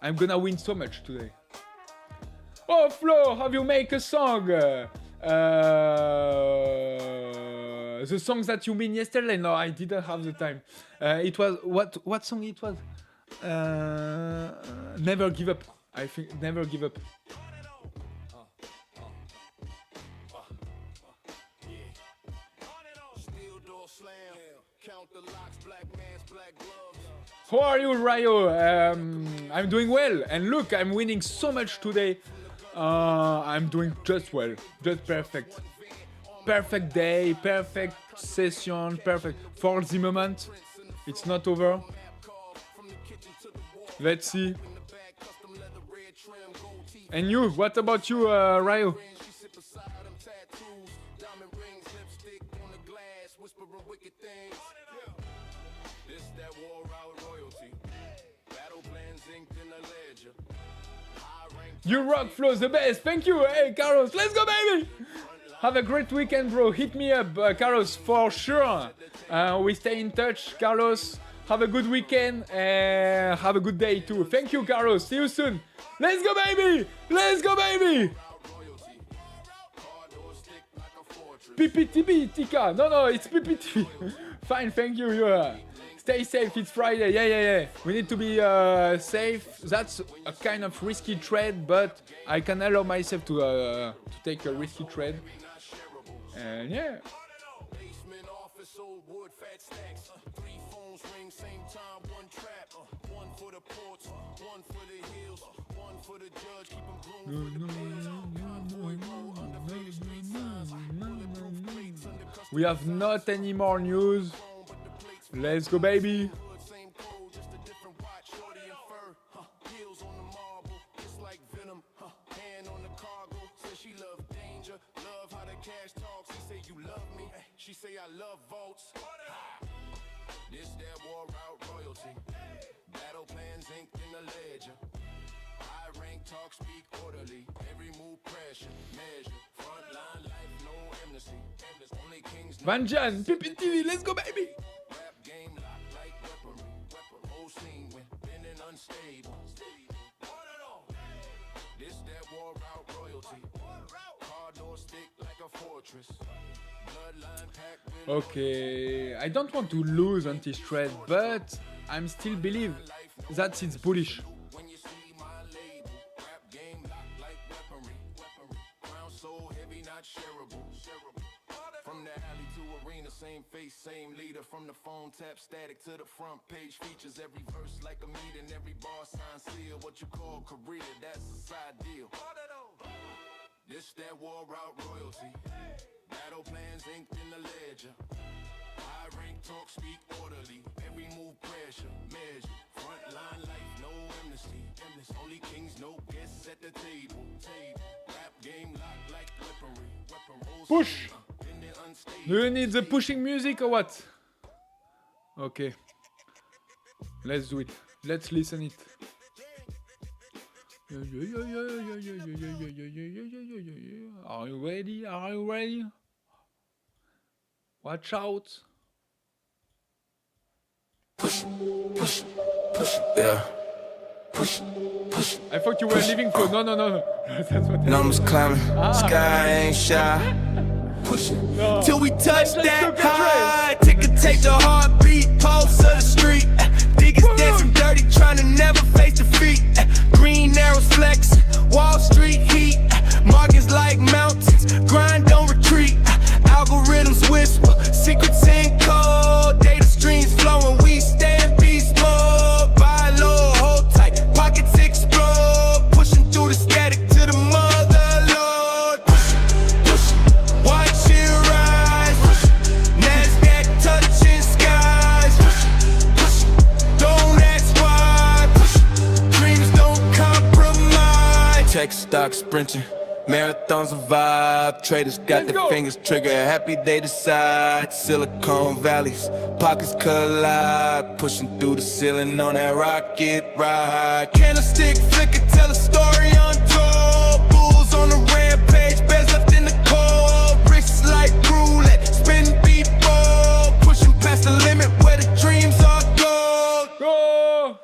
I'm gonna win so much today. Oh, Flo, have you make a song? The songs that you mean yesterday? No, I didn't have the time. It was what song it was? Never Give Up. I think Never Give Up. How are you, Ryo? I'm doing well, and look, I'm winning so much today. I'm doing just well, just perfect. Perfect day, perfect session, perfect. For the moment, it's not over. Let's see. And you, what about you, Ryo? You rock, Flo, the best. Thank you. Hey, Carlos, let's go, baby. Have a great weekend, bro. Hit me up, Carlos, for sure. We stay in touch, Carlos. Have a good weekend and have a good day too. Thank you, Carlos. See you soon. Let's go, baby. Let's go, baby. PPTB, Tika. No, it's PPTB. Fine, thank you. Stay safe, it's Friday. Yeah. We need to be safe. That's a kind of risky trade, but I can allow myself to take a risky trade. And yeah. We have not any more news. Let's go, baby. She say I love votes. This that war out royalty. Battle plans inked in the ledger. High rank talk, speak orderly. Every move pressure, measure. Frontline life, no amnesty. Only kings. Vanjan, PPTV, let's go, baby. Rap game locked like weaponry. Whole scene when bending unstable. This that war out royalty. Car door stick like a fortress. Okay, I don't want to lose on this trade, but I'm still believe that it's bullish. When you see my label, rap game locked like weaponry. Crown so heavy, not shareable. From the alley to arena, same face, same leader. From the phone tap static to the front page, features every verse like a meeting, every bar sign seal. What you call career, that's a side deal. This that war out royalty. Battle plans inked in the ledger. High rank talk, speak orderly. Every move pressure, measure. Frontline life, no amnesty. Only kings, no guests at the table. Rap game locked like weaponry. Push! Do you need the pushing music or what? Okay. Let's do it. Let's listen it. Are you ready? Are you ready? Watch out. Yeah. I thought you were leaving for no. That's what Numbers climbing, sky ain't shy. Pushing till we touch that high. Ticker tape the heartbeat, pulse of the street. Niggas dancing dirty, trying to never face defeat. Green arrows flex, Wall Street heat. Markets like mountains, grind don't retreat. Algorithms whisper, secrets in code. Data streams flowing, we stand beast mode. Buy low, hold tight, pockets explode. Pushing through the static to the mother lord. Push, watch it rise. Nasdaq touching skies. Push, don't ask why. Dreams don't clock sprinting. Marathons a vibe, traders got Let's the go. fingers trigger. Happy they decide. Silicon Valleys, pockets collide. Pushing through the ceiling on that rocket ride. Candlestick flicker, tell a story untold. Bulls on the rampage, bears left in the cold. Wrists like roulette, spin beat roll. Pushing past the limit where the dreams are gold. Go!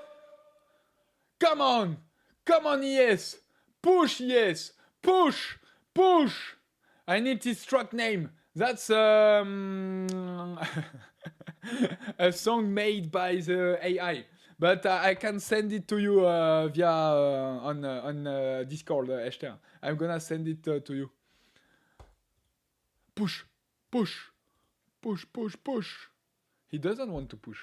Come on! Come on, yes! Push, yes! Push! Push! I need his track name. That's a song made by the AI. But I can send it to you via on Discord, Esther. I'm gonna send it to you. Push! Push! Push, push, push! He doesn't want to push.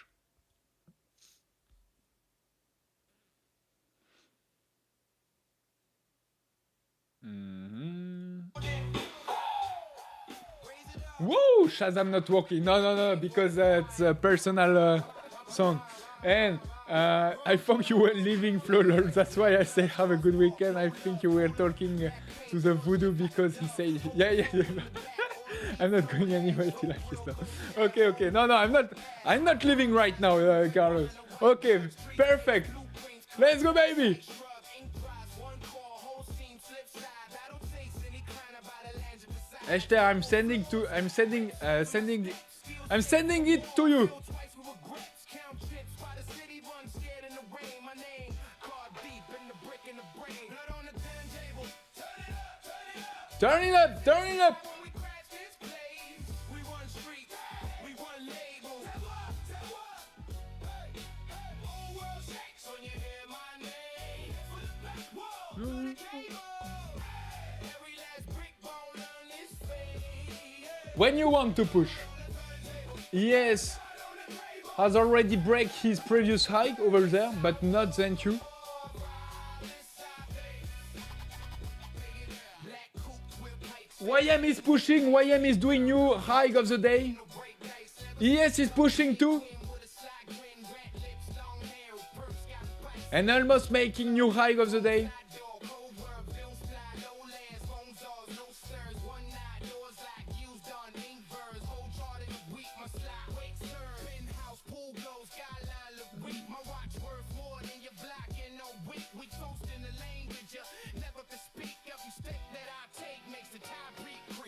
Whoa! Shazam not working. No, because it's a personal song. And I thought you were leaving Flowler. That's why I say have a good weekend. I think you were talking to the voodoo because he said, yeah. I'm not going anywhere till I kiss stuff. Okay. No, I'm not leaving right now, Carlos. Okay, perfect. Let's go, baby. Esther, I'm sending it to you. Turn it up. When you want to push. Yes, has already break his previous high over there, but not then too. YM is pushing, YM is doing new high of the day. ES is pushing too. And almost making new high of the day.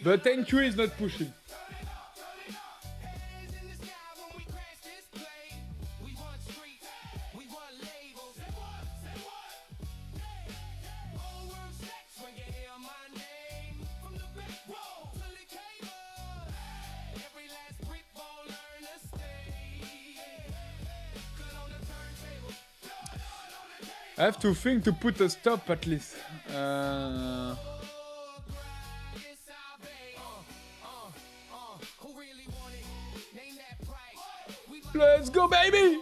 But NQ is not pushing. I have to think to put a stop at least. Let's go, baby!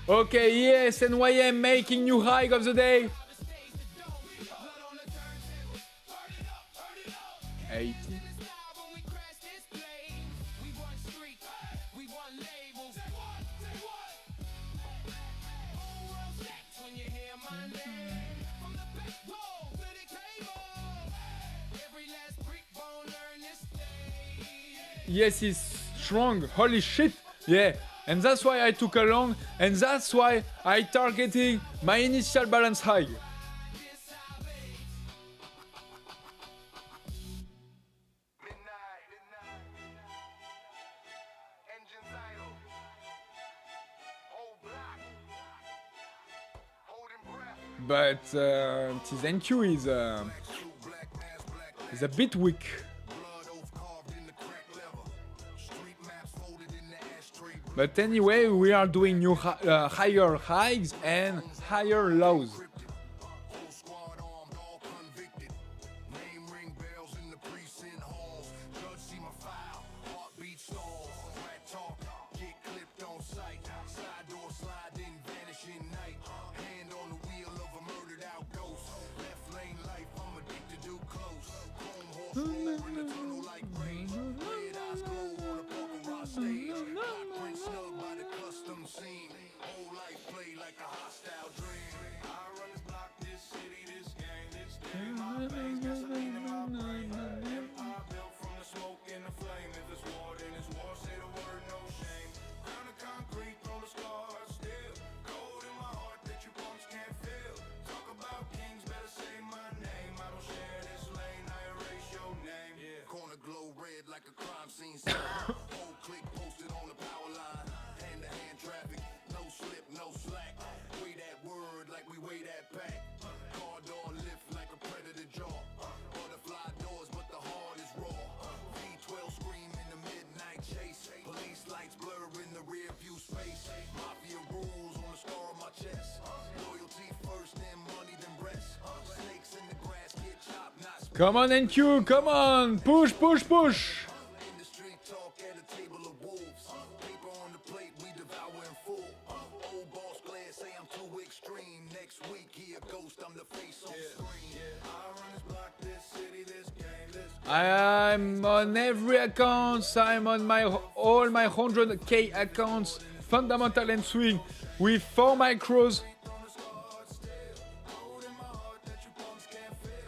Okay, yes, NYM making new high of the day. 80. Yes, he's strong. Holy shit. Yeah. And that's why I took along. And that's why I targeting my initial balance high. But this NQ is a bit weak. But anyway, we are doing new higher highs and higher lows. crime scene set. Whole click posted on the power line. Hand-to-hand traffic, no slip, no slack. Weigh that word like we weigh that pack. Car door lift like a predator jaw. Butterfly doors, but the heart is raw. V12 scream in the midnight chase. Police lights blur in the rear view space. Mafia rules on the scar of my chest. Loyalty first, then money, then rest. Snakes in the grass get chopped, not Come on, NQ, come on! Push, push, push! industry talk at a table of wolves. Paper on the plate, we devour in full. Old boss glad say I'm too extreme. Next week he a ghost, I'm the face on screen. I run this block, this city, this game, this. I'm on every account. I'm on my all my 100k accounts, fundamental and swing, with 4 micros.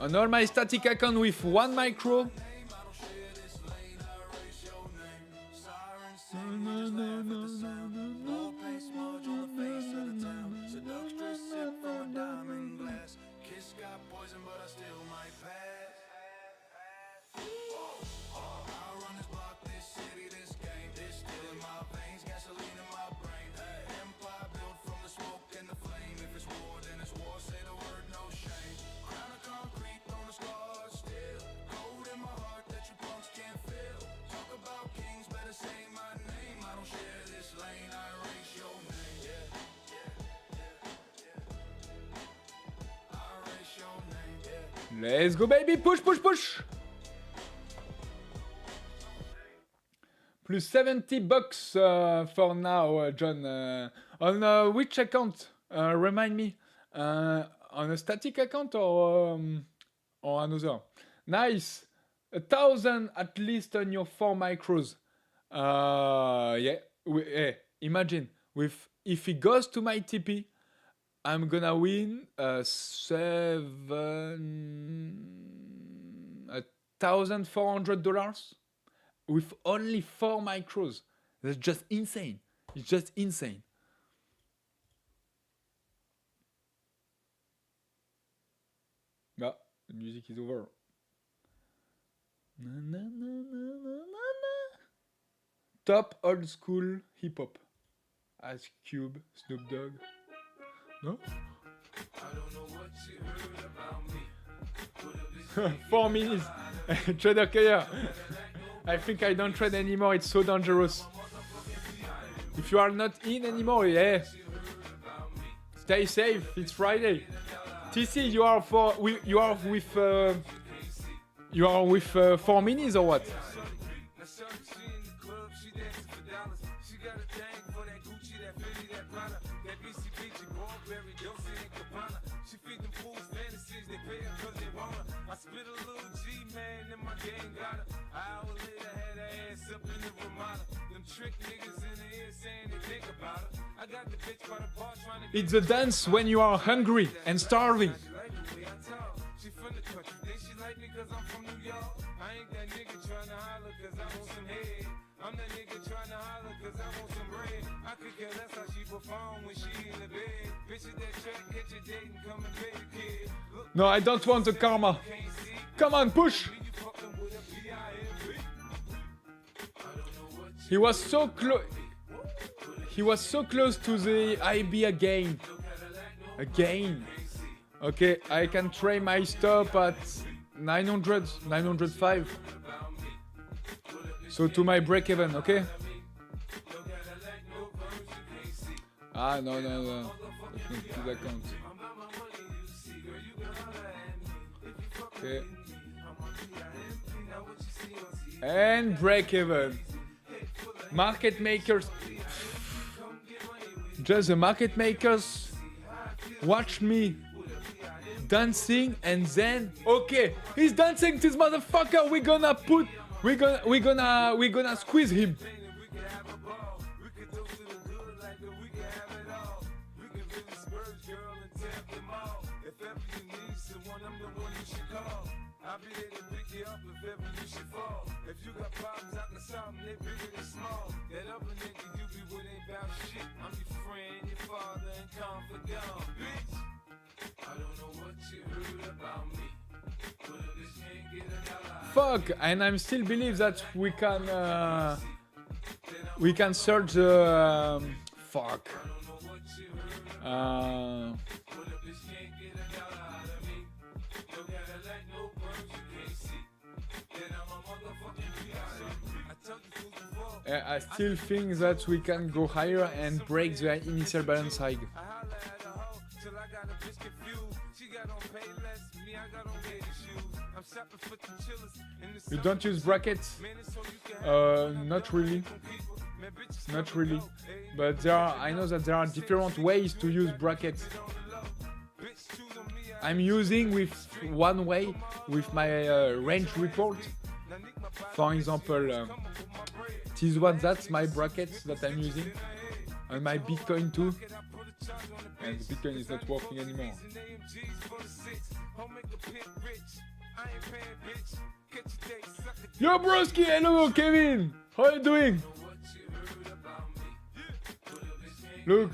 On all my static account with 1 micro. Let's go, baby! Push, push, push! Plus 70 bucks for now, John. On which account? Remind me. On a static account or another? Nice. 1,000 at least on your 4 micros. Yeah. Imagine if it goes to my TP, I'm gonna win $1,400 with only 4 micros. That's just insane. It's just insane. Ah, the music is over. Na, na, na, na, na, na. Top old school hip hop. Ice Cube, Snoop Dogg. No? 4 minutes. Trader Kaya. I think I don't trade anymore. It's so dangerous. If you are not in anymore, yeah. Stay safe. It's Friday. TC, you are with 4 minis or what? It's a dance when you are hungry and starving. No, I don't want the karma. Come on, push! He was so close. He was so close to the IB again. Again. Okay, I can trade my stop at 900, 905. So to my break even, okay? Ah, no. That's not to the account. Okay. And break even. Market makers. Just the market makers watch me dancing and then okay, he's dancing, this motherfucker. We're gonna squeeze him. fuck, and I'm still believe that we can search the fuck. I still think that we can go higher and break the initial balance high. You don't use brackets? Not really. Not really. But I know that there are different ways to use brackets. I'm using with one way with my range report. For example, this one, that's my brackets that I'm using. And my Bitcoin too. And the Bitcoin is not working anymore. Yo broski, hello Kevin! How are you doing? Look,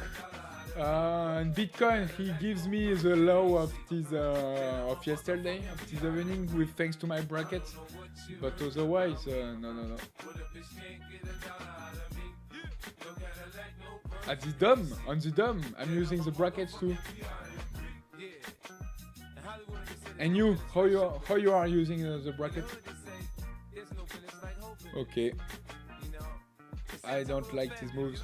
and Bitcoin, he gives me the low of this of yesterday, of this evening, with thanks to my brackets. But otherwise, no. At the DOM, on the DOM, I'm using the brackets too. And you, how you are using the brackets? Okay. I don't like these moves.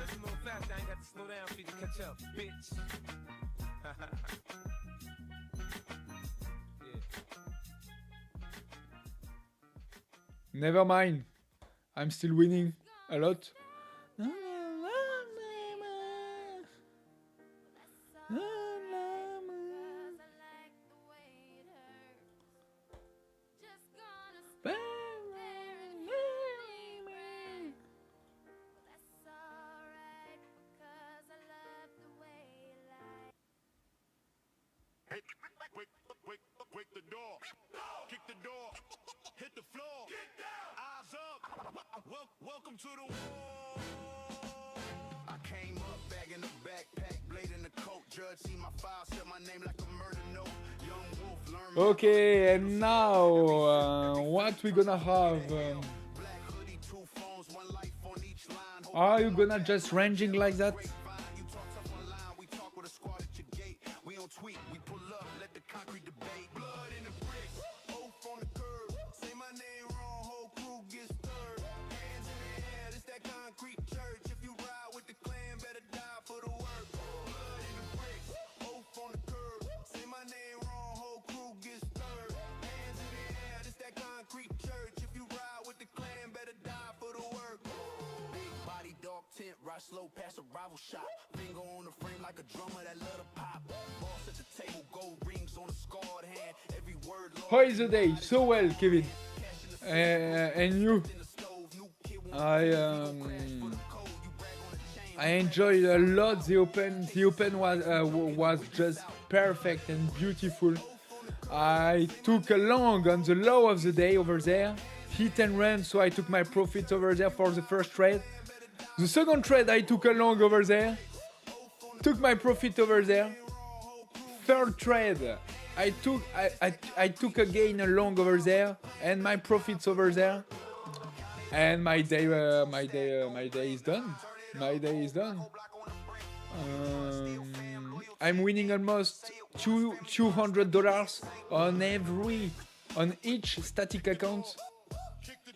Never mind. I'm still winning a lot. Break the door, kick the door, hit the floor, eyes up, welcome to the war. I came up, bag in the backpack, blade in the coat, judge see my file, said my name like a murder note, young wolf, learn. Okay, and now what we gonna have? Are you gonna just ranging like that? Slow past a rival shot, finger on the frame like a drummer that love to pop. Boss at the table, gold rings on a scarred hand. Every word. How is the day? So well, Kevin. And you? I enjoyed a lot the open. The open was just perfect and beautiful. I took a long on the low of the day over there, hit and run, so I took my profits over there for the first trade. The second trade I took a long over there, took my profit over there. Third trade I took again a long over there and my profits over there. And my day is done. My day is done. I'm winning almost $200 on each static account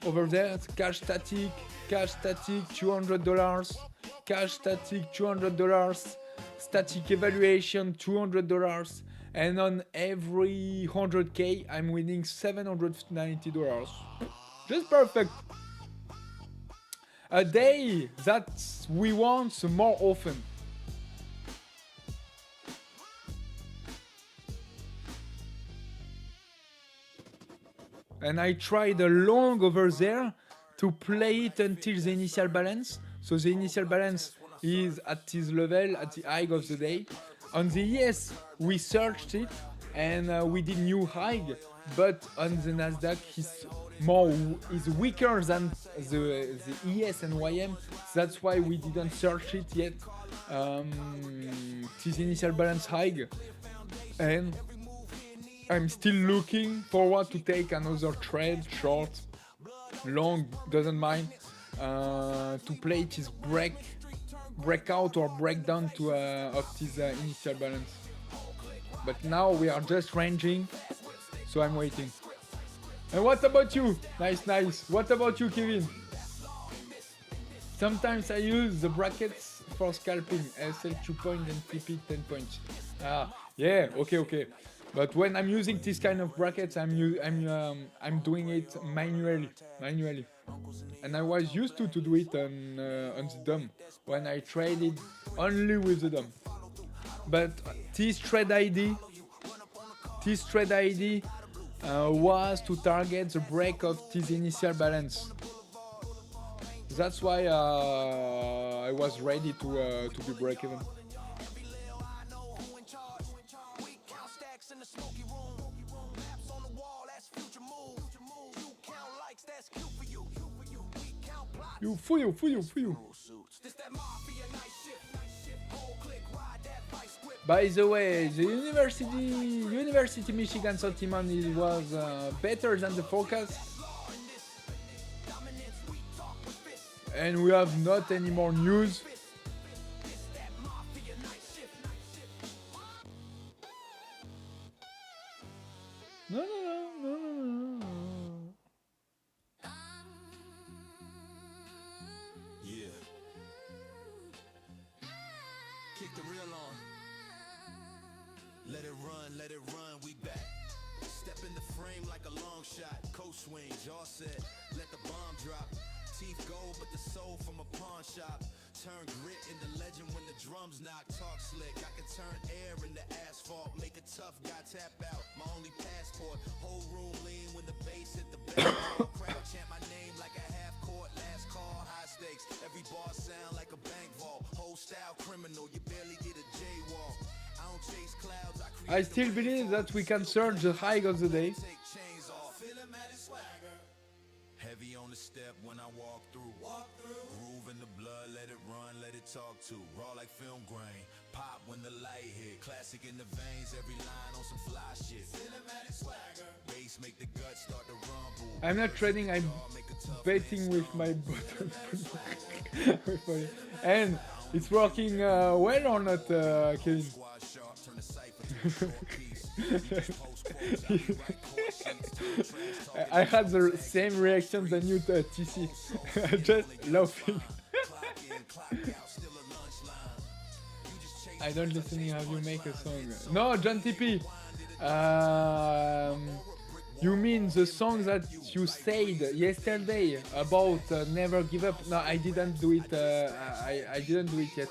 over there. Cash static, $200, cash static, $200, static evaluation, $200, and on every 100k I'm winning $790. Just perfect. A day that we want more often. And I tried a long over there to play it until the initial balance. So the initial balance is at this level, at the high of the day. On the ES, we searched it and we did new high, but on the Nasdaq, is weaker than the ES and YM. That's why we didn't search it yet. This initial balance high, and I'm still looking forward to take another trade, short, long, doesn't mind, to play this breakout or breakdown to of this initial balance. But now we are just ranging, so I'm waiting. And what about you? Nice, nice. What about you, Kevin? Sometimes I use the brackets for scalping. SL 2 points and TP 10 points. Ah, yeah, okay. But when I'm using this kind of brackets, I'm doing it manually. And I was used to do it on the DOM when I traded only with the DOM. But this trade ID was to target the break of this initial balance. That's why I was ready to be break even. You fool. By the way, the University Michigan sentiment was better than the forecast. And we have not any more news. No. Yeah. Kick the reel on. Let it run, we back. Step in the frame like a long shot. Coast swing, jaw set, let the bomb drop. Teeth gold, but the soul from a pawn shop. Turn grit into legend when the drums knock. Talk slick, I can turn air into asphalt. Make a tough guy tap out, my only passport. Whole room lean when the bass hit the bass. Crowd chant my name like a half court. Last call, high stakes. Every bar sound like a bank vault. Whole style criminal, you barely get a jaywalk. I don't chase clouds, I still believe that we can search the high of the day. Heavy on the step when I walk through. Groove in the blood, let it run, let it talk to. Raw like film grain. Pop when the light hit. Classic in the veins, every line on some fly shit. Cinematic swagger. Bass make the guts start to rumble. I'm not trading, I'm betting with my button. And it's working well or not, Kevin? I had the same reaction than you, TC. Just laughing. I don't listen how you make a song. No, John TP. You mean the song that you said yesterday about never give up? No, I didn't do it. I didn't do it yet.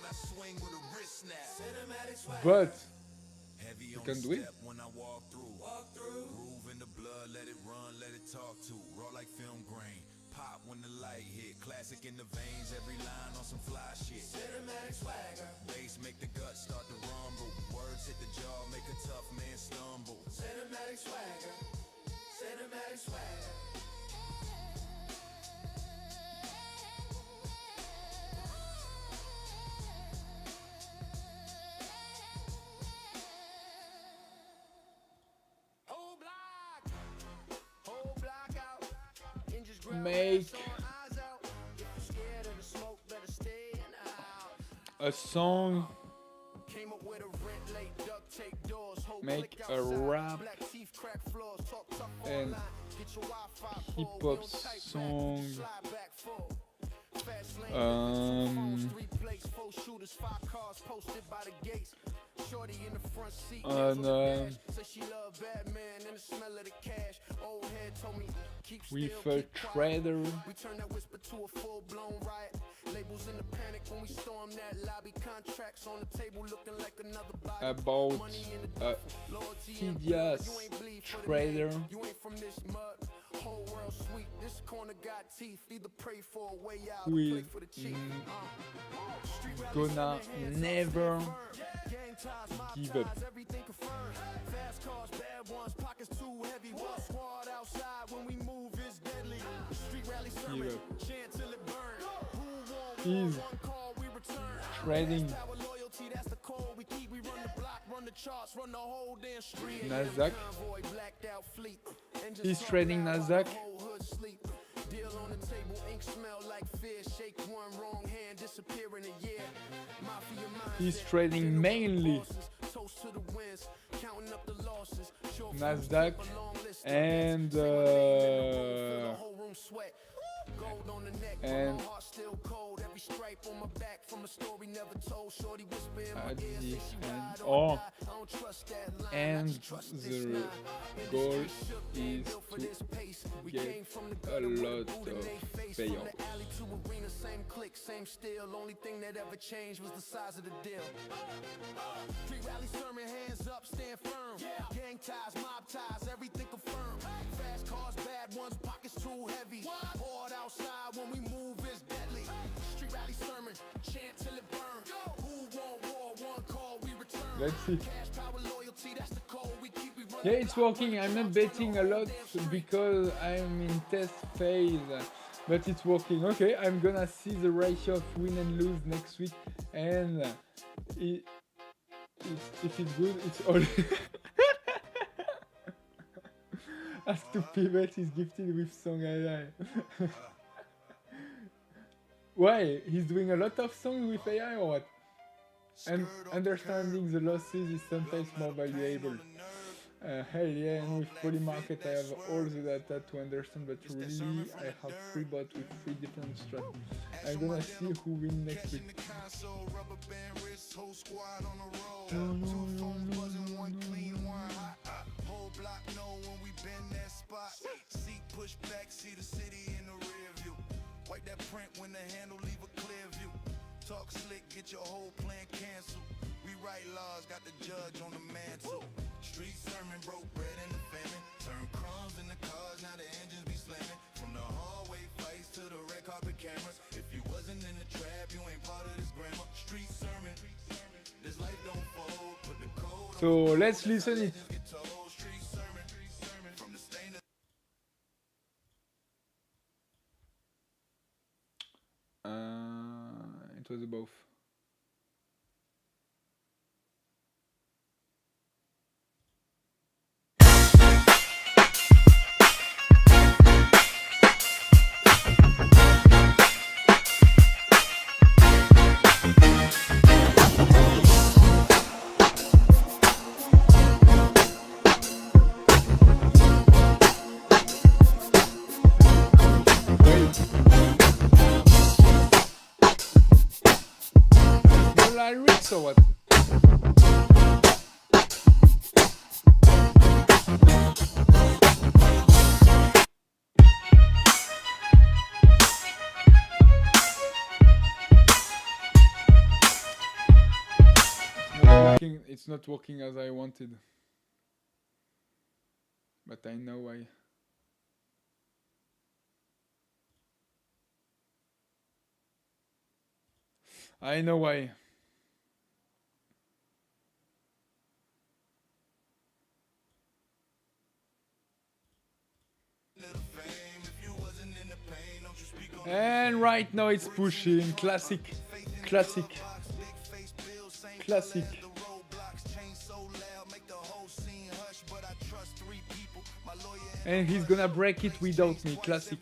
But you can do it. Classic in the veins, every line on some fly shit. Cinematic swagger. Bass make the guts start to rumble. Words hit the jaw, make a tough man stumble. Cinematic swagger. Cinematic swagger. Whole block out. Make a song, make a rap and hip-hop song, with a trader. About Phidias trader. Will gonna never give up. He's trading Nasdaq. He's trading Nasdaq. Deal on the table, ink smell like fish. Shake one wrong hand, disappear in a year. Mafia mind. He's trading mainly Toast to the wins, counting up the losses. Nasdaq and Whole room sweat. Gold on the neck, and heart still cold. Every stripe on my back from a story never told. Shorty whisper in my at ear, the say she end. ride or Oh, die. I don't trust that line. and I trust this the line. goal Industry shook, they is built for to this pace. We get came from the a gutter with lot boot in of they face. From payoff. the alley to arena, same click, same steel. Only thing that ever changed was the size of the deal. Pre-rally sermon, hands up, stand firm. Gang ties, mob ties, everything confirmed. Fast cars, bad ones, pockets too heavy. Poured outside when we move is deadly. Street rally sermon, chant till it burn. Who want war? One call, we return. let's see. Cash, power, loyalty, that's the code we keep. We run. Yeah, it's working. I'm not betting a lot because I'm in test phase, but it's working. Okay, I'm gonna see the ratio of win and lose next week, and if it's good, it's all. As to pivot is gifted with song AI. Why? He's doing a lot of songs with AI or what? And understanding the losses is sometimes more valuable. Hell yeah, and with Polymarket I have all the data to understand, but really I have 3 bots with 3 different strats. I'm gonna see who wins next week. Push back, see the city in the rear view. Wipe that print when the handle leave a clear view. Talk slick, get your whole plan canceled. We write laws, got the judge on the mantle. Street sermon, broke bread in the famine. Turn crumbs in the cars, now the engines be slamming. From the hallway fights to the red carpet cameras. If you wasn't in the trap, you ain't part of this grammar. Street sermon, this life don't fold. Put the code So let's listen it. get told. Street sermon, from the stain of It was both. Lyrics or what? It's not working as I wanted. But I know why. I know why. And right now it's pushing. Classic. Classic. Classic. And he's gonna break it without me. Classic.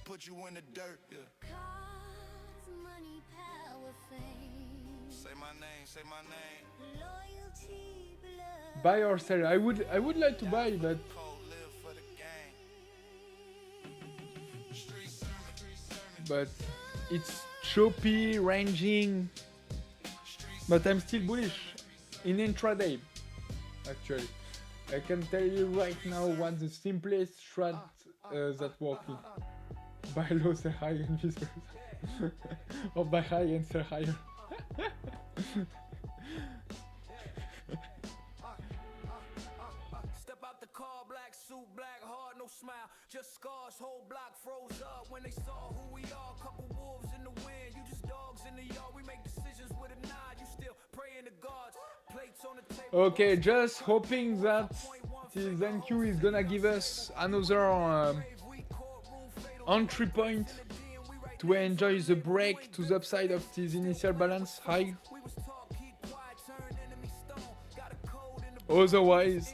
Put you in the dirt. Yeah. Cars, money, power, fame. Say my name, say my name. Loyalty, blood. Buy or sell. I would like to buy, but Cold live for the game. but it's choppy, ranging. But I'm still bullish in intraday. Actually, I can tell you right now what's the simplest strat that working. Buy low, sell high, and vice versa. Or buy high and sell higher. Step out the car, black suit, black heart, no smile. Just scars, whole block froze up when they saw who we are. Couple wolves in the wind, you just dogs in the yard. We make decisions with a nod, you still praying to gods. Plates on the table. Okay, just hoping that the NQ is gonna give us another entry point to enjoy the break to the upside of this initial balance high. Otherwise,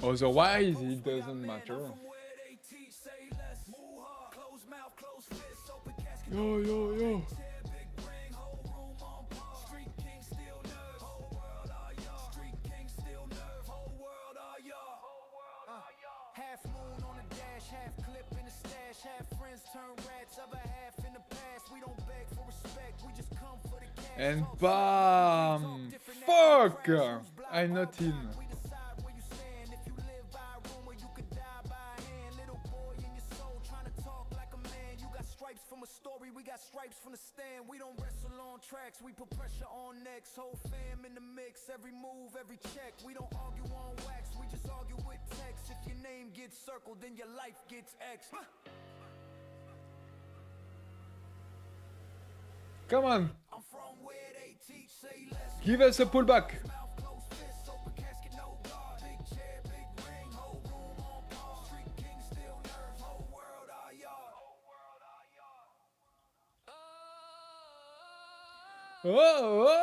it doesn't matter. Yo. Half moon on the dash, half clip in the stash, half friends turn rats, other half in the past. We don't beg for respect, we just come for the cash. And bam! Fuck! I'm not in. We decide where you stand. If you live by a rumor, you could die by a hand. Little boy in your soul, trying to talk like a man. You got stripes from a story, we got stripes from the stand. We don't wrestle on tracks, we put pressure on necks. Whole fam in the mix, every move, every check. We don't argue on wax, we just argue with text. If your name gets circled, then your life gets X. Come on, I'm from where they teach, say less. give us a pullback. Mouth closed, fist open, casket no guard. Big chair, big ring, whole room on pause. Street king, still nerve, whole world our yard. Oh.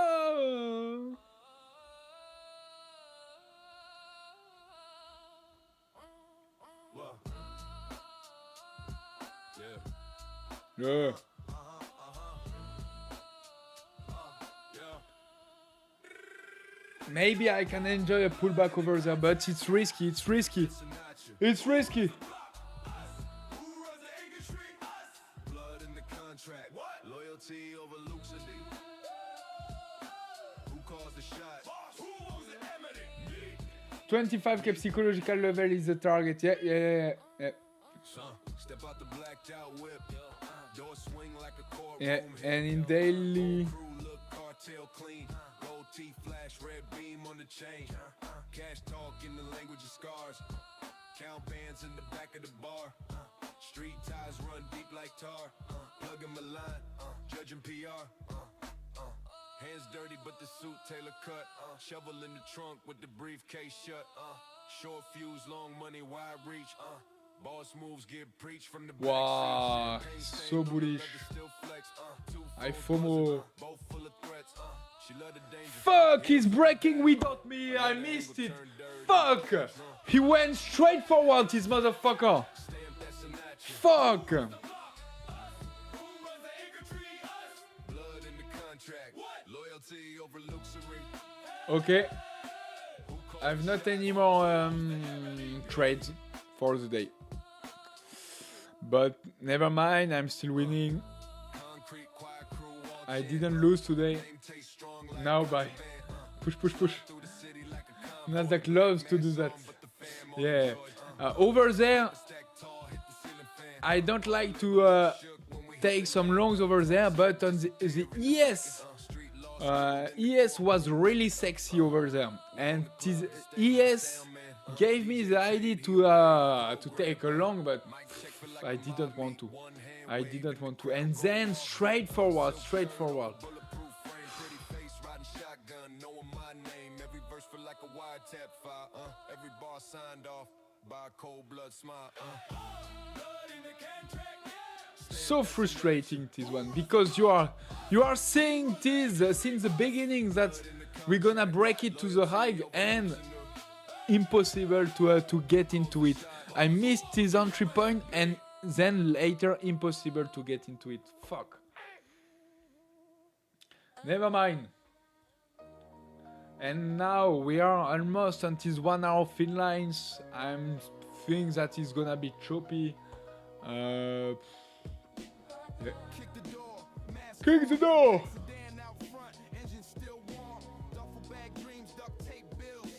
Yeah. Maybe I can enjoy a pullback over there, but it's risky. It's risky. It's risky. Who runs the Acre Street? Us. Blood in the contract. What? Loyalty over lucidity. Who calls the shot? Boss. Who owns the eminent? Me. 25k psychological level is the target. Yeah. Step out the blacked out whip. Door swing like a courtroom. Yeah, and in daily. Crew look cartel clean. Gold teeth flash, red beam on the chain. Cash talk in the language of scars. Count bands in the back of the bar. Street ties run deep like tar. Plugging my line, judging PR. Hands dirty, but the suit tailor cut. Shovel in the trunk with the briefcase shut. Short fuse, long money, wide reach. Boss moves get preached from the back. Wow, so bullish. I FOMO. Both full of threats. She love the danger. Fuck, he's breaking without me. I missed it. Fuck. He went straight forward, this motherfucker. Fuck. Who runs the Acre Tree? Us. Blood in the contract. What? Loyalty over luxury. Okay. I've not any more trades for the day. But never mind, I'm still winning. Concrete, quiet crew, all I didn't lose today. name taste strong like Now bye. Push. through the city like a Nasdaq loves to do that. Yeah. Over there, stack tall, hit the ceiling fan. I don't like to take some longs over there, but on the ES, ES was really sexy over there, and this ES gave me the idea to take a long, but I didn't want to. And then straightforward. Bulletproof frame, pretty face, riding shotgun, knowing my name. Every verse feel like a wiretap file. Every bar signed off by a cold blood smile. Blood in the contract, yeah. So frustrating this one, because you are saying this since the beginning that we're gonna break it to the high and impossible to get into it. I missed this entry point and then later impossible to get into it. Fuck. Never mind. And now we are almost on this 1 hour thin lines. I'm thinking that it's gonna be choppy. Yeah. Kick the door, mask Kick the door! sedan out front, engine still warm. Duffel bag dreams, duct tape bills.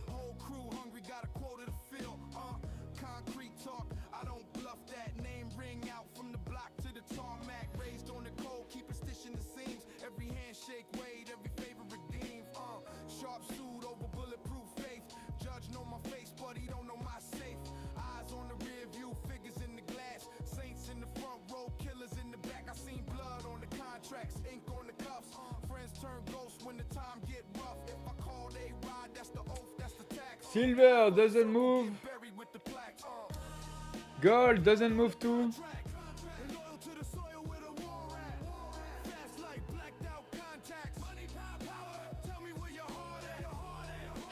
Whole crew hungry, got a quota to fill. Concrete talk, I don't bluff that. Name ring out from the block to the tarmac. Raised on the cold, keep it stitching the seams. Every handshake weighed, every favor redeemed. Sharp suit over bulletproof faith. Judge know my face, but he don't know my safe. Eyes on the rear view, figures in the glass. Saints in the front row, killers in the back. I seen blood on the contracts, ink on the cuffs. Friends turn ghosts when the time get rough. If I call, they ride, that's the oath, that's the tax. Silver doesn't move. Buried with the plaques. Gold doesn't move too.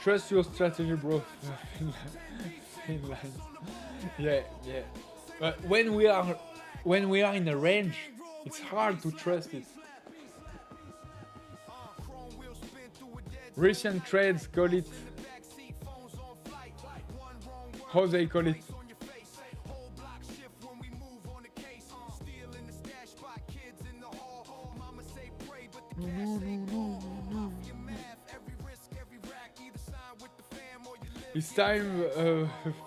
Trust your strategy, bro. Finland. Yeah. But when we are in a range, it's hard to trust it. Recent trades call it. How they call it? It's time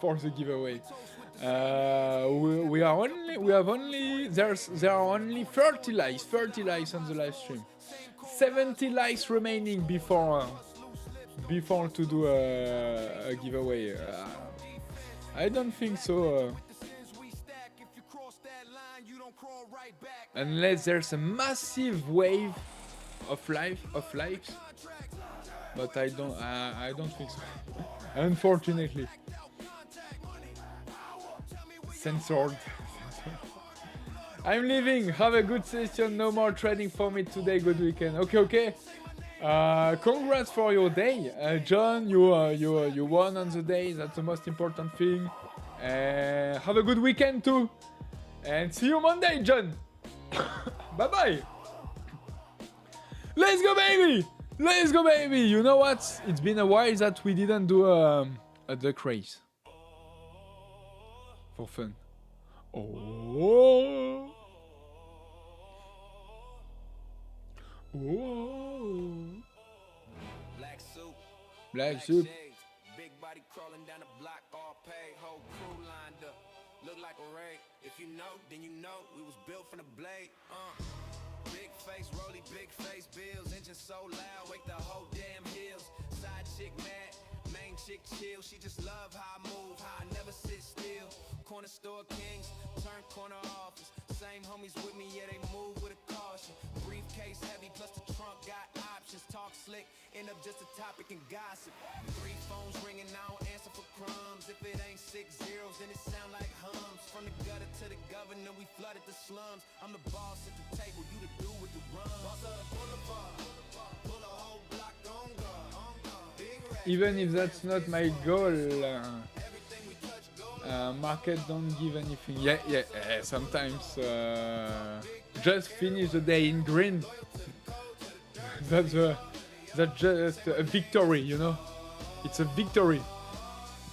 for the giveaway. There are only 30 likes on the live stream. 70 likes remaining before to do a giveaway. I don't think so. Unless there's a massive wave of likes, but I don't think so. Unfortunately, censored. I'm leaving. Have a good session. No more trading for me today. Good weekend. Okay. Congrats for your day, John. You won on the day. That's the most important thing. Have a good weekend too, and see you Monday, John. Bye bye. Let's go, baby. Let's go, baby! You know what? It's been a while that we didn't do a duck race. For fun. Oh! Black soup. Big body crawling down the block, all paid, whole crew lined up. Look like a raid. If you know, then you know we was built from the blade. Big face, rolly, big face, bills, engine so loud, wake the whole damn hills. Side chick mad, main chick chill, she just love how I move, how I never sit still. Corner store kings, turn corner office. Same homies with me, yeah, they move with a caution. Briefcase heavy, plus the trunk got options. Talk slick, end up just a topic and gossip. 3 phones ringing, I don't answer for crumbs. If it ain't 6 zeros, then it sound like hums. From the gutter to the governor, we flooded the slums. I'm the boss at the table, you the dude with the rum. Boss of the boulevard, pull a whole block on guard. Even if that's not my goal, market don't give anything. Yeah. Sometimes just finish the day in green. That's just a victory, you know. It's a victory.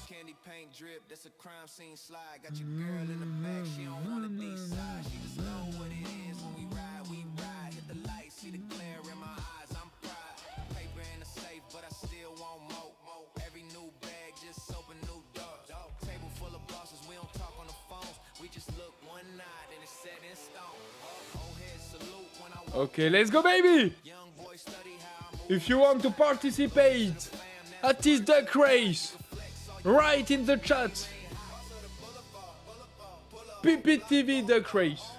Candy paint drip, that's a crime scene slide. Got your girl in the back, she don't wanna be side. She just know what it is when we ride. Hit the light, see the glare in my eyes, I'm proud. Paper in the safe, but I still want more. Every new bag just open new doors. Table full of bosses, we don't talk on the phones. We just look one night and it's set in stone. Old head salute when I walk. Okay, let's go, baby! Young boy study how I move. If you want to participate at this duck race, write in the chat. PPTV duck race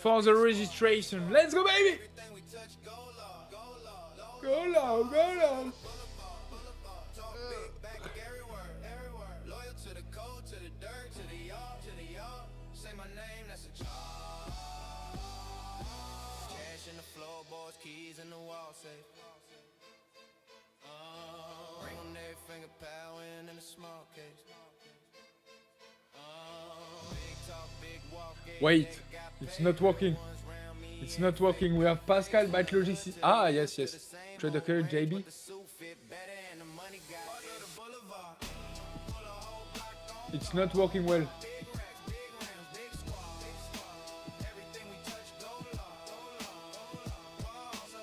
for the registration. Let's go, baby! Go long. Loyal to the code, to the dirt, to the yard. Say my name, that's a charge. Cash in the floorboards, keys in the wall safe. Ring on every finger, power in a small case. Big talk, big walk. Wait, it's not working. It's not working. We have Pascal, Byte Logistics. Ah, yes. Trader Carrier, JB. It's not working well.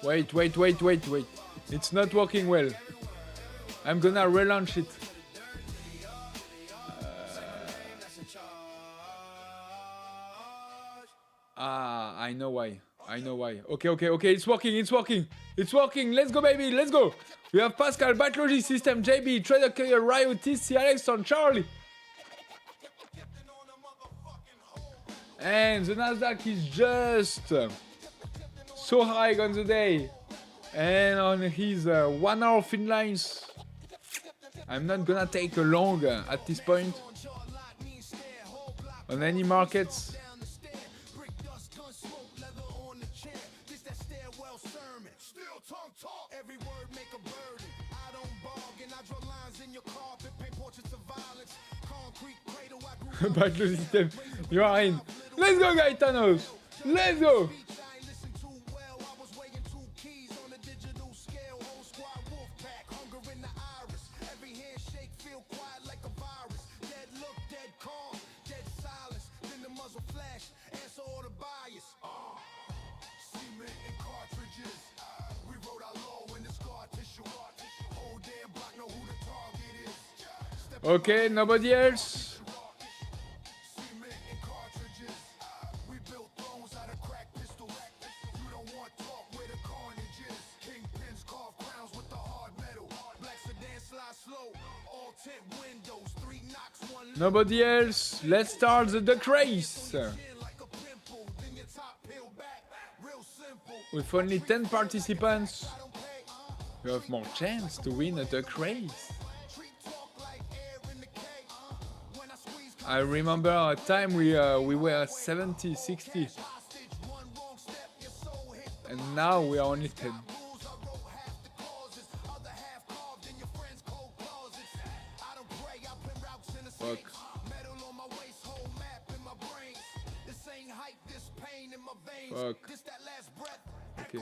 Wait. It's not working well. I'm gonna relaunch it. I know why. Okay. It's working. Let's go, baby. Let's go. We have Pascal, Byte Logistics System, JB, Trader Carrier, Ryo, TC, Alex, and Charlie. And the Nasdaq is just so high on the day. And on his 1 hour thin lines, I'm not gonna take a long at this point. on any markets. Back to the system. You are in. Let's go, Gaetanos. Let's go. Okay, nobody else. Nobody else. Let's start the duck race. With only 10 participants, you have more chance to win a duck race. I remember a time we were 70, 60. And now we are only 10. Fuck. Fuck. Okay.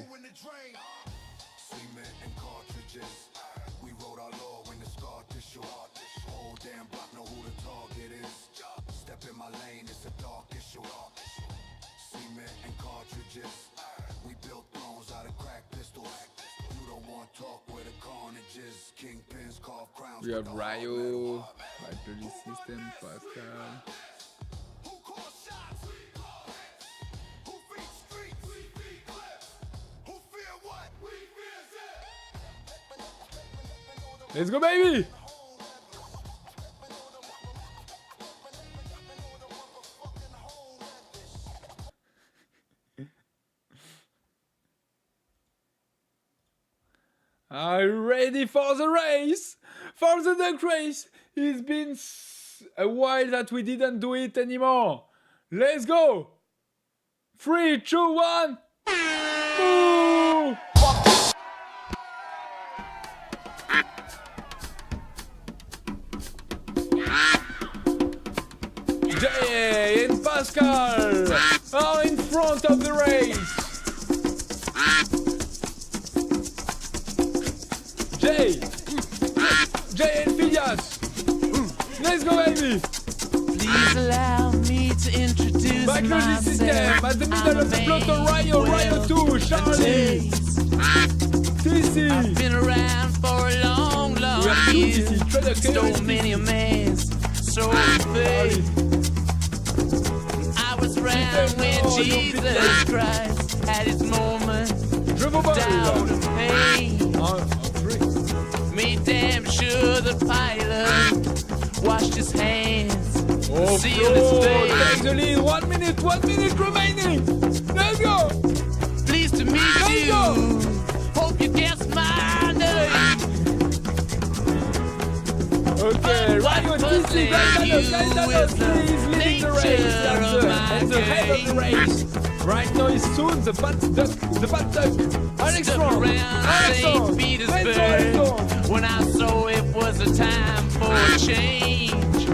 In my lane, it's the darkest shore. Cement and cartridges. We built thrones out of cracked pistols. You don't want talk where the carnage is. Kingpins carve crowns. We have Ryo, Battery System, Pascal. Who feeds streets? Who fear what? We fear Let's go, baby! Are you ready for the race? For the duck race! It's been a while that we didn't do it anymore. Let's go! 3, 2, 1! Move! Jay and Pascal are in front of the race. Jay and Phidias. Let's go, baby. Please allow me to introduce Back to the myself. system. At the middle of the plot, Ryo 2, Charlie, TC. I've been around for a long, long We have 2 year. TC. Trader Stole KO. many a man's soul faith. I was around when Oh, Jesus Christ had his moment Dribble ball. doubt and pain. On 3. Made damn sure the pilot washed his hands, Oh, sealed his take face. the lead. 1 minute remaining. Let's go. Pleased to meet Let's you. go. Hope you guessed my name. Okay, Ryo TC, Gaetanos, please leading the race at the head of the race. Right now is soon the bat duck. Alex Stuck Strong. around Alex St. Strong. Petersburg when I saw it was a time for a change.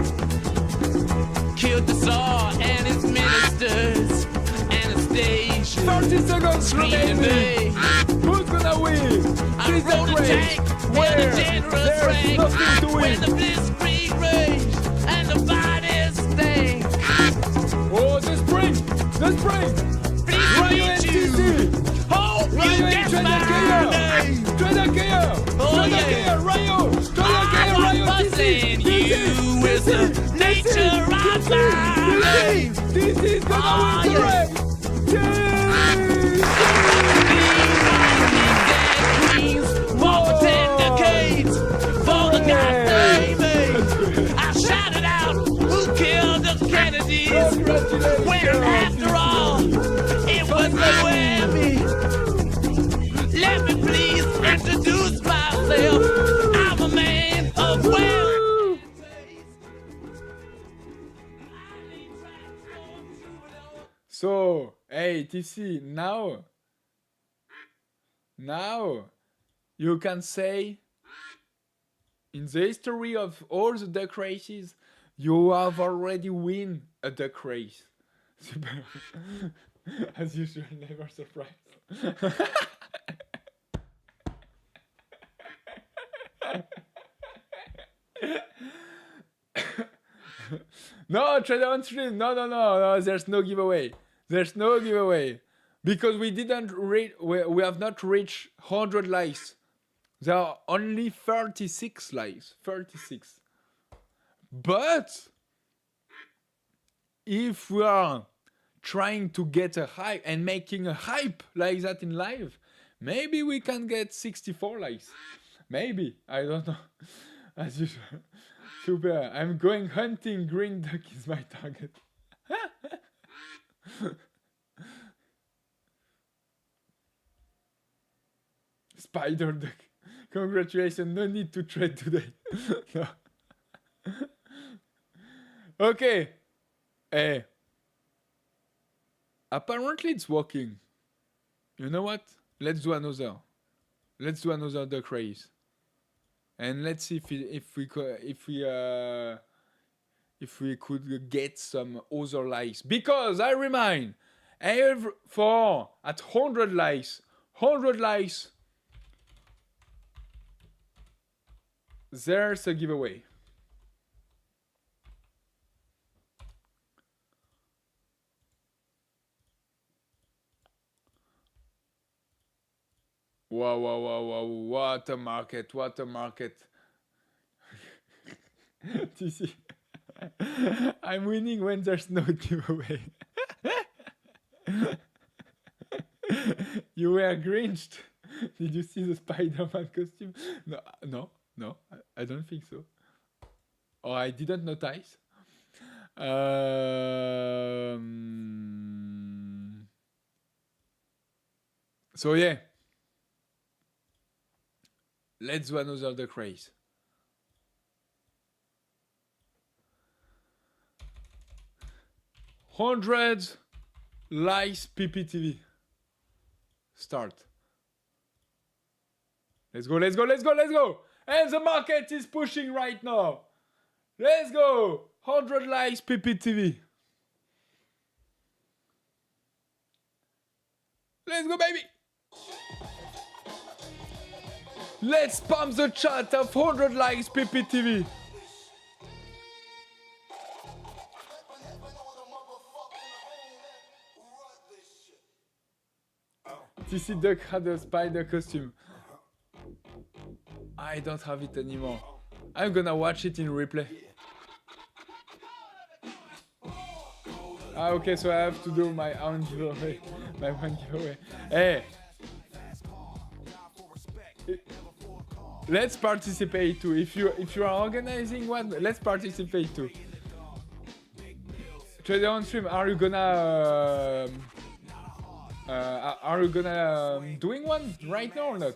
Killed the Tsar and his ministers. Anastasia 30 seconds remaining. Who's gonna win? I This rode is a race tank where and a generous there's rank nothing to when the win. blitzkrieg raged and the bodies stank. Oh, the spring. Please Ryo and meet you. TC. Hope Ryo you and guessed Trader my KO. name. Trader KO. Oh, Trader yeah. KO. Ryo. Trader KO. I'm Ryo buzzing TC. you with the nature of my name. This is gonna Oh, win the yeah. race. Yay! Walk for 10 decades for the goddamn I shouted out, who killed the Kennedys? Congratulations. When after all, it was you and me. Let me please introduce myself. I'm a man of wealth. So, hey, TC, now you can say in the history of all the duck races, you have already win a duck race. Super. As usual, never surprised. No, Trader on stream. No. There's no giveaway. There's no giveaway because we didn't reach. We have not reached 100 likes. There are only 36 likes. 36. But if we are trying to get a hype and making a hype like that in live, maybe we can get 64 likes. Maybe. I don't know. As usual. Super. I'm going hunting. Green duck is my target. Spider duck. Congratulations. No need to trade today. No. Okay. Hey. Apparently it's working. You know what? Let's do another. Let's do another duck race. And let's see if we could get some other likes. Because I remind, at 100 likes, there's a giveaway. Wow, what a market. TC. I'm winning when there's no giveaway. You were grinched. Did you see the Spider-Man costume? No, I don't think so. Or I didn't notice. So yeah. Let's do another duck race. Hundreds likes PPTV. Start. Let's go. And the market is pushing right now. Let's go. 100 likes PPTV. Let's go, baby. Let's spam the chat of 100 likes PPTV. TC Duck had a spider costume. I don't have it anymore. I'm gonna watch it in replay. Okay, so I have to do my own giveaway. My one giveaway. Hey! Let's participate too. If you are organizing one, let's participate too. Trader on stream, are you gonna doing one right now or not?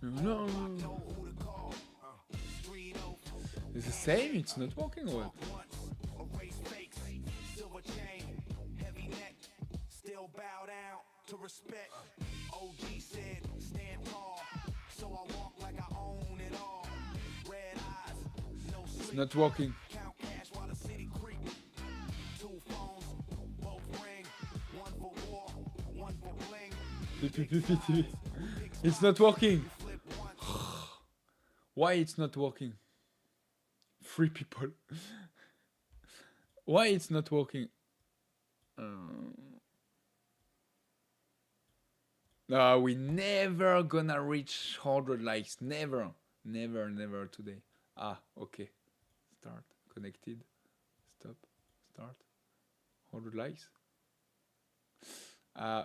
No. It's the same. It's not working or what? To respect, OG said, stand tall. So I walk like I own it all. Red eyes, no sleep. It's not working. Count cash while the city creep. 2 phones, both ring. 1 for war, 1 for bling. It's not working. Why it's not working? 3 people. Why it's not working? No, we never gonna reach 100 likes. Never today. Okay. Start. Connected. Stop. Start. 100 likes.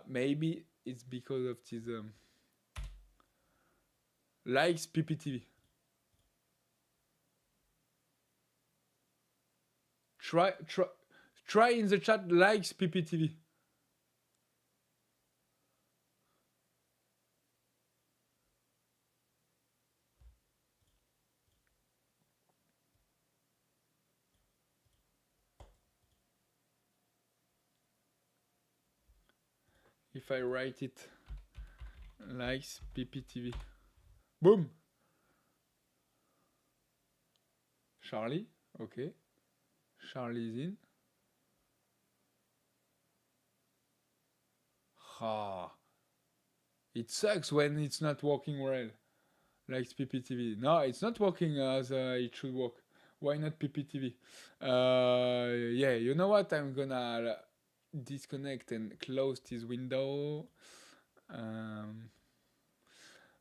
Maybe it's because of this likes PPTV. Try in the chat likes PPTV. if I write it likes PPTV. Boom. Charlie, okay. Charlie's in. Ah. It sucks when it's not working well. Likes PPTV. No, it's not working as it should work. Why not PPTV? Yeah, you know what? I'm gonna disconnect and close this window.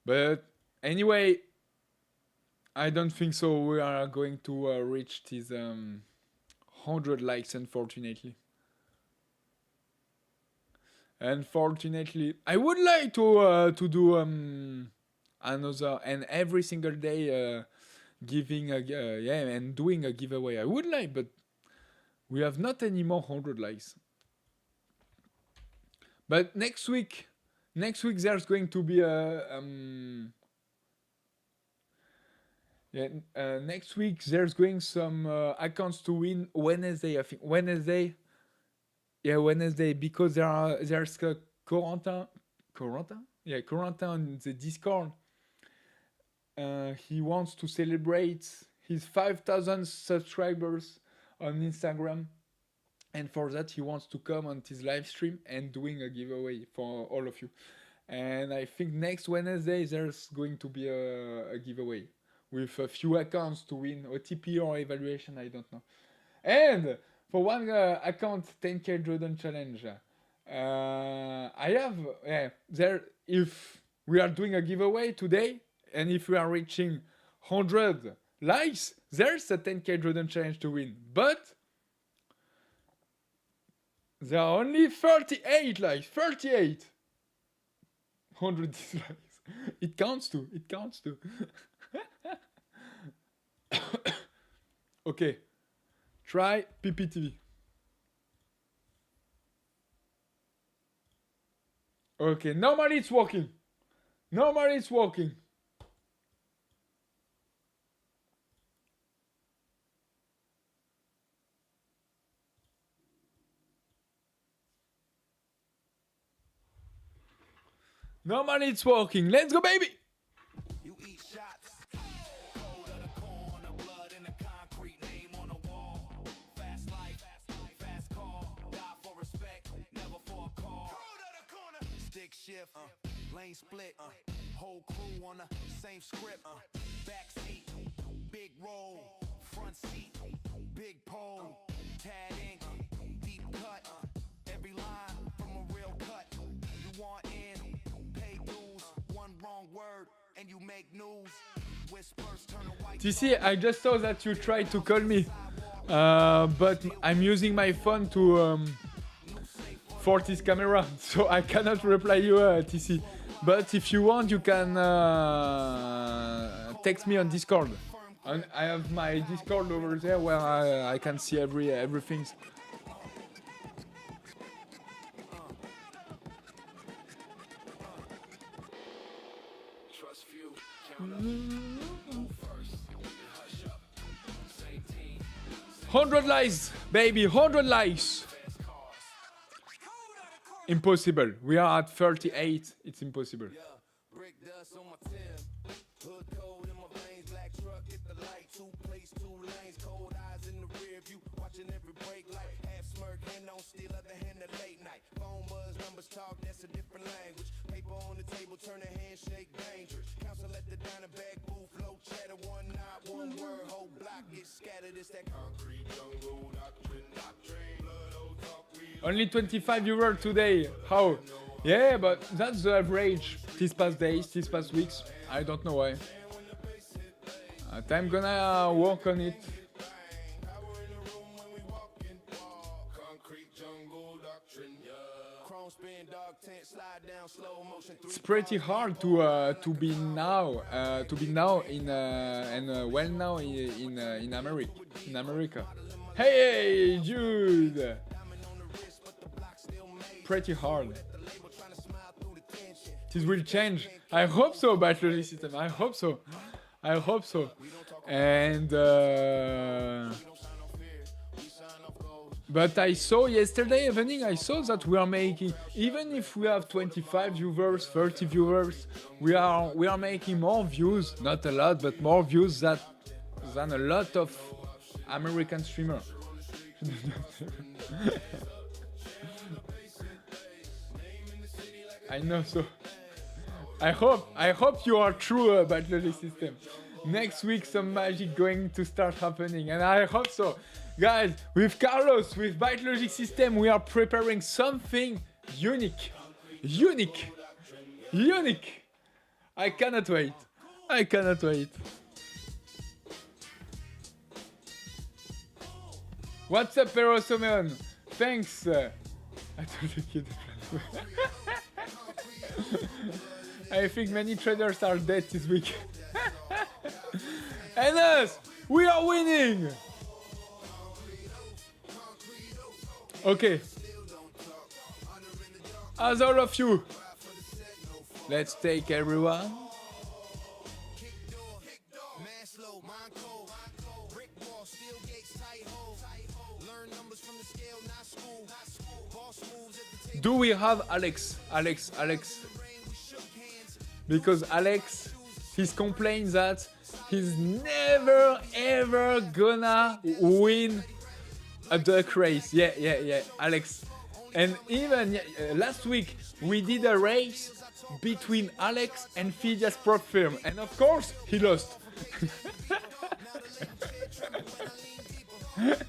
But anyway, I don't think so. We are going to reach these 100 likes, unfortunately. Unfortunately, I would like to do another and every single day giving a yeah and doing a giveaway. I would like, but we have not any more 100 likes. But next week there's going to be a next week there's going some accounts to win Wednesday. I think Wednesday. Yeah, Wednesday, because there's Corentin. Yeah, Corentin on the Discord. He wants to celebrate his 5,000 subscribers on Instagram, and for that he wants to come on his live stream and doing a giveaway for all of you. And I think next Wednesday there's going to be a giveaway with a few accounts to win OTP or evaluation, I don't know. And for one account 10k Jordan challenge, I have there, if we are doing a giveaway today and if we are reaching 100 likes, there's a 10k Jordan challenge to win. But there are only 38 likes, 38. 100 dislikes. It counts too. Okay. Try PPTV. Okay, normally it's working. Let's go, baby. You eat shots. Cold of the corner, blood in the concrete, name on the wall. Fast life, fast call. Die for respect, never for a call. Cold of the corner. Stick shift, lane split. Whole crew on the same script. Back seat, big roll. Front seat, big pole. Tad ink, deep cut. Every line from a real cut. You want in, pay dues. One wrong word and you make news. Whispers turn to white. TC, I just saw that you tried to call me, but I'm using my phone to for this camera, so I cannot reply you, TC. But if you want, you can text me on Discord. And I have my Discord over there where I can see everything. Trust few, count up. Move first. Hush up. Same team. 100 likes, baby, 100 likes. Impossible. We are at 38. It's impossible. Brick dust on my Tim. Hood cold in my veins. Black truck hit the light. Two plates, two lanes. Cold eyes in the rear view. Watching every brake light. Half smirk, hand on steel, other hand at late night. Phone buzz, numbers talk, that's a different language. Paper on the table, turn a handshake dangerous. Council at the diner bag booth. Low chatter, one knot, one word. Whole block gets scattered. It's that concrete jungle doctrine. Blood, old talk, we Only 25 viewers today. How? Yeah, but that's the average these past days, these past weeks. I don't know why. I'm gonna work on it. concrete jungle doctrine. Chrome spin, dog tent, slide down, slow motion. It's pretty hard to be now in and well now in America. Hey, Jude. Pretty hard. This will change. I hope so, battery system. I hope so. And but But I saw yesterday evening, I saw that we are making, even if we have 25 viewers, 30 viewers, we are making more views, not a lot, but more views than a lot of American streamers. I know, so I hope you are true about Logic System. Next week some magic going to start happening, and I hope so. Guys, with Carlos, with Byte Logic System, we are preparing something unique. Unique. I cannot wait. What's up, Perosomeon? Thanks. I told the kid. I think many traders are dead this week. And us, we are winning. Okay. As all of you, let's take everyone. Do we have Alex? Because Alex, he's complaining that he's never ever gonna win a duck race. Yeah, Alex. And even last week we did a race between Alex and Phidias Propfirm, and of course he lost. And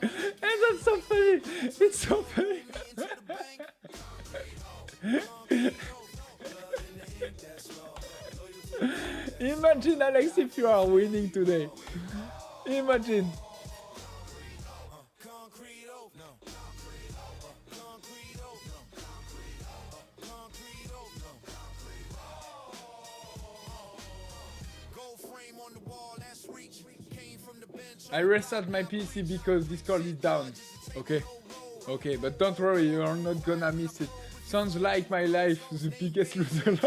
that's so funny. It's so funny. Imagine, Alex, if you are winning today. Imagine. I restart my PC because Discord is down. Okay, but don't worry, you are not gonna miss it. Sounds like my life, the biggest loser.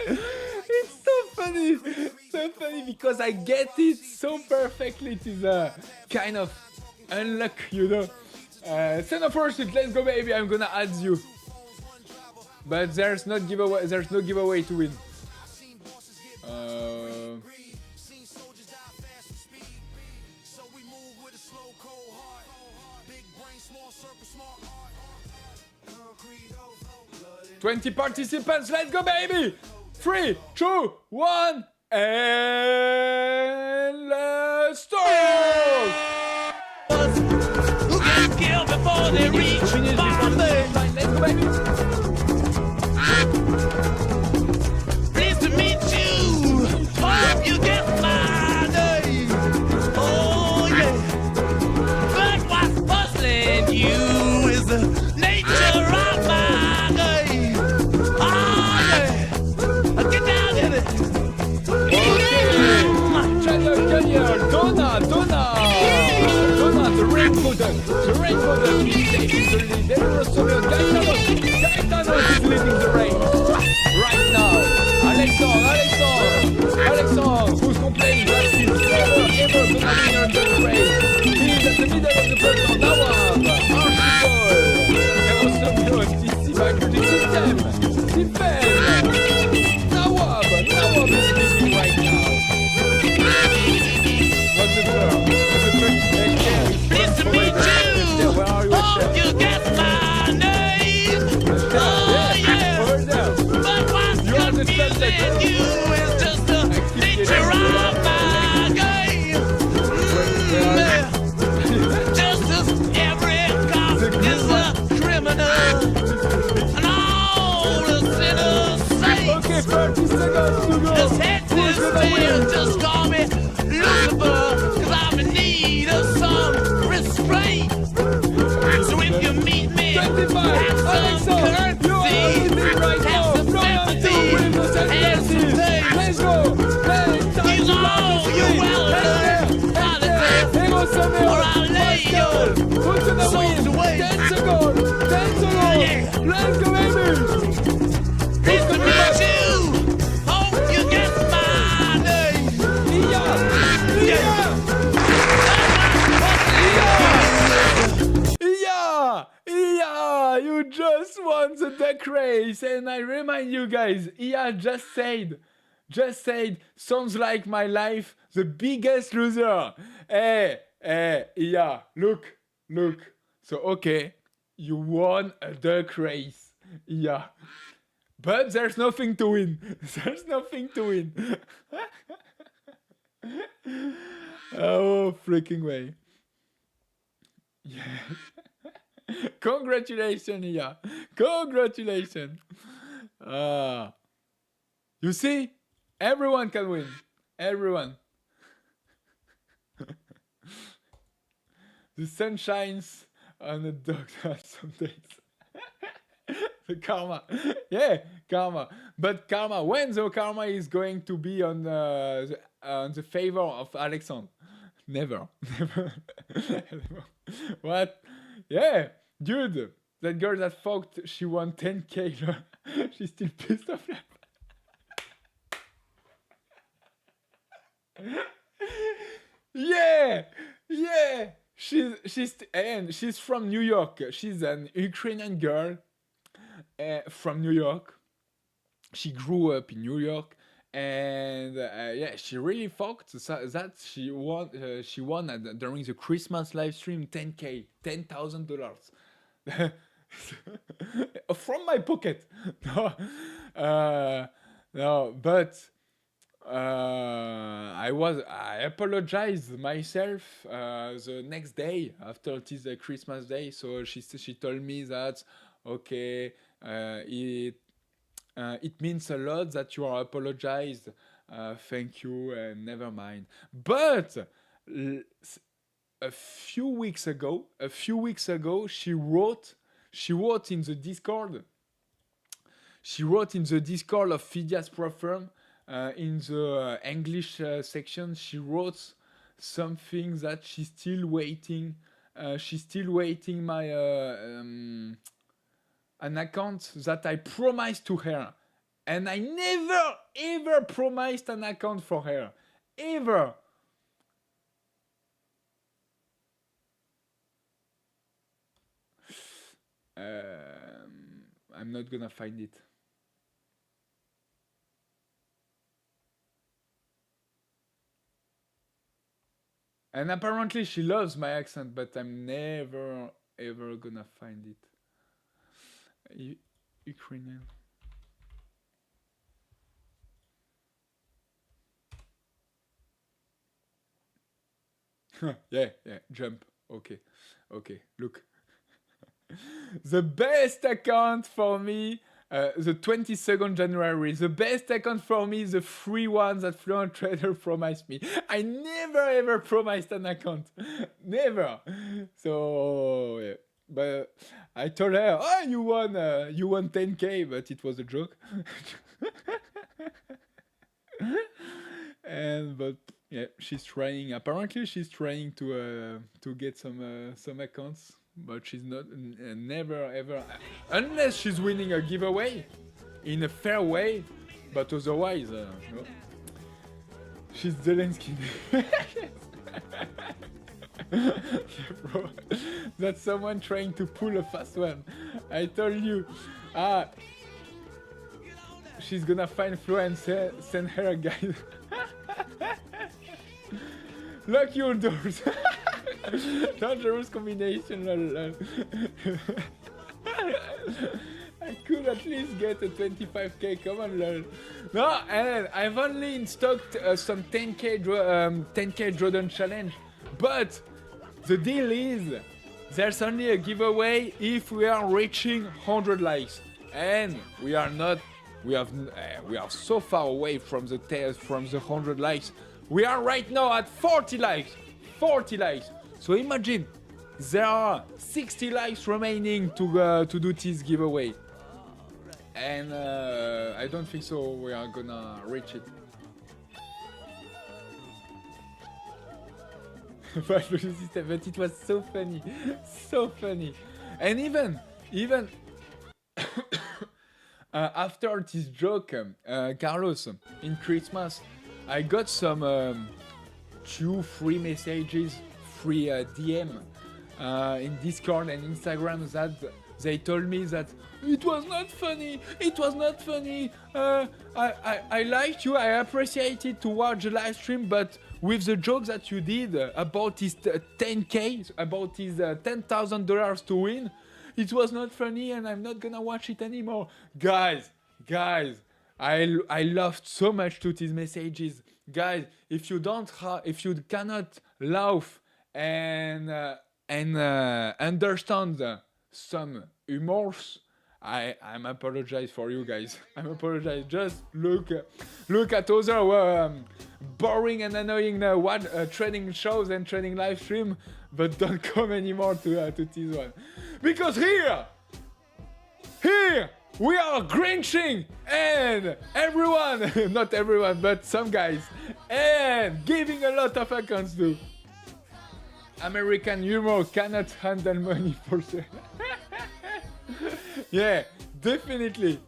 It's so funny because I get it so perfectly. It is a kind of unluck, you know. Send a pursuit, let's go, baby. I'm gonna add you, but there's no giveaway to win. "20 participants, let's go, baby! 3, 2, 1, and let's start!" Who gets killed before they reach Bombay? Let's go, baby! Pleased to meet you. Hope you get my name. Oh yeah. But what's puzzling you is the nature of my game. Oh yeah. Get down in it. Donna, the rainbow duck, is taking the lead. Gaetanos is leading the race right now. Alexandre, who's complaining that he's never ever gonna win the race. He's at the middle of the battle. Nawab, Archibald, TC Byte Logic System, Stephen, Nawab is leading right now. What's the first? Pleased to meet you. Hope you get my name. Oh yeah. But what's confusing you is just the nature of my game. Just as every cop is a criminal, and all the sinners saints. Okay, 30 seconds to go. This head is still just call me Lucifer, 'cause I'm in need of some restraint. So if you meet me, have some courtesy, have some sympathy, and some faith. Let's go. Use all your well-earned politics, or I'll lay your souls away. 10 seconds. Yeah. Let's go, baby. Pleased to meet you. Hope you get my name. Yeah. Iya, you just won the duck race, and I remind you guys, Iya just said, sounds like my life, the biggest loser. Hey, Iya, look. So okay, you won a duck race, Iya, but there's nothing to win. There's nothing to win. Oh, freaking way. Yes. Congratulations, Iya. Congratulations. You see? Everyone can win. Everyone. The sun shines on the dog some days. The karma. Yeah, karma. But karma, when the karma is going to be on the favor of Alexandre? Never. What? Yeah, dude. That girl that fucked, she won 10K. She's still pissed off. Yeah. She's from New York. She's an Ukrainian girl from New York. She grew up in New York, and yeah, she really fucked. So that she won during the Christmas live stream $10K, $10,000 from my pocket. No, but. I apologized myself the next day after this Christmas day. So she told me that okay, it means a lot that you are apologized. Thank you, and never mind. But a few weeks ago, she wrote in the Discord. She wrote in the Discord of Phidias Propfirm. In the English section, she wrote something that she's still waiting. She's still waiting my an account that I promised to her, and I never ever promised an account for her, ever. I'm not gonna find it. And apparently she loves my accent, but I'm never ever gonna find it. Ukrainian. yeah, jump. Okay, look. The best account for me, the 22nd January. The best account for me is the free one that Florian Trader promised me. I never ever promised an account. Never. So, yeah. But I told her, oh, you won 10K, but it was a joke. But yeah, she's trying. Apparently, she's trying to get some accounts. But she's not never ever, unless she's winning a giveaway in a fair way, but otherwise no. She's Zelensky. Yeah, bro. That's someone trying to pull a fast one. I told you. She's gonna find Flo and send her a guide. Lock your doors. Dangerous combination. I could at least get a 25K. Come on, lol. No, and I've only in stock some 10K Jordan challenge. But the deal is there's only a giveaway if we are reaching 100 likes, and we are not. We are so far away from the 100 likes. We are right now at 40 likes. 40 likes. So imagine there are 60 likes remaining to do this giveaway, and I don't think so we are gonna reach it. But it was so funny, and even after this joke, Carlos, in Christmas, I got some 2 free messages, free DM in Discord and Instagram that they told me that it was not funny. It was not funny. I liked you. I appreciated to watch the live stream, but with the joke that you did about his 10k, about his $10,000 to win, it was not funny, and I'm not gonna watch it anymore. Guys, I laughed so much to these messages. Guys, if you cannot laugh and understand some humors, I'm apologize for you guys. I'm apologize. Just look at other boring and annoying trading shows and trading live stream, but don't come anymore to this one, because here we are grinching and everyone, not everyone, but some guys, and giving a lot of accounts to. American humor cannot handle money for sure. Yeah, definitely.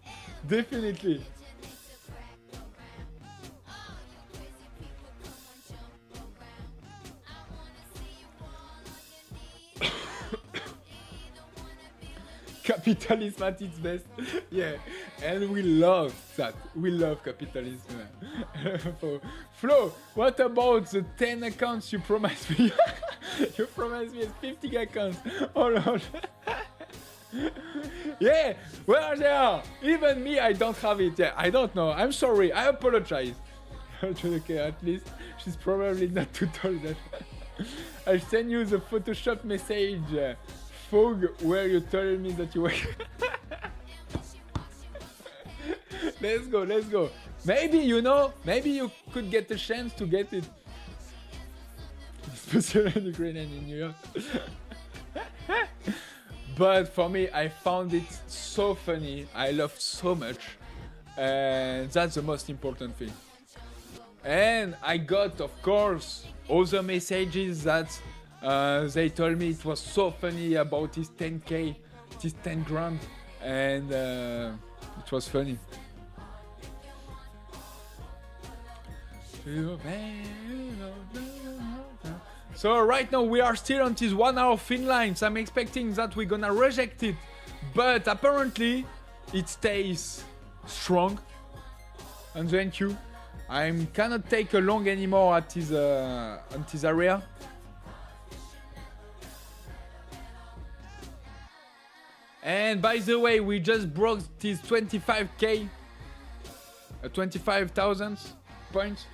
Capitalism at its best. Yeah, and we love that. We love capitalism. Flo, what about the 10 accounts you promised me? You promised me 50 accounts. Oh Lord. Yeah, where they are? Even me, I don't have it. Yeah, I don't know. I'm sorry. I apologize. Okay, at least she's probably not too tall. I'll send you the Photoshop message. Fog, where you told me that you were. Let's go. Maybe you could get a chance to get it. Especially in Ukraine and in New York. But for me, I found it so funny. I laughed so much. And that's the most important thing. And I got, of course, other messages that they told me it was so funny about his 10k, his 10 grand, and it was funny. So right now we are still on this 1 hour thin line, so I'm expecting that we're gonna reject it, but apparently it stays strong. And thank you. I cannot take a long anymore at this area. And by the way, we just broke this 25k, 25,000 points.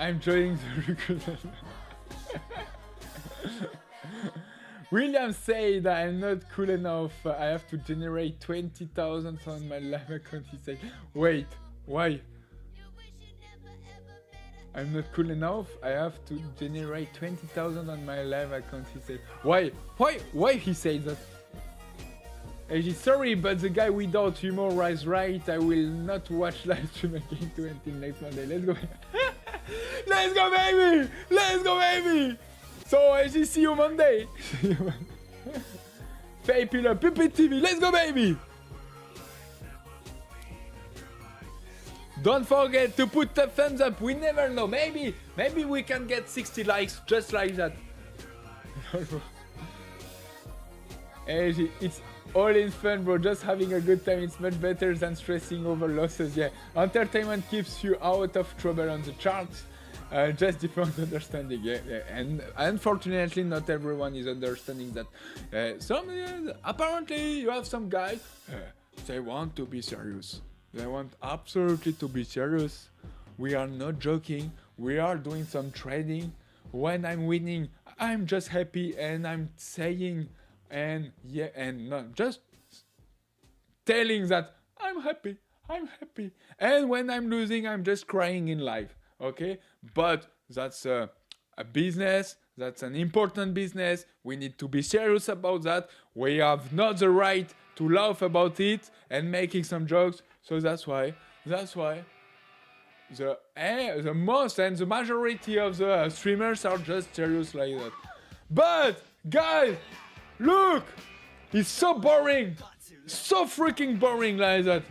I'm joining the recruitment. William said I'm not cool enough. I have to generate 20,000 on my live account. He said, wait, why? I'm not cool enough. I have to generate 20,000 on my live account. He said, why? Why he said that? Hey, sorry, but the guy without humor was right. I will not watch live stream again until next Monday. Let's go. Let's go, baby! Let's go, baby! So, I see you Monday. Faipiller, Puppet TV, let's go, baby! Don't forget to put the thumbs up. We never know. Maybe we can get 60 likes just like that. Hey, it's all in fun, bro. Just having a good time. It's much better than stressing over losses. Yeah, entertainment keeps you out of trouble on the charts. Just different understanding. Yeah. And unfortunately, not everyone is understanding that. Apparently, you have some guys. They want to be serious. They want absolutely to be serious. We are not joking. We are doing some trading. When I'm winning, I'm just happy, and I'm saying. And not just telling that I'm happy. And when I'm losing, I'm just crying in life. Okay? But that's a business. That's an important business. We need to be serious about that. We have not the right to laugh about it and making some jokes. So that's why the most and the majority of the streamers are just serious like that. But guys, look, it's so boring, so freaking boring like that.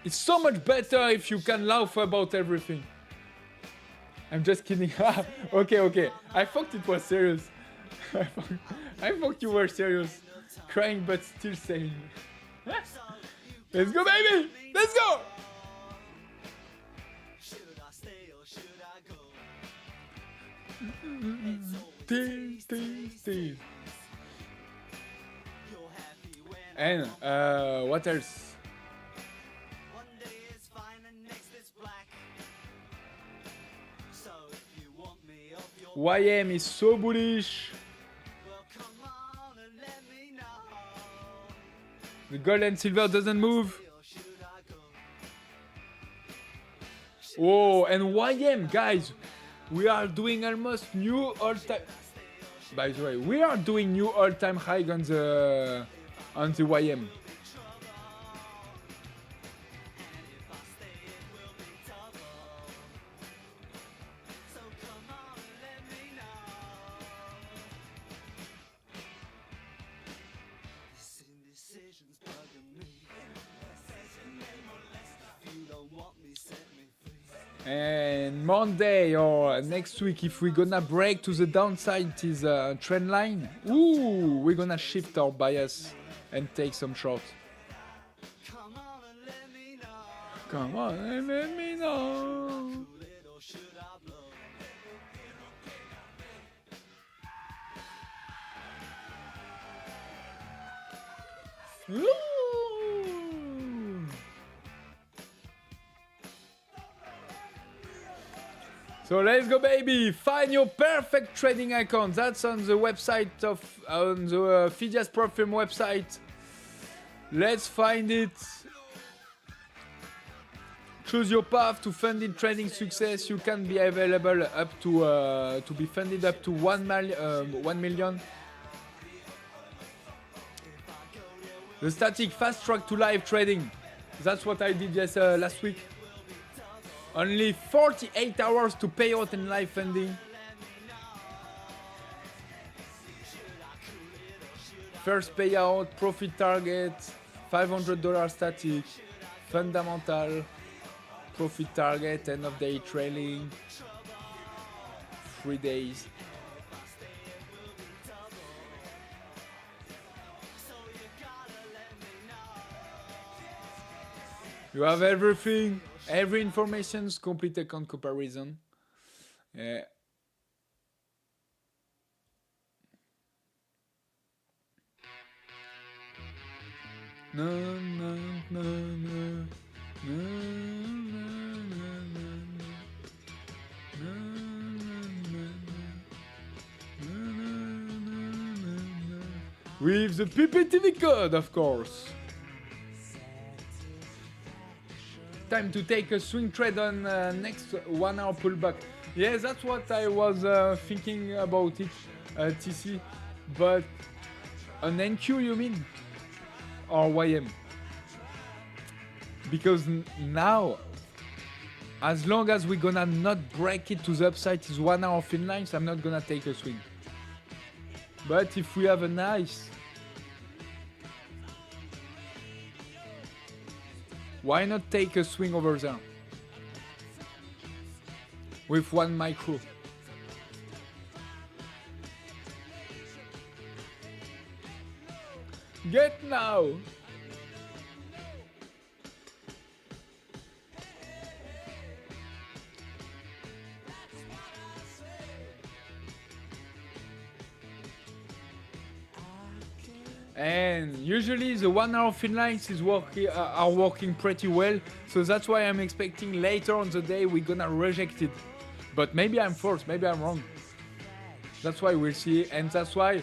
It's so much better if you can laugh about everything. I'm just kidding. Okay. I thought it was serious. I thought you were serious. Crying but still saying. Let's go, baby! Let's go! Tease. And what else? YM is so bullish. The gold and silver doesn't move. Oh, and YM, guys, we are doing almost new all-time. By the way, we are doing new all-time high on the YM. And Monday or next week, if we're gonna break to the downside, is a trend line. Ooh, we're gonna shift our bias and take some short. Come on and let me know. Ooh. So let's go, baby! Find your perfect trading account. That's on the website on the Phidias Propfirm website. Let's find it. Choose your path to funded trading success. You can be available up to be funded up to 1 million. The static fast track to live trading. That's what I did last week. Only 48 hours to pay out in live funding. First payout, profit target, $500 static, fundamental, profit target, end of day trailing, 3 days. You have everything. Every information's complete account comparison. Yeah. With the PPTV code, of course. Time to take a swing trade on next 1 hour pullback. Yeah, that's what I was thinking about it, TC. But an NQ, you mean? Or YM? Because now, as long as we're gonna not break it to the upside, is 1 hour thin lines, I'm not gonna take a swing. But if we have a nice, why not take a swing over there with 1 micro? Get now! And usually the 1 hour thin lines are working pretty well, so that's why I'm expecting later on the day we're gonna reject it. But maybe I'm false, maybe I'm wrong. That's why we'll see, and that's why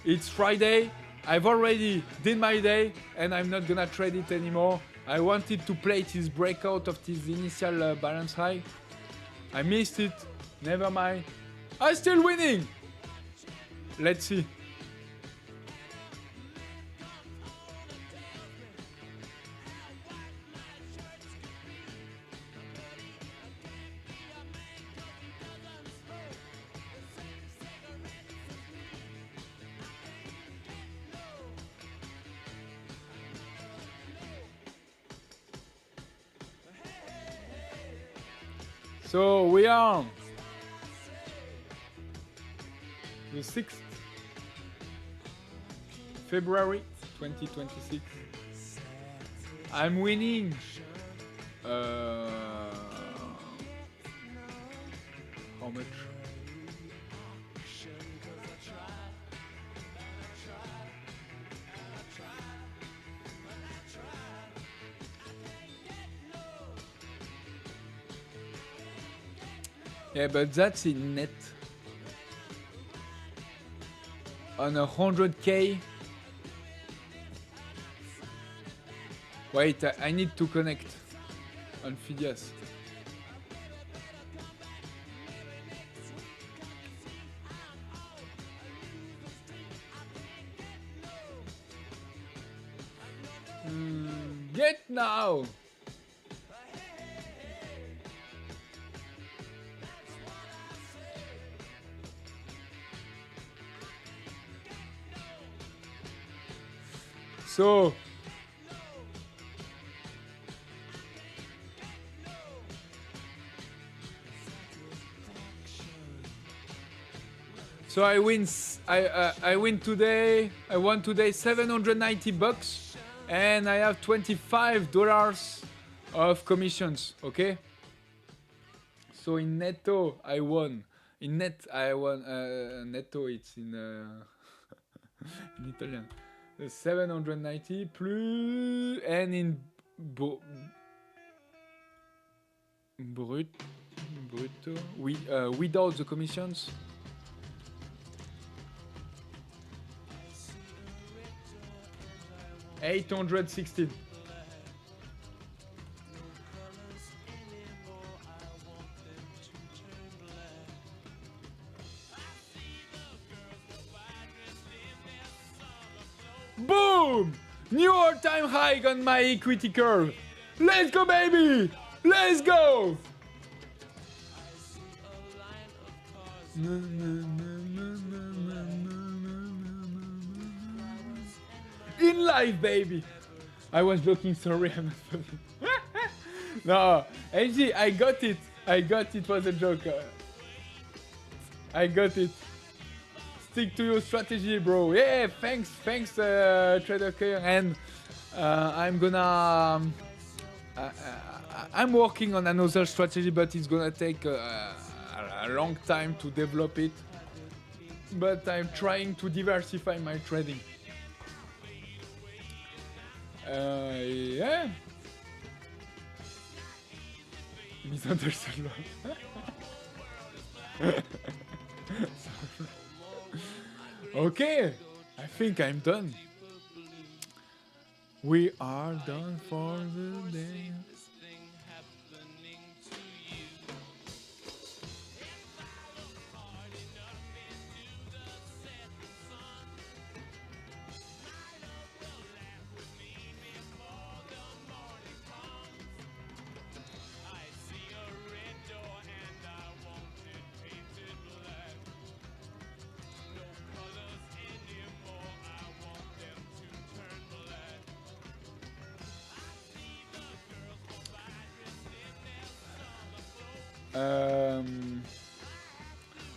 it's Friday. I've already did my day, and I'm not gonna trade it anymore. I wanted to play this breakout of this initial balance high. I missed it, never mind. I'm still winning! Let's see. So we are the 6th February 2026. I'm winning how much? Yeah, but that's in net. On 100k. Wait, I need to connect on Phidias. Get now! So I win. I win today. I won today $790, and I have $25 of commissions. Okay. So in netto, I won. In net, I won. Netto, it's in in Italian. 790 plus, and in brutto, without the commissions. $816. Boom! New all-time high on my equity curve. Let's go, baby! Let's go! In life, baby! I was joking, sorry, I'm not funny. No, AG, I got it. It was a joke. I got it. Stick to your strategy, bro. Yeah, thanks, Trader K. And I'm gonna... I'm working on another strategy, but it's gonna take a long time to develop it. But I'm trying to diversify my trading. Yeah. Misunderstood. Okay, I think I'm done. We are done for the day.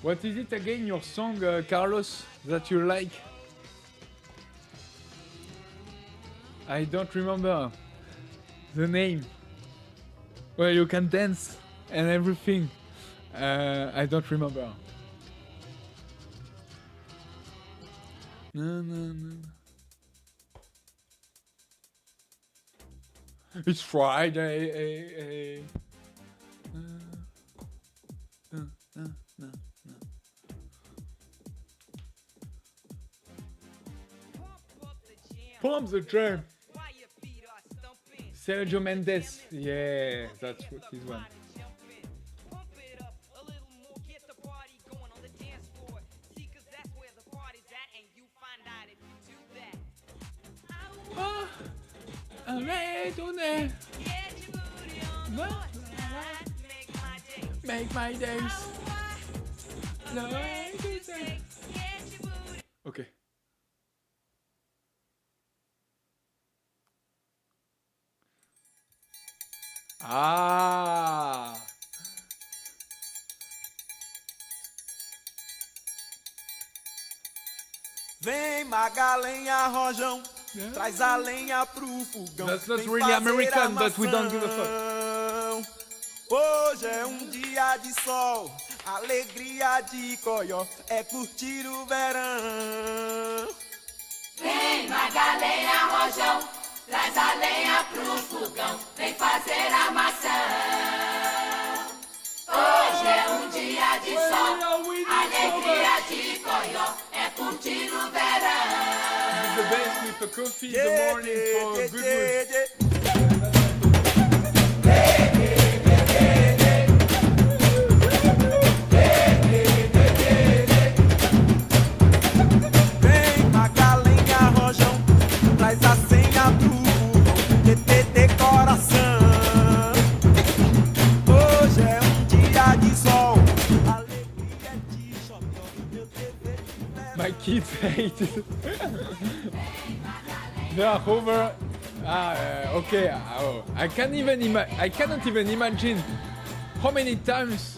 What is it again, your song, Carlos, that you like? I don't remember the name. Well, you can dance and everything. I don't remember. No. It's Friday. No. Pump the jam. Sergio Mendes. Yeah, that's what his one. Oh, make my days. Okay. Ah. Vem magalenha, rojão, traz a lenha pro fogão. That's not Vem really fazer American, but we don't give a armação. Hoje é um dia de sol, alegria de coió, é curtir o verão. Vem magalenha, rojão, traz a lenha pro fogão, vem fazer armação. Hoje é um dia de sol, alegria de coió, é curtir o verão. This is the best with a coffee in the morning for a good mood. Vem magalenha, rojão, traz a senha pro fogão, TTT coração. Hoje é um dia de sol, alegria de chotó, meu TV. My kids hate it. They are over. Okay. I cannot even imagine how many times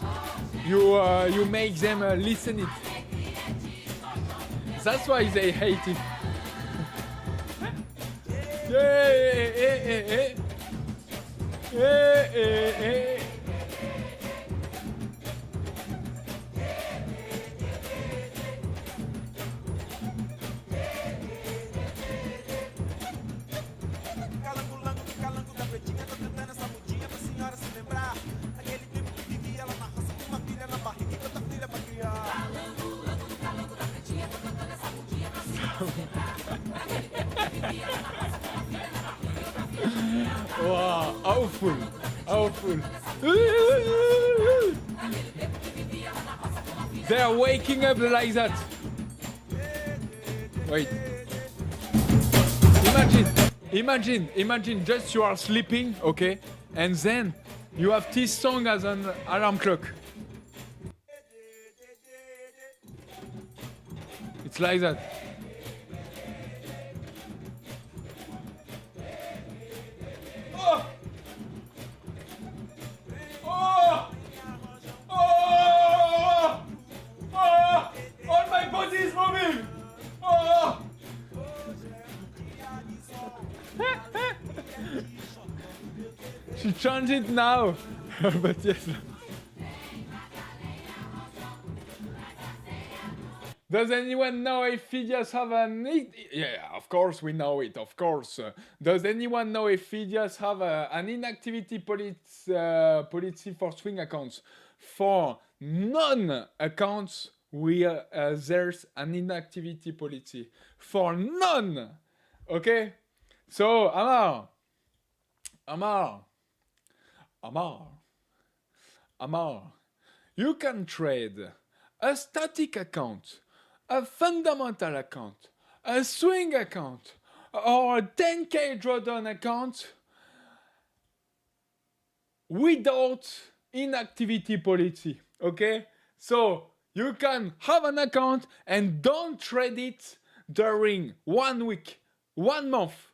you make them listen it. That's why they hate it. Calango da pretinha, tô cantando essa mudinha pra senhora se lembrar. Aquele tempo que vivia ela na roça com uma filha na barriga e outra filha pra criar. Calango da pretinha, tô cantando essa mudinha pra senhora se lembrar. Aquele tempo que vivia ela na roça com uma filha na barriga e outra filha pra criar. Wow, awful. They are waking up like that. Wait. Imagine just you are sleeping, okay? And then you have this song as an alarm clock. It's like that. Oh! Oh! Oh! Oh! All my body is moving! Oh! She changed it now, but yes. Does anyone know if Phidias have an... Yeah, of course we know it, of course. Does anyone know if Phidias have an inactivity policy for swing accounts? For non-accounts, there's an inactivity policy. For none! Okay? So, Amar, you can trade a static account, a fundamental account, a swing account, or a 10k drawdown account without inactivity policy. Okay? So you can have an account and don't trade it during 1 week, 1 month,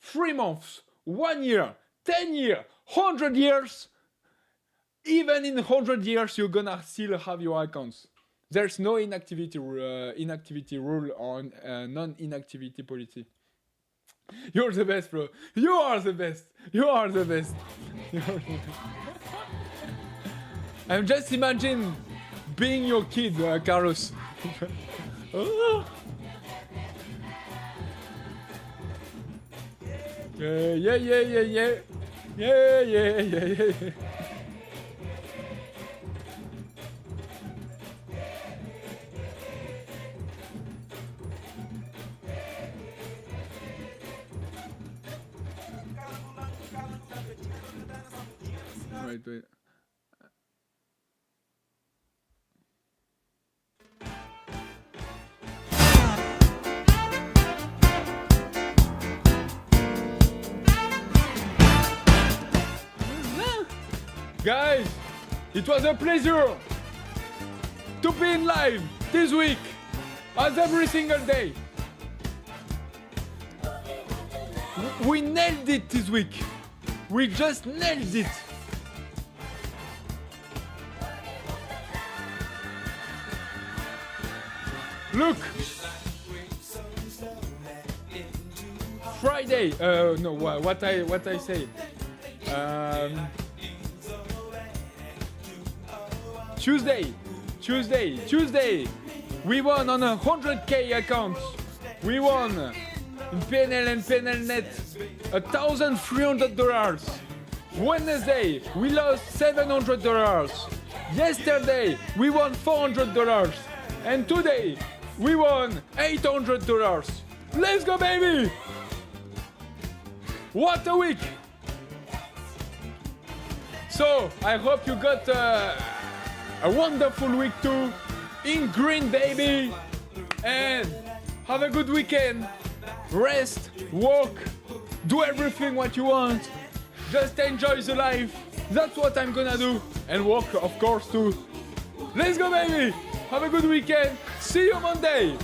3 months, 1 year, 10 years, 100 years. Even in 100 years, you're gonna still have your accounts. There's no inactivity rule or non-inactivity policy. You're the best, bro. You are the best. I'm just imagine being your kid, Carlos. Oh. Yeah. Wait. Guys, it was a pleasure to be in live this week, as every single day. We nailed it this week. We just nailed it. Look, Friday. No, what I say. Tuesday. We won on a 100k account. We won in PNL and PNL Net $1,300. Wednesday, we lost $700. Yesterday, we won $400. And today, we won $800. Let's go, baby! What a week! So, I hope you got a wonderful week too. In green, baby! And have a good weekend. Rest, walk, do everything what you want. Just enjoy the life. That's what I'm gonna do. And walk, of course, too. Let's go, baby! Have a good weekend. See you Monday.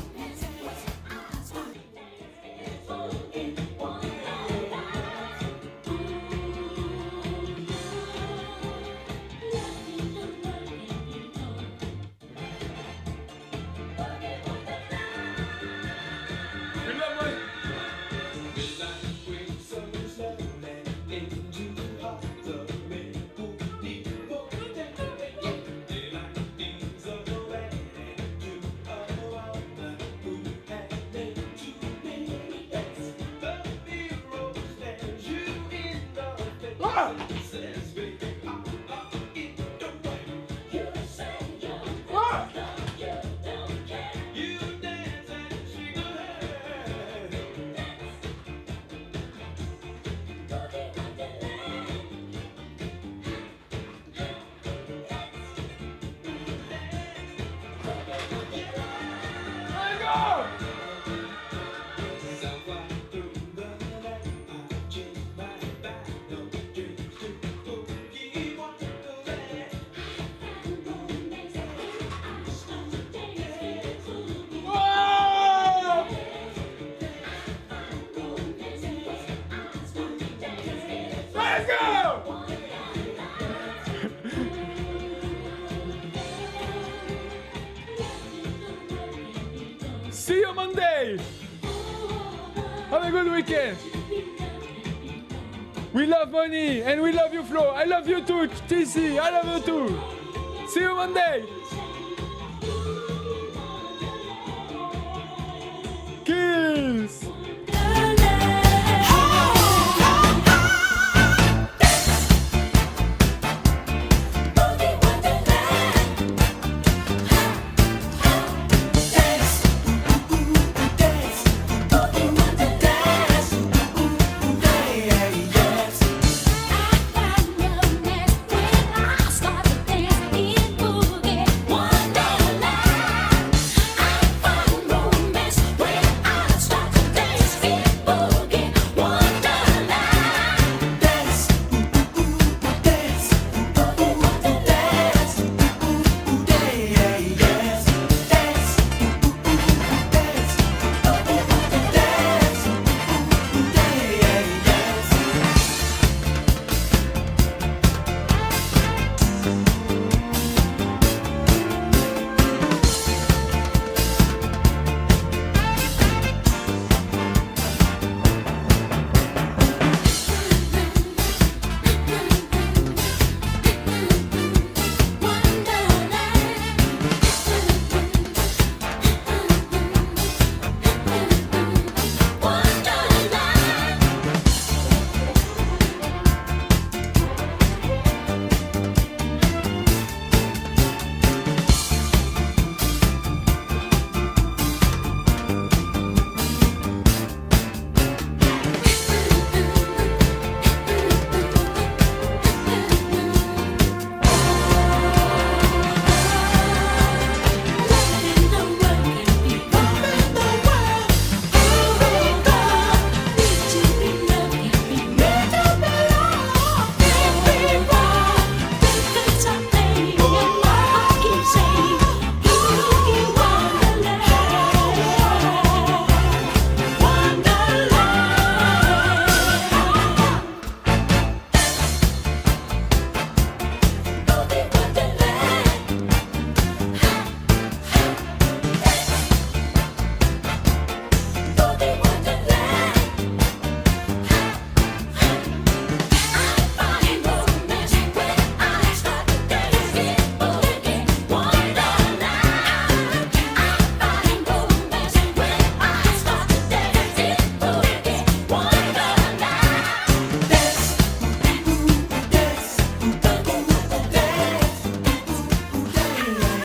Let's go! See you Monday! Have a good weekend! We love money and we love you, Flo. I love you too, TC. I love you too. See you Monday! Kiss!